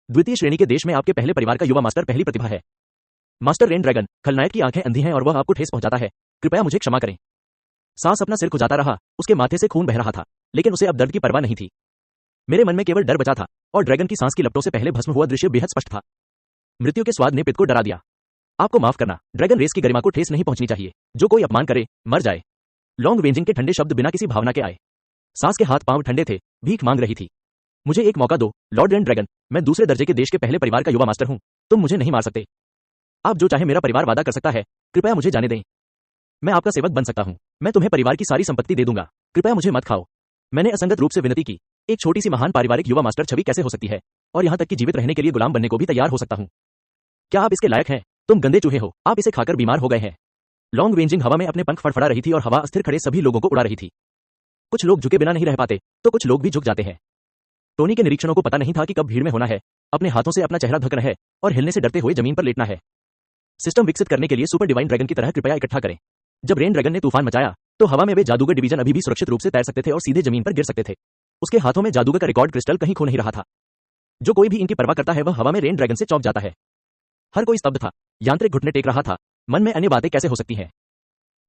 द्वितीय श्रेणी के देश में आपके पहले परिवार का युवा मास्टर पहली प्रतिभा है। मास्टर रेन ड्रैगन, खलनायक की आंखें अंधी हैं और वह आपको ठेस पहुंचाता है, कृपया मुझे क्षमा करें। सांस अपना सिर खुजाता रहा, उसके माथे से खून बह रहा था, लेकिन उसे अब दर्द की परवाह नहीं थी। मेरे मन में केवल डर बचा था और ड्रैगन की सांस की लपटों से पहले भस्म हुआ दृश्य बेहद स्पष्ट था। मृत्यु के स्वाद ने पित्त को डरा दिया। आपको माफ करना, ड्रैगन रेस की गरिमा को ठेस नहीं पहुंचनी चाहिए। जो कोई अपमान करे मर जाए। लॉन्ग वेंजिंग के ठंडे शब्द बिना किसी भावना के आए। सांस के हाथ पांव ठंडे थे, भीख मांग रही थी। मुझे एक मौका दो, लॉर्ड रेन ड्रैगन, मैं दूसरे दर्जे के देश के पहले परिवार का युवा मास्टर हूं, तुम मुझे नहीं मार सकते। आप जो चाहे मेरा परिवार वादा कर सकता है, कृपया मुझे जाने दें। मैं आपका सेवक बन सकता हूं, मैं तुम्हें परिवार की सारी संपत्ति दे दूंगा, कृपया मुझे मत खाओ। मैंने असंगत रूप से विनती की। एक छोटी सी महान पारिवारिक युवा मास्टर छवि कैसे हो सकती है, और यहां तक कि जीवित रहने के लिए गुलाम बनने को भी तैयार हो सकता हूं। क्या आप इसके लायक हैं? तुम गंदे चूहे हो, आप इसे खाकर बीमार हो गए हैं। लॉन्ग वेंजिंग हवा में अपने पंख फड़फड़ा रही थी और हवा अस्थिर खड़े सभी लोगों को उड़ा रही थी। कुछ लोग झुके बिना नहीं रह पाते, तो कुछ लोग भी झुक जाते हैं। टोनी के निरीक्षणों को पता नहीं था कि कब भीड़ में होना है, अपने हाथों से अपना चेहरा ढकना है और हिलने से डरते हुए जमीन पर लेटना है। सिस्टम विकसित करने के लिए सुपर डिवाइन ड्रैगन की तरह कृपया इकट्ठा करें। जब रेन ड्रैगन ने तूफान मचाया तो हवा में वे जादूगर डिवीजन अभी भी सुरक्षित रूप से तैर सकते थे और सीधे जमीन पर गिर सकते थे। उसके हाथों में जादूगर का रिकॉर्ड क्रिस्टल कहीं खो नहीं रहा था। जो कोई भी इनकी परवाह करता है वह हवा में रेन ड्रैगन से चौंक जाता है। हर कोई स्तब्ध था, यांत्रिक घुटने टेक रहा था, मन में अन्य बातें कैसे हो सकती हैं।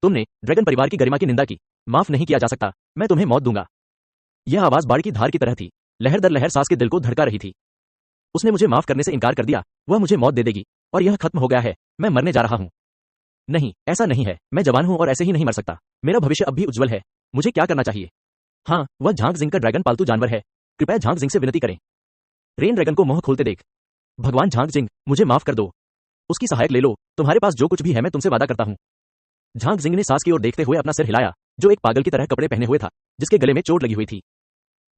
तुमने ड्रैगन परिवार की गरिमा की निंदा की, माफ नहीं किया जा सकता, मैं तुम्हें मौत दूंगा। यह आवाज बाढ़ की धार की तरह थी, लहर दर लहर सांस के दिल को धड़का रही थी। उसने मुझे माफ करने से इनकार कर दिया, वह मुझे मौत दे देगी और यह खत्म हो गया है, मैं मरने जा रहा हूं। नहीं, ऐसा नहीं है, मैं जवान हूं और ऐसे ही नहीं मर सकता। मेरा भविष्य अब भी उज्जवल है। मुझे क्या करना चाहिए? हाँ, वह झांग जिंग का ड्रैगन पालतू जानवर है, कृपया झांग जिंग से विनती करें। रेन ड्रैगन को मुंह खोलते देख, भगवान झांग जिंग, मुझे माफ कर दो। उसकी सहायक ले लो, तुम्हारे पास जो कुछ भी है मैं तुमसे वादा करता हूं। झांग जिंग ने सांस की ओर देखते हुए अपना सिर हिलाया, जो एक पागल की तरह कपड़े पहने हुए था, जिसके गले में चोट लगी हुई थी।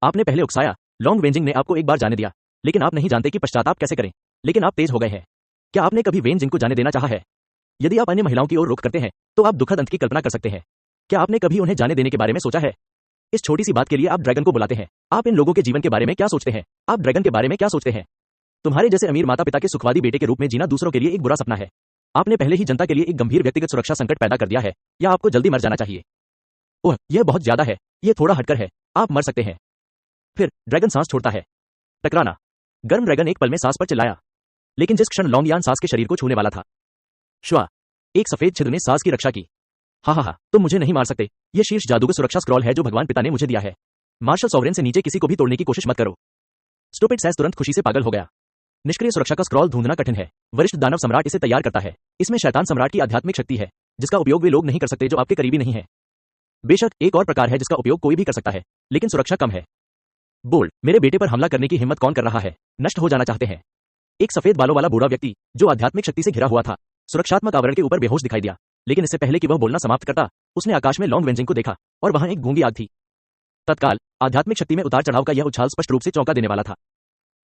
आपने पहले उकसाया, लॉन्ग वेंजिंग ने आपको एक बार जाने दिया, लेकिन आप नहीं जानते कि पश्चाताप कैसे करें। लेकिन आप तेज हो गए हैं। क्या आपने कभी वेंजिंग को जाने देना चाहा है? यदि आप अन्य महिलाओं की ओर रुख करते हैं, तो आप दुखद अंत की कल्पना कर सकते हैं। क्या आपने कभी उन्हें जाने देने के बारे में सोचा है? इस छोटी सी बात के लिए आप ड्रैगन को बुलाते हैं। आप इन लोगों के जीवन के बारे में क्या सोचते हैं? आप ड्रैगन के बारे में क्या सोचते हैं? तुम्हारे जैसे अमीर माता पिता के सुखवादी बेटे के रूप में जीना दूसरों के लिए एक बुरा सपना है। आपने पहले ही जनता के लिए एक गंभीर व्यक्तिगत सुरक्षा संकट पैदा कर दिया है, या आपको जल्दी मर जाना चाहिए। ओह, यह बहुत ज्यादा है, यह थोड़ा हटकर है, आप मर सकते हैं। फिर ड्रैगन सांस छोड़ता है। टकराना। गर्म ड्रैगन एक पल में सांस पर चिल्लाया, लेकिन जिस क्षण लॉन्ग यान सांस के शरीर को छूने वाला था, श्वा, एक सफेद छिद्र ने सांस की रक्षा की। हा, तुम मुझे नहीं मार सकते। यह शीर्ष जादूगर सुरक्षा स्क्रॉल है जो भगवान पिता ने मुझे दिया है। मार्शल सॉवरेन से नीचे किसी को भी तोड़ने की कोशिश मत करो। स्टूपिड सैस तुरंत खुशी से पागल हो गया। निष्क्रिय सुरक्षा का स्क्रॉल ढूंढना कठिन है, वरिष्ठ दानव सम्राट इसे तैयार करता है। इसमें शैतान सम्राट की आध्यात्मिक शक्ति है, जिसका उपयोग वे लोग नहीं कर सकते जो आपके करीबी नहीं है। बेशक एक और प्रकार है जिसका उपयोग कोई भी कर सकता है, लेकिन सुरक्षा कम है। बोल्ड, मेरे बेटे पर हमला करने की हिम्मत कौन कर रहा है? नष्ट हो जाना चाहते हैं। एक सफेद बालों वाला बूढ़ा व्यक्ति जो आध्यात्मिक शक्ति से घिरा हुआ था, सुरक्षात्मक आवरण के ऊपर बेहोश दिखाई दिया। लेकिन इससे पहले कि वह बोलना समाप्त करता, उसने आकाश में लॉन्ग वेंजिंग को देखा और वहां एक गूंगी आग थी। तत्काल आध्यात्मिक शक्ति में उतार चढ़ाव का यह उछाल स्पष्ट रूप से चौंका देने वाला था।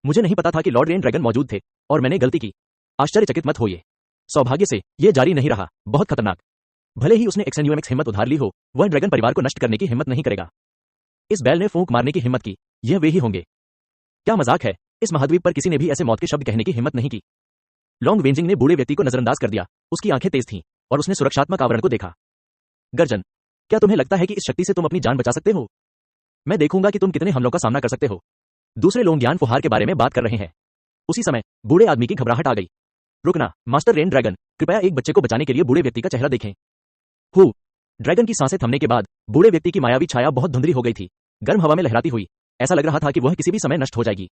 मुझे नहीं पता था कि लॉर्ड रेन ड्रैगन मौजूद थे और मैंने गलती की। आश्चर्यचकित मत होइए। सौभाग्य से यह जारी नहीं रहा। बहुत खतरनाक। भले ही उसने एक्सएनयूएमएक्स हिम्मत उधार ली हो, वह ड्रैगन परिवार को नष्ट करने की हिम्मत नहीं करेगा। इस बैल ने फूंक मारने की हिम्मत की, यह वे ही होंगे। क्या मजाक है, इस महाद्वीप पर किसी ने भी ऐसे मौत के शब्द कहने की हिम्मत नहीं की। लॉन्ग वेंजिंग ने बूढ़े व्यक्ति को नजरअंदाज कर दिया। उसकी आंखें तेज थीं और उसने सुरक्षात्मक आवरण को देखा। गर्जन, क्या तुम्हें लगता है कि इस शक्ति से तुम अपनी जान बचा सकते हो? मैं देखूंगा कि तुम कितने हमलों का सामना कर सकते हो। दूसरे लोग ज्ञान फुहार के बारे में बात कर रहे हैं। उसी समय बूढ़े आदमी की घबराहट आ गई। रुकना, मास्टर रेन ड्रैगन, कृपया एक बच्चे को बचाने के लिए बूढ़े व्यक्ति का चेहरा देखें। हु। ड्रैगन की सांसें थमने के बाद बूढ़े व्यक्ति की मायावी छाया बहुत धुंधली हो गई थी, गर्म हवा में लहराती हुई। ऐसा लग रहा था कि वह किसी भी समय नष्ट हो जाएगी।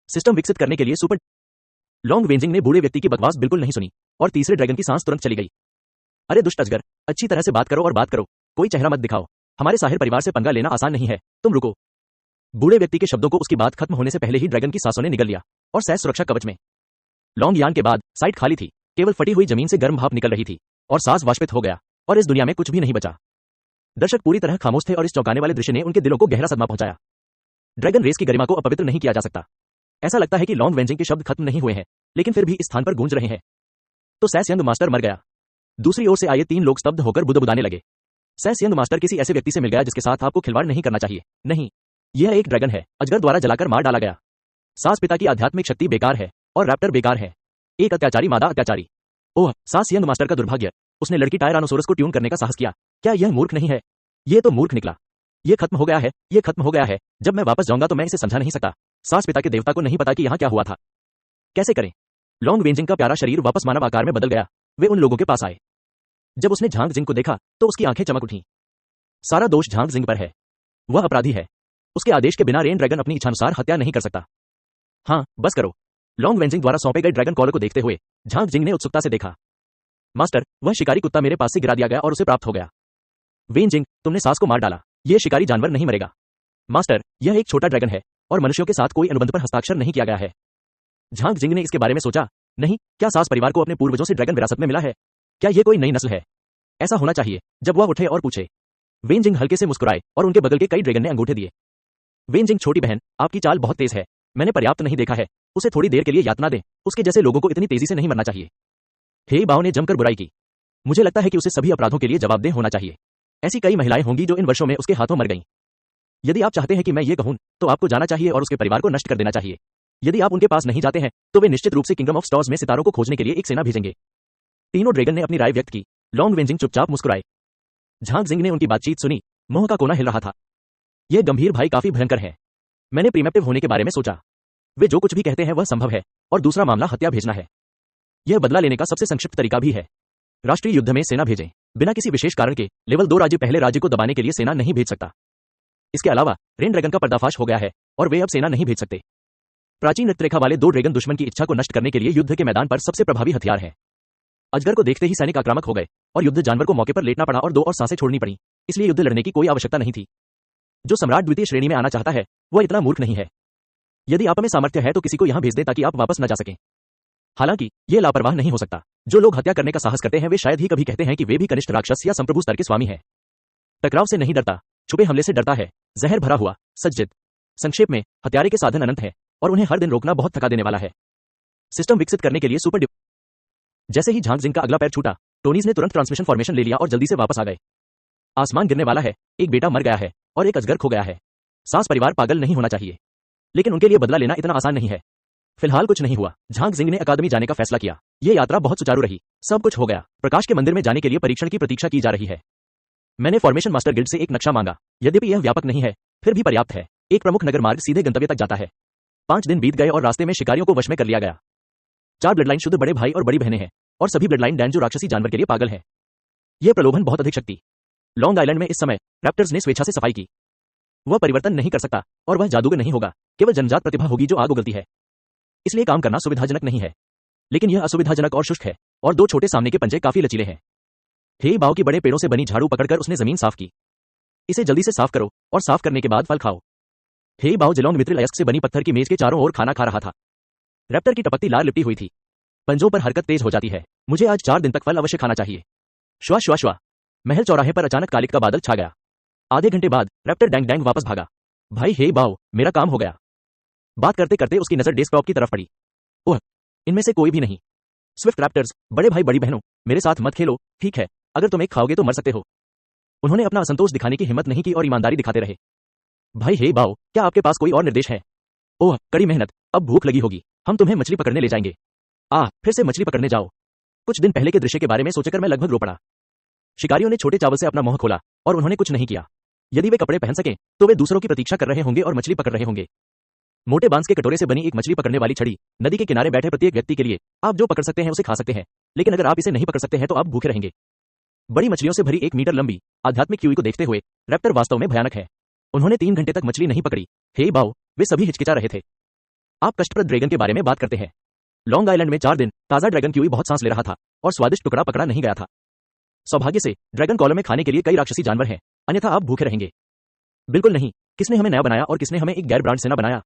सिस्टम विकसित करने के लिए सुपर। लॉन्ग वेंजिंग ने बूढ़े व्यक्ति की बकवास बिल्कुल नहीं सुनी और तीसरे ड्रैगन की सांस तुरंत चली गई। अरे दुष्ट अजगर, अच्छी तरह से बात करो और बात करो, कोई चेहरा मत दिखाओ। हमारे साहिर परिवार से पंगा लेना आसान नहीं है, तुम रुको। बूढ़े व्यक्ति के शब्दों को उसकी बात खत्म होने से पहले ही ड्रैगन की सांसों ने निगल लिया और सहज सुरक्षा कवच में। लॉन्ग यान के बाद साइट खाली थी, केवल फटी हुई जमीन से गर्म भाप निकल रही थी और सांस वाष्पित हो गया और इस दुनिया में कुछ भी नहीं बचा। दर्शक पूरी तरह खामोश थे और इस चौंकाने वाले दृश्य ने उनके दिलों को गहरा सदमा पहुंचाया। ड्रैगन रेस की गरिमा को अपवित्र नहीं किया जा सकता। ऐसा लगता है कि लॉन्ग वेंजिंग के शब्द खत्म नहीं हुए हैं, लेकिन फिर भी इस स्थान पर गूंज रहे हैं। तो सैस यंग मास्टर मर गया। दूसरी ओर से आए 3 लोग स्तब्ध होकर बुदबुदाने लगे। सैस यंग मास्टर किसी ऐसे व्यक्ति से मिल गया जिसके साथ आपको खिलवाड़ नहीं करना चाहिए। नहीं, यह एक ड्रैगन है, अजगर द्वारा जलाकर मार डाला गया। सास पिता की आध्यात्मिक शक्ति बेकार है और रैप्टर बेकार है। एक अत्याचारी मादा अत्याचारी। ओह, सास यंग मास्टर का दुर्भाग्य, उसने लड़की टायरानोसोरस को ट्यून करने का साहस किया। क्या यह मूर्ख नहीं है? यह तो मूर्ख निकला। यह खत्म हो गया है, यह खत्म हो गया है। जब मैं वापस जाऊंगा तो मैं इसे समझा नहीं सकता। सास पिता के देवता को नहीं पता कि यहां क्या हुआ था। कैसे करें? लॉन्ग वेंजिंग का प्यारा शरीर वापस मानव आकार में बदल गया। वे उन लोगों के पास आए। जब उसने झांग जिंग को देखा तो उसकी आंखें चमक उठी। सारा दोष झांग जिंग पर है। वह अपराधी है। उसके आदेश के बिना रेन ड्रैगन अपनी इच्छानुसार हत्या नहीं कर सकता। हाँ, बस करो। लॉन्ग वेंजिंग द्वारा सौंपे गए ड्रैगन कॉलर को देखते हुए झांग जिंग ने उत्सुकता से देखा। मास्टर, वह शिकारी कुत्ता मेरे पास से गिरा दिया गया और उसे प्राप्त हो गया। वेंजिंग, तुमने सास को मार डाला। यह शिकारी जानवर नहीं मरेगा। मास्टर, यह एक छोटा ड्रैगन है और मनुष्यों के साथ कोई अनुबंध पर हस्ताक्षर नहीं किया गया है। झांग जिंग ने इसके बारे में सोचा। नहीं, क्या सास परिवार को अपने पूर्वजों से ड्रैगन विरासत में मिला है? क्या यह कोई नई नस्ल है? ऐसा होना चाहिए। जब वह उठे और पूछे। वेंजिंग हल्के से मुस्कुराए और उनके बगल के कई ड्रैगन ने अंगूठे दिए। वेंजिंग, छोटी बहन, आपकी चाल बहुत तेज है। मैंने पर्याप्त नहीं देखा है। उसे थोड़ी देर के लिए यातना दें। उसके जैसे लोगों को इतनी तेजी से नहीं मरना चाहिए। हे बाओ ने जमकर बुराई की। मुझे लगता है कि उसे सभी अपराधों के लिए जवाबदेह होना चाहिए। ऐसी कई महिलाएं होंगी जो इन वर्षों में उसके हाथों मर गईं। यदि आप चाहते हैं कि मैं ये कहूं, तो आपको जाना चाहिए और उसके परिवार को नष्ट कर देना चाहिए। यदि आप उनके पास नहीं जाते हैं, तो वे निश्चित रूप से किंगडम ऑफ स्टार्स में सितारों को खोजने के लिए एक सेना भेजेंगे। तीनों ड्रैगन ने अपनी राय व्यक्त की। लॉन्ग वेंजिंग चुपचाप मुस्कुराए। झांग जिंग ने उनकी बातचीत सुनी। मोह का कोना हिल रहा था। यह गंभीर भाई काफी भयंकर है। मैंने प्रीमेप्टिव होने के बारे में सोचा। वे जो कुछ भी कहते हैं वह संभव है और दूसरा मामला हत्या भेजना है। यह बदला लेने का सबसे संक्षिप्त तरीका भी है। राष्ट्रीय युद्ध में सेना भेजें। बिना किसी विशेष कारण के लेवल 2 राज्य पहले राज्य को दबाने के लिए सेना नहीं भेज सकता। इसके अलावा रेन ड्रैगन का पर्दाफाश हो गया है और वे अब सेना नहीं भेज सकते। प्राचीन रक्तरेखा वाले 2 ड्रैगन दुश्मन की इच्छा को नष्ट करने के लिए युद्ध के मैदान पर सबसे प्रभावी हथियार है। अजगर को देखते ही सैनिक आक्रामक हो गए और युद्ध जानवर को मौके पर लेटना पड़ा और 2 और सांसें छोड़नी पड़ी। इसलिए युद्ध लड़ने की कोई आवश्यकता नहीं थी। जो सम्राट द्वितीय श्रेणी में आना चाहता है वह इतना मूर्ख नहीं है। यदि आप में सामर्थ्य है तो किसी को यहां भेज दें ताकि आप वापस न जा सकें। हालांकि यह लापरवाह नहीं हो सकता। जो लोग हत्या करने का साहस करते हैं वे शायद ही कभी कहते हैं कि वे भी कनिष्ठ राक्षस या संप्रभु स्तर के स्वामी हैं। टकराव से नहीं डरता, छुपे हमले से डरता है। जहर भरा हुआ सज्जित। संक्षेप में, हत्यारे के साधन अनंत है और उन्हें हर दिन रोकना बहुत थका देने वाला है। सिस्टम विकसित करने के लिए सुपर। जैसे ही झांग जिंग का अगला पैर छूटा, टोनीज ने तुरंत ट्रांसमिशन फॉर्मेशन ले लिया और जल्दी से वापस आ गए। आसमान गिरने वाला है, एक बेटा मर गया है और एक अजगर खो गया है। सास परिवार पागल नहीं होना चाहिए, लेकिन उनके लिए बदला लेना इतना आसान नहीं है। फिलहाल कुछ नहीं हुआ। झांग जिंग ने अकादमी जाने का फैसला किया। यह यात्रा बहुत सुचारू रही। सब कुछ हो गया। प्रकाश के मंदिर में जाने के लिए परीक्षण की प्रतीक्षा की जा रही है। मैंने फॉर्मेशन मास्टर गिल्ड से एक नक्शा मांगा। यद्यपि यह व्यापक नहीं है, फिर भी पर्याप्त है। एक प्रमुख नगर मार्ग सीधे गंतव्य तक जाता है। 5 दिन बीत गए और रास्ते में शिकारियों को वश में कर लिया गया। 4 ब्लडलाइन शुद्ध बड़े भाई और बड़ी बहनें हैं और सभी ब्लडलाइन डैन जो राक्षसी जानवर के लिए पागल है। यह प्रलोभन बहुत अधिक शक्ति। लॉन्ग आइलैंड में इस समय रैप्टर्स ने स्वेच्छा से सफाई की। वह परिवर्तन नहीं कर सकता और वह जादूगर नहीं होगा। केवल जनजात प्रतिभा होगी जो आग उगलती है। इसलिए काम करना सुविधाजनक नहीं है, लेकिन यह असुविधाजनक और शुष्क है और 2 छोटे सामने के पंजे काफी लचीले हैं। हे बाव की बड़े पेड़ों से बनी झाड़ू पकड़कर उसने जमीन साफ की। इसे जल्दी से साफ करो और साफ करने के बाद फल खाओ। हे बाव जिलोंग मित्रिल अयस्क से बनी पत्थर की मेज के चारों ओर खाना खा रहा था। रैप्टर की टपकती लार लिपटी हुई थी। पंजों पर हरकत तेज हो जाती है। मुझे आज 4 दिन तक फल अवश्य खाना चाहिए। श्वा श्वा श्वा। महल चौराहे पर अचानक कालिक का बादल छा गया। आधे घंटे बाद रैप्टर डैंग डैंग वापस भागा। भाई हे बाओ, मेरा काम हो गया। बात करते करते उसकी नजर डेस्कटॉप की तरफ पड़ी। ओह, इनमें से कोई भी नहीं। स्विफ्ट रैप्टर्स, बड़े भाई बड़ी बहनों, मेरे साथ मत खेलो, ठीक है? अगर तुम एक खाओगे तो मर सकते हो। उन्होंने अपना असंतोष दिखाने की हिम्मत नहीं की और ईमानदारी दिखाते रहे। भाई हे बाओ, क्या आपके पास कोई और निर्देश है? ओह, कड़ी मेहनत, अब भूख लगी होगी, हम तुम्हें मछली पकड़ने ले जाएंगे। फिर से मछली पकड़ने जाओ। कुछ दिन पहले के दृश्य के बारे में सोचकर मैं लगभग रो पड़ा। शिकारियों ने छोटे चावल से अपना मुंह खोला और उन्होंने कुछ नहीं किया। यदि वे कपड़े पहन सकें तो वे दूसरों की प्रतीक्षा कर रहे होंगे और मछली पकड़ रहे होंगे। मोटे बांस के कटोरे से बनी एक मछली पकड़ने वाली छड़ी, नदी के किनारे बैठे प्रत्येक व्यक्ति के लिए। आप जो पकड़ सकते हैं उसे खा सकते हैं, लेकिन अगर आप इसे नहीं पकड़ सकते हैं तो आप भूखे रहेंगे। बड़ी मछलियों से भरी 1 मीटर लंबी आध्यात्मिक क्यूई को देखते हुए रैप्टर वास्तव में भयानक है। उन्होंने 3 घंटे तक मछली नहीं पकड़ी। हे बाओ, वे सभी हिचकिचा रहे थे। आप कष्टप्रद ड्रैगन के बारे में बात करते हैं। लॉन्ग आइलैंड में 4 दिन ताजा ड्रैगन क्यूई बहुत सांस ले रहा था और स्वादिष्ट टुकड़ा पकड़ा नहीं गया था। सौभाग्य से ड्रैगन कॉलम में खाने के लिए कई राक्षसी जानवर हैं, अन्यथा आप भूखे रहेंगे। बिल्कुल नहीं। किसने हमें नया बनाया और किसने हमें एक गैर ब्रांड सेना बनाया?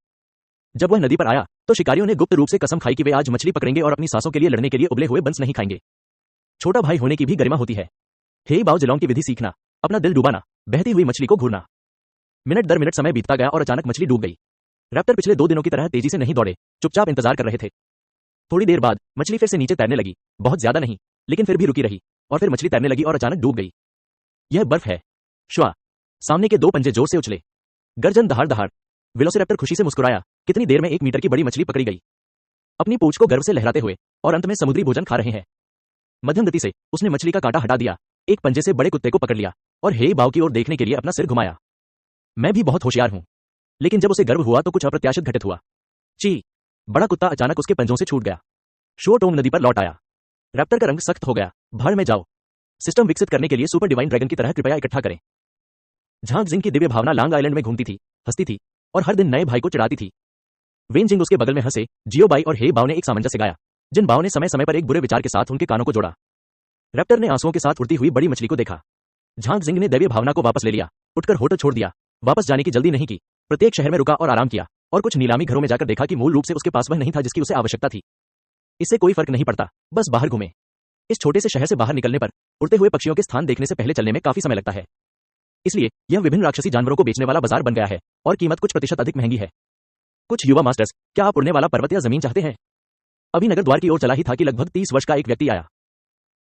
जब वह नदी पर आया तो शिकारियों ने गुप्त रूप से कसम खाई कि वे आज मछली पकड़ेंगे और अपनी सांसों के लिए लड़ने के लिए उबले हुए बंस नहीं खाएंगे। छोटा भाई होने की भी गरिमा होती है। हे बाओ, जलौंग की विधि सीखना, अपना दिल डुबाना, बहती हुई मछली को घूरना। मिनट दर मिनट समय बीतता गया और अचानक मछली डूब गई। रैप्टर पिछले 2 दिनों की तरह तेजी से नहीं दौड़े, चुपचाप इंतजार कर रहे थे। थोड़ी देर बाद मछली फिर से नीचे तैरने लगी, बहुत ज्यादा नहीं, लेकिन फिर भी रुकी रही, और फिर मछली तैरने लगी और अचानक डूब गई। यह बर्फ है। श्वा। सामने के 2 पंजे जोर से उछले। गर्जन दहाड़ दहाड़। वेलोसिरैप्टर खुशी से मुस्कुराया। कितनी देर में 1 मीटर की बड़ी मछली पकड़ी गई। अपनी पूंछ को गर्व से लहराते हुए, और अंत में समुद्री भोजन खा रहे हैं। मध्यम गति से उसने मछली का कांटा हटा दिया, एक पंजे से बड़े कुत्ते को पकड़ लिया और हे बाव की ओर देखने के लिए अपना सिर घुमाया। मैं भी बहुत होशियार हूं। लेकिन जब उसे गर्व हुआ तो कुछ अप्रत्याशित घटित हुआ। ची। बड़ा कुत्ता अचानक उसके पंजों से छूट गया। शो टोंग नदी पर लौट आया। रैप्टर का रंग सख्त हो गया। भाड़ में जाओ। सिस्टम विकसित करने के लिए सुपर डिवाइन ड्रैगन की तरह कृपया इकट्ठा करें। झांग जिंग की दिव्य भावना लॉन्ग आइलैंड में घूमती थी, हंसती थी और हर दिन नए भाई को चिढ़ाती थी। वेन जिंग उसके बगल में हंसे। जियो बाई और हे बाव ने एक सामंजस्य गाया, जिन बाव ने समय समय पर एक बुरे विचार के साथ उनके कानों को जोड़ा। रैप्टर ने आंसुओं के साथ उड़ती हुई बड़ी मछली को देखा। झांग जिंग ने दैवीय भावना को वापस ले लिया, उठकर होटल छोड़ दिया। वापस जाने की जल्दी नहीं की। प्रत्येक शहर में रुका और आराम किया और कुछ नीलामी घरों में जाकर देखा कि मूल रूप से उसके पास वह नहीं था जिसकी उसे आवश्यकता थी। इससे कोई फर्क नहीं पड़ता, बस बाहर घूमे। इस छोटे से शहर से बाहर निकलने पर उड़ते हुए पक्षियों के स्थान देखने से पहले चलने में काफी समय लगता है। इसलिए यह विभिन्न राक्षसी जानवरों को बेचने वाला बाजार बन गया है और कीमत कुछ प्रतिशत अधिक महंगी है। कुछ युवा मास्टर्स, क्या आप उड़ने वाला पर्वत या जमीन चाहते हैं? अभी नगर द्वार की ओर चला ही था कि लगभग 30 वर्ष का एक व्यक्ति आया।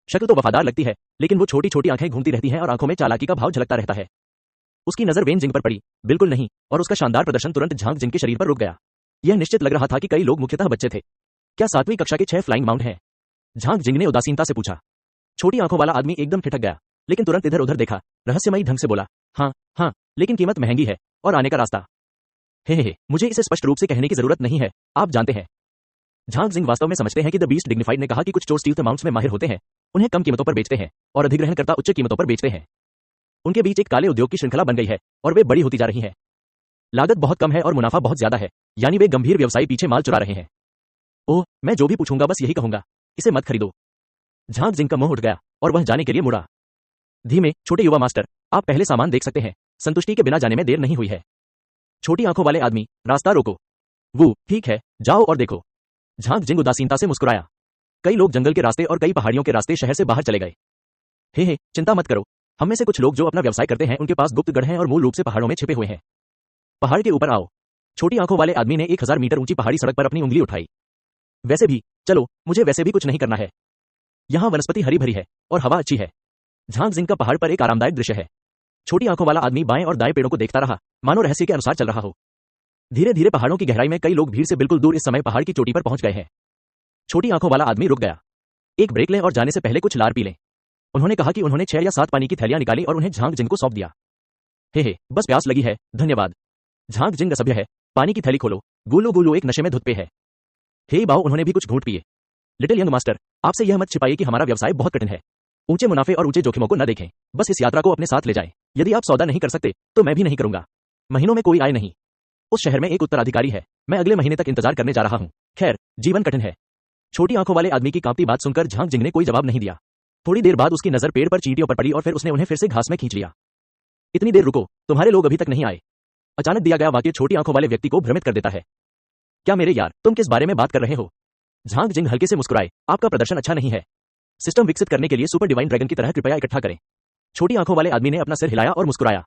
शक्ल तो वफादार लगती है, लेकिन वो छोटी छोटी आंखें घूमती रहती हैं और आंखों में चालाकी का भाव झलकता रहता है। उसकी नजर वेन जिंग पर पड़ी, बिल्कुल नहीं, और उसका शानदार प्रदर्शन तुरंत झांग जिंग के शरीर पर रुक गया। यह निश्चित लग रहा था कि कई लोग मुख्यतः बच्चे थे। क्या 7वीं कक्षा के 6 फ्लाइंग माउंट हैं? झांग जिंग ने उदासीनता से पूछा। छोटी आंखों वाला आदमी एकदम ठिठक गया, लेकिन तुरंत इधर उधर देखा, रहस्यमयी ढंग से बोला, हाँ, लेकिन कीमत महंगी है और आने का रास्ता। हे, मुझे इसे स्पष्ट रूप से कहने की जरूरत नहीं है, आप जानते हैं। झांग जिंग वास्तव में समझते हैं कि द बीस्ट डिग्निफाइड ने कहा कि कुछ चोर स्टील्थ माउंट्स में माहिर होते हैं, उन्हें कम कीमतों पर बेचते हैं और अधिग्रहणकर्ता उच्च कीमतों पर बेचते हैं। उनके बीच एक काले उद्योग की श्रृंखला बन गई है और वे बड़ी होती जा रही है। लागत बहुत कम है और मुनाफा बहुत ज्यादा है, यानी वे गंभीर व्यवसायी पीछे माल चुरा रहे हैं। ओह, मैं जो भी पूछूंगा बस यही कहूंगा, इसे मत खरीदो। झांग जिंग का मुंह उठ गया और वह जाने के लिए मुड़ा। धीमे, छोटे युवा मास्टर, आप पहले सामान देख सकते हैं। संतुष्टि के बिना जाने में देर नहीं हुई है। छोटी आंखों वाले आदमी, रास्ता रोको। वो, ठीक है, जाओ और देखो। झांग जिंग उदासीनता से मुस्कुराया। कई लोग जंगल के रास्ते और कई पहाड़ियों के रास्ते शहर से बाहर चले गए। हे, चिंता मत करो, हम में से कुछ लोग जो अपना व्यवसाय करते हैं उनके पास गुप्त गढ़ हैं और मूल रूप से पहाड़ों में छिपे हुए हैं। पहाड़ के ऊपर आओ। छोटी आंखों वाले आदमी ने 1000 मीटर ऊंची पहाड़ी सड़क पर अपनी उंगली उठाई। वैसे भी, चलो, मुझे वैसे भी कुछ नहीं करना है। यहाँ वनस्पति हरी भरी है और हवा अच्छी है। झांग जिंग का पहाड़ पर एक आरामदायक दृश्य है। छोटी आंखों वाला आदमी बाएं और दाएं पेड़ों को देखता रहा, मानो रहस्य के अनुसार चल रहा हो। धीरे धीरे पहाड़ों की गहराई में कई लोग भीड़ से बिल्कुल दूर इस समय पहाड़ की चोटी पर पहुंच गए हैं। छोटी आंखों वाला आदमी रुक गया। एक ब्रेक लें और जाने से पहले कुछ लार पी लें। उन्होंने कहा कि उन्होंने 6 या 7 पानी की थैलियां निकाली और उन्हें झांग जिंग को सौंप दिया। हे, बस प्यास लगी है, धन्यवाद। झांग जिंग असभ्य है, पानी की थैली खोलो। गुलू गुलू एक नशे में धुत पे है। हे बाओ, उन्होंने भी कुछ घूंट पिए। लिटिल यंग मास्टर, आपसे यह मत छिपाइए कि हमारा व्यवसाय बहुत कठिन है। ऊंचे मुनाफे और ऊंचे जोखिमों को न देखें, बस इस यात्रा को अपने साथ ले जाएं। यदि आप सौदा नहीं कर सकते तो मैं भी नहीं करूंगा। महीनों में कोई आय नहीं। उस शहर में एक उत्तराधिकारी है, मैं अगले महीने तक इंतजार करने जा रहा हूं। खैर, जीवन कठिन है। छोटी आंखों वाले आदमी की कांपती बात सुनकर झांग जिंग ने कोई जवाब नहीं दिया। थोड़ी देर बाद उसकी नजर पेड़ पर चींटियों पर पड़ी और फिर उसने उन्हें फिर से घास में खींच लिया। इतनी देर रुको, तुम्हारे लोग अभी तक नहीं आए। अचानक दिया गया वाक्य छोटी आंखों वाले व्यक्ति को भ्रमित कर देता है। क्या मेरे यार, तुम किस बारे में बात कर रहे हो? झांग जिंग हल्के से मुस्कुराए, आपका प्रदर्शन अच्छा नहीं है। सिस्टम विकसित करने के लिए सुपर डिवाइन ड्रैगन की तरह कृपया इकट्ठा करें। छोटी आंखों वाले आदमी ने अपना सिर हिलाया और मुस्कुराया।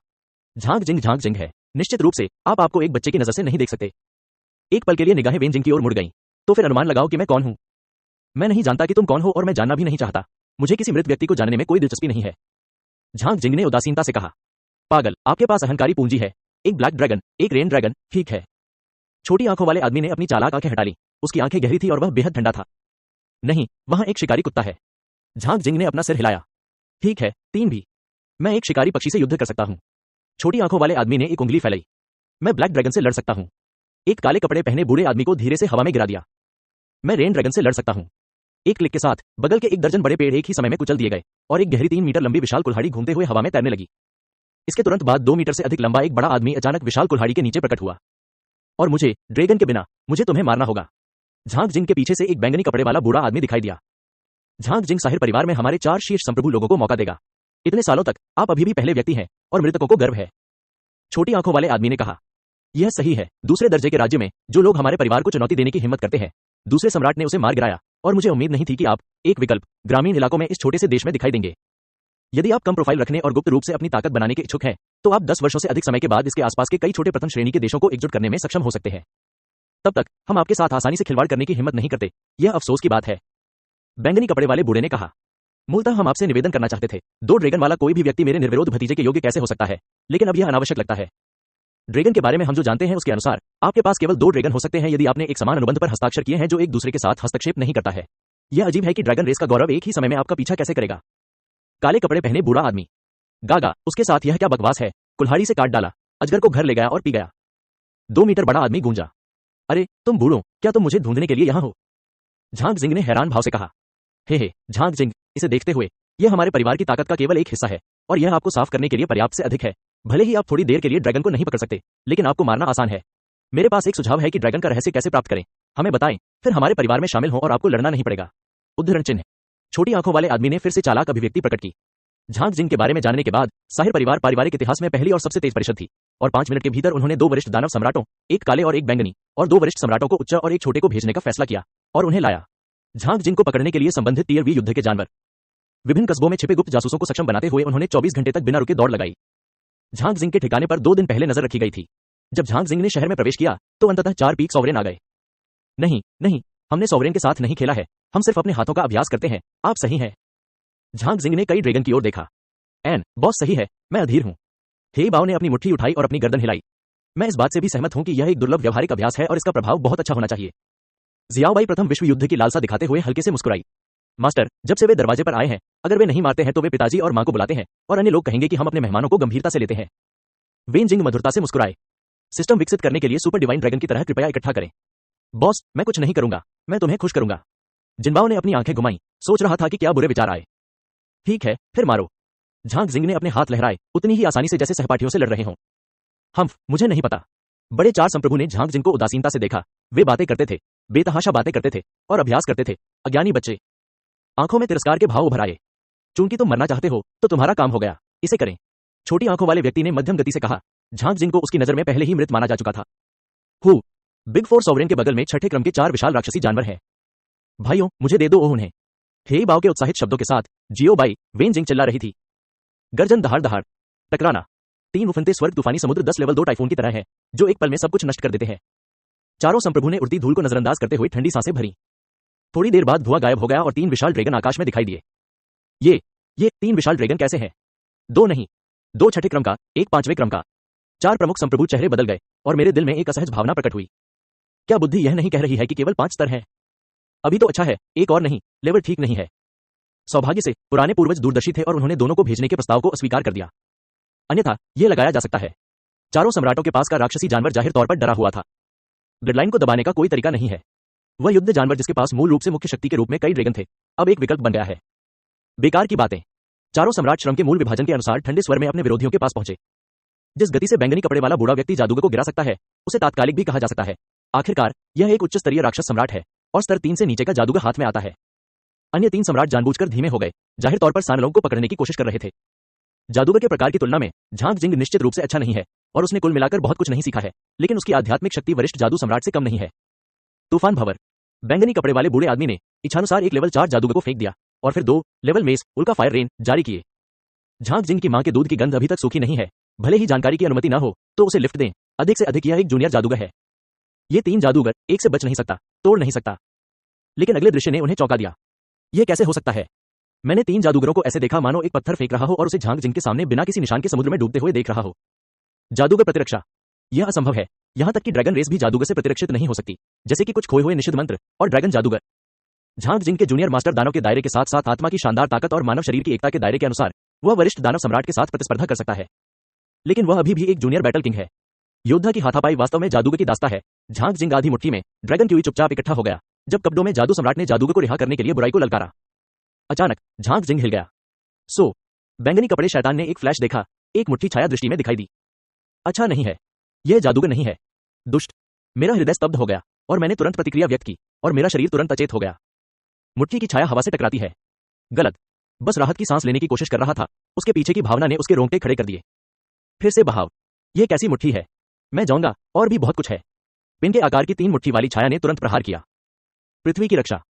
झांग जिंग है, निश्चित रूप से आप आपको एक बच्चे की नजर से नहीं देख सकते। एक पल के लिए निगाहें वेन जिंग की ओर मुड़ गईं। तो फिर अनुमान लगाओ कि मैं कौन हूं। मैं नहीं जानता कि तुम कौन हो और मैं जानना भी नहीं चाहता। मुझे किसी मृत व्यक्ति को जानने में कोई दिलचस्पी नहीं है। झांग जिंग ने उदासीनता से कहा। पागल, आपके पास अहंकारी पूंजी है। एक ब्लैक ड्रैगन, एक रेन ड्रैगन, ठीक है। छोटी आंखों वाले आदमी ने अपनी चालाक आंखें हटा ली। उसकी आंखें गहरी थी और वह बेहद ठंडा था। नहीं, वहां एक शिकारी कुत्ता है। झांग जिंग ने अपना सिर हिलाया। ठीक है, 3 भी। मैं एक शिकारी पक्षी से युद्ध कर सकता हूं। छोटी आंखों वाले आदमी ने एक उंगली फैलाई। मैं ब्लैक ड्रैगन से लड़ सकता हूं। एक काले कपड़े पहने बूढ़े आदमी को धीरे से हवा में गिरा दिया। मैं रेन ड्रैगन से लड़ सकता हूं। एक क्लिक के साथ बगल के 1 दर्जन बड़े पेड़ एक ही समय में कुचल दिए गए और एक गहरी 3 मीटर लंबी विशाल कुल्हाड़ी घूमते हुए हवा में तैरने लगी। इसके तुरंत बाद 2 मीटर से अधिक लंबा एक बड़ा आदमी अचानक विशाल कुल्हाड़ी के नीचे प्रकट हुआ। और मुझे, ड्रैगन के बिना, मुझे तुम्हें मारना होगा। झांग जिंग के पीछे से एक बैंगनी कपड़े वाला बूढ़ा आदमी दिखाई दिया। झांग जिंग साहिर परिवार में हमारे 4 शीर्ष संप्रभु लोगों को मौका देगा। इतने सालों तक आप अभी भी पहले व्यक्ति हैं और मृतकों को गर्व है। छोटी आंखों वाले आदमी ने कहा। यह सही है, दूसरे दर्जे के राज्य में जो लोग हमारे परिवार को चुनौती देने की हिम्मत करते हैं। दूसरे सम्राट ने उसे मार गिराया और मुझे उम्मीद नहीं थी कि आप, एक विकल्प, ग्रामीण इलाकों में इस छोटे से देश में दिखाई देंगे। यदि आप कम प्रोफाइल रखने और गुप्त रूप से अपनी ताकत बनाने के इच्छुक हैं, तो आप 10 वर्षों से अधिक समय के बाद इसके आसपास के कई छोटे प्रथम श्रेणी के देशों को एकजुट करने में सक्षम हो सकते हैं। तब तक हम आपके साथ आसानी से खिलवाड़ करने की हिम्मत नहीं करते। यह अफसोस की बात है। बैंगनी कपड़े वाले बूढ़े ने कहा। मूलतः हम आपसे निवेदन करना चाहते थे। 2 ड्रैगन वाला कोई भी व्यक्ति मेरे निर्विरोध भतीजे के योग्य कैसे हो सकता है, लेकिन अब यह अनावश्यक लगता है। ड्रैगन के बारे में हम जो जानते हैं उसके अनुसार आपके पास केवल 2 ड्रैगन हो सकते हैं यदि आपने एक समान अनुबंध पर हस्ताक्षर किए हैं जो एक दूसरे के साथ हस्तक्षेप नहीं करता है। यह अजीब है कि ड्रैगन रेस का गौरव एक ही समय में आपका पीछा कैसे करेगा। काले कपड़े पहने बूढ़ा आदमी। गागा, उसके साथ यह क्या बकवास है। कुल्हाड़ी से काट डाला, अजगर को घर ले गया और पी गया। 2 मीटर बड़ा आदमी गूंजा। अरे तुम बूढ़ो, क्या तुम मुझे ढूंढने के लिए यहां हो? झांग जिंग ने हैरान भाव से कहा। हे झांग जिंग, इसे देखते हुए यह हमारे परिवार की ताकत का केवल एक हिस्सा है और यह आपको साफ करने के लिए पर्याप्त से अधिक है। भले ही आप थोड़ी देर के लिए ड्रैगन को नहीं पकड़ सकते, लेकिन आपको मारना आसान है। मेरे पास एक सुझाव है कि ड्रैगन का रहस्य कैसे प्राप्त करें। हमें बताएं, फिर हमारे परिवार में शामिल हों और आपको लड़ना नहीं पड़ेगा। उद्धरण चिन्ह। छोटी आंखों वाले आदमी ने फिर से चालाक अभिव्यक्ति प्रकट की। झांग जिंग के बारे में जानने के बाद साहिर परिवार पारिवारिक इतिहास में पहली और सबसे तेज परिषद थी और 5 मिनट के भीतर उन्होंने 2 वरिष्ठ दानव सम्राटों, एक काले और एक बैंगनी, और 2 वरिष्ठ सम्राटों को उच्च और एक छोटे को भेजने का फैसला किया और उन्हें लाया। झांग जिंग को पकड़ने के लिए संबंधित टियर वी युद्ध के जानवर। विभिन्न कस्बों में छिपे गुप्त जासूसों को सक्षम बनाते हुए उन्होंने 24 घंटे तक बिना रुके दौड़ लगाई। झांग जिंग के ठिकाने पर 2 दिन पहले नजर रखी गई थी। जब झांग जिंग ने शहर में प्रवेश किया तो अंततः 4 पीक सॉवरेन आ गए। नहीं, हमने सॉवरेन के साथ नहीं खेला है। हम सिर्फ अपने हाथों का अभ्यास करते हैं। आप सही हैं। झांग जिंग ने कई ड्रैगन की ओर देखा। एन, बॉस सही है, मैं अधीर हूं। हे बाओ ने अपनी मुट्ठी उठाई और अपनी गर्दन हिलाई। मैं इस बात से भी सहमत हूं कि यह एक दुर्लभ व्यवहारिक अभ्यास है और इसका प्रभाव बहुत अच्छा होना चाहिए। जियाओबाई प्रथम विश्व युद्ध की लालसा दिखाते हुए हल्के से मुस्कुराई। मास्टर, जब से वे दरवाजे पर आए हैं, अगर वे नहीं मारते हैं तो वे पिताजी और मां को बुलाते हैं और अन्य लोग कहेंगे कि हम अपने मेहमानों को गंभीरता से लेते हैं। वेन जिंग मधुरता से मुस्कुराए। सिस्टम विकसित करने के लिए सुपर डिवाइन ड्रैगन की तरह कृपया इकट्ठा करें। बॉस, मैं कुछ नहीं करूंगा, मैं तुम्हें खुश करूंगा। जिनबाओ ने अपनी आंखें घुमाई, सोच रहा था कि क्या बुरे विचार आए। ठीक है, फिर मारो। झांग जिंग ने अपने हाथ लहराए, उतनी ही आसानी से जैसे सहपाठियों से लड़ रहे हों। मुझे नहीं पता। बड़े 4 संप्रभु ने झांग जिंग को उदासीनता से देखा। वे बातें करते थे, बेतहाशा बातें करते थे और अभ्यास करते थे। अज्ञानी बच्चे। आंखों में तिरस्कार के भाव उभर आए। चूंकि तुम मरना चाहते हो तो तुम्हारा काम हो गया, इसे करें। छोटी आंखों वाले व्यक्ति ने मध्यम गति से कहा। झांग जिंग को उसकी नजर में पहले ही मृत माना जा चुका था। बिग 4 सॉवरेन के बगल में छठे क्रम के 4 विशाल राक्षसी जानवर हैं। भाइयों, मुझे दे दो उन्हें। हे बाओ के उत्साहित शब्दों के साथ जियोबाई, वेन जिंग चिल्ला रही थी। गर्जन दहाड़ दहाड़, टकराना। 3 उफनते स्वर्ग तूफानी समुद्र 10 लेवल 2 टाइफून की तरह है जो एक पल में सब कुछ नष्ट कर देते हैं। चारों संप्रभु ने उड़ती धूल को नजरअंदाज करते हुए ठंडी सांसें भरी। थोड़ी देर बाद धुआं गायब हो गया और 3 विशाल ड्रैगन आकाश में दिखाई दिए। ये 3 विशाल ड्रैगन कैसे हैं? 2 नहीं, 2 छठे क्रम का, 1 5वें क्रम का। 4 प्रमुख संप्रभु चेहरे बदल गए और मेरे दिल में एक असहज भावना प्रकट हुई। क्या बुद्धि यह नहीं कह रही है कि केवल 5 स्तर हैं? अभी तो अच्छा है, एक और नहीं, लेवल ठीक नहीं है। सौभाग्य से पुराने पूर्वज दूरदर्शी थे और उन्होंने दोनों को भेजने के प्रस्ताव को अस्वीकार कर दिया। अन्यथा यह लगाया जा सकता है, चारों सम्राटों के पास का राक्षसी जानवर जाहिर तौर पर डरा हुआ था। ब्लडलाइन को दबाने का कोई तरीका नहीं है। वह युद्ध जानवर जिसके पास मूल रूप से मुख्य शक्ति के रूप में कई ड्रैगन थे, अब एक विकल्प बन गया है। बेकार की बातें। चारों सम्राट श्रम के मूल विभाजन के अनुसार ठंडे स्वर में अपने विरोधियों के पास पहुंचे। जिस गति से बैंगनी कपड़े वाला बूढ़ा व्यक्ति जादूगर को गिरा सकता है, उसे तात्कालिक भी कहा जा सकता है। आखिरकार यह एक उच्च स्तरीय राक्षस सम्राट है और स्तर 3 से नीचे का जादूगर हाथ में आता है। अन्य 3 सम्राट जानबूझकर धीमे हो गए, जाहिर तौर पर सानलोंग को पकड़ने की कोशिश कर रहे थे। जादूगर के प्रकार की तुलना में झांग जिंग निश्चित रूप से अच्छा नहीं है और उसने कुल मिलाकर बहुत कुछ नहीं सीखा है, लेकिन उसकी आध्यात्मिक शक्ति वरिष्ठ जादू सम्राट से कम नहीं है। तूफान भंवर। बैंगनी कपड़े वाले बूढ़े आदमी ने इच्छानुसार एक लेवल 4 जादूगर को फेंक दिया और फिर 2 लेवल मेस उल्का फायर रेन जारी किए। झांग जिंग की मां के दूध की गंध अभी तक सूखी नहीं है। भले ही जानकारी की अनुमति ना हो तो उसे लिफ्ट दें। अधिक से अधिक यह एक जूनियर जादूगर है। ये 3 जादूगर एक से बच नहीं सकता, तोड़ नहीं सकता। लेकिन अगले दृश्य ने उन्हें चौंका दिया। यह कैसे हो सकता है? मैंने 3 जादूगरों को ऐसे देखा मानो एक पत्थर फेंक रहा हो और उसे झांग जिंग के सामने बिना किसी निशान के समुद्र में डूबते हुए देख रहा हो। जादूगर प्रतिरक्षा। यह असंभव है। यहां तक कि ड्रैगन रेस भी जादूगर से प्रतिरक्षित नहीं हो सकती, जैसे कि कुछ खोए हुए निषिद्ध मंत्र और ड्रैगन जादूगर। झांग जिंग के जूनियर मास्टर दानव के दायरे के साथ साथ आत्मा की शानदार ताकत और मानव शरीर की एकता के दायरे के अनुसार वह वरिष्ठ दानव सम्राट के साथ प्रतिस्पर्धा कर सकता है। लेकिन वह अभी भी एक जूनियर बैटल किंग है। योद्धा की हाथापाई वास्तव में जादूगर की दास्ता है। झांग जिंग आधी मुट्ठी में ड्रैगन क्यूई चुपचाप इकट्ठा हो गया जब कपड़ों में जादू सम्राट ने जादूगर को रिहा करने के लिए बुराई को ललकारा। अचानक झांग जिंग हिल गया। बैंगनी कपड़े शैतान ने एक फ्लैश देखा। एक मुट्ठी छाया दृष्टि में दिखाई दी। अच्छा नहीं है, यह जादूगर नहीं है, दुष्ट। मेरा हृदय स्तब्ध हो गया और मैंने तुरंत प्रतिक्रिया व्यक्त की और मेरा शरीर तुरंत अचेत हो गया। मुट्ठी की छाया हवा से टकराती है। गलत। बस राहत की सांस लेने की कोशिश कर रहा था। उसके पीछे की भावना ने उसके रोंगटे खड़े कर दिए। फिर से बहाव। यह कैसी मुट्ठी है? मैं जाऊंगा। और भी बहुत कुछ है। पिन के आकार की 3 मुट्ठी वाली छाया ने तुरंत प्रहार किया। पृथ्वी की रक्षा।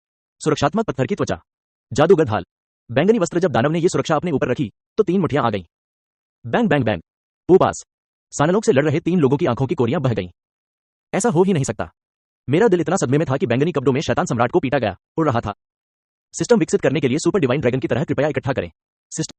सुरक्षात्मक पत्थर की त्वचा। जादूगर ढाल। बैंगनी वस्त्र। जब दानव ने यह सुरक्षा अपने ऊपर रखी तो 3 मुट्ठियां आ गईं। Bang bang bang. ऊपास। सानलोक से लड़ रहे 3 लोगों की आंखों की कोरियां बह गईं। ऐसा हो ही नहीं सकता। मेरा दिल इतना सदमे में था कि बैंगनी कपड़ों में शैतान सम्राट को पीटा गया उड़ रहा था। सिस्टम विकसित करने के लिए सुपर डिवाइन ड्रैगन की तरह कृपया इकट्ठा करें। सिस्टम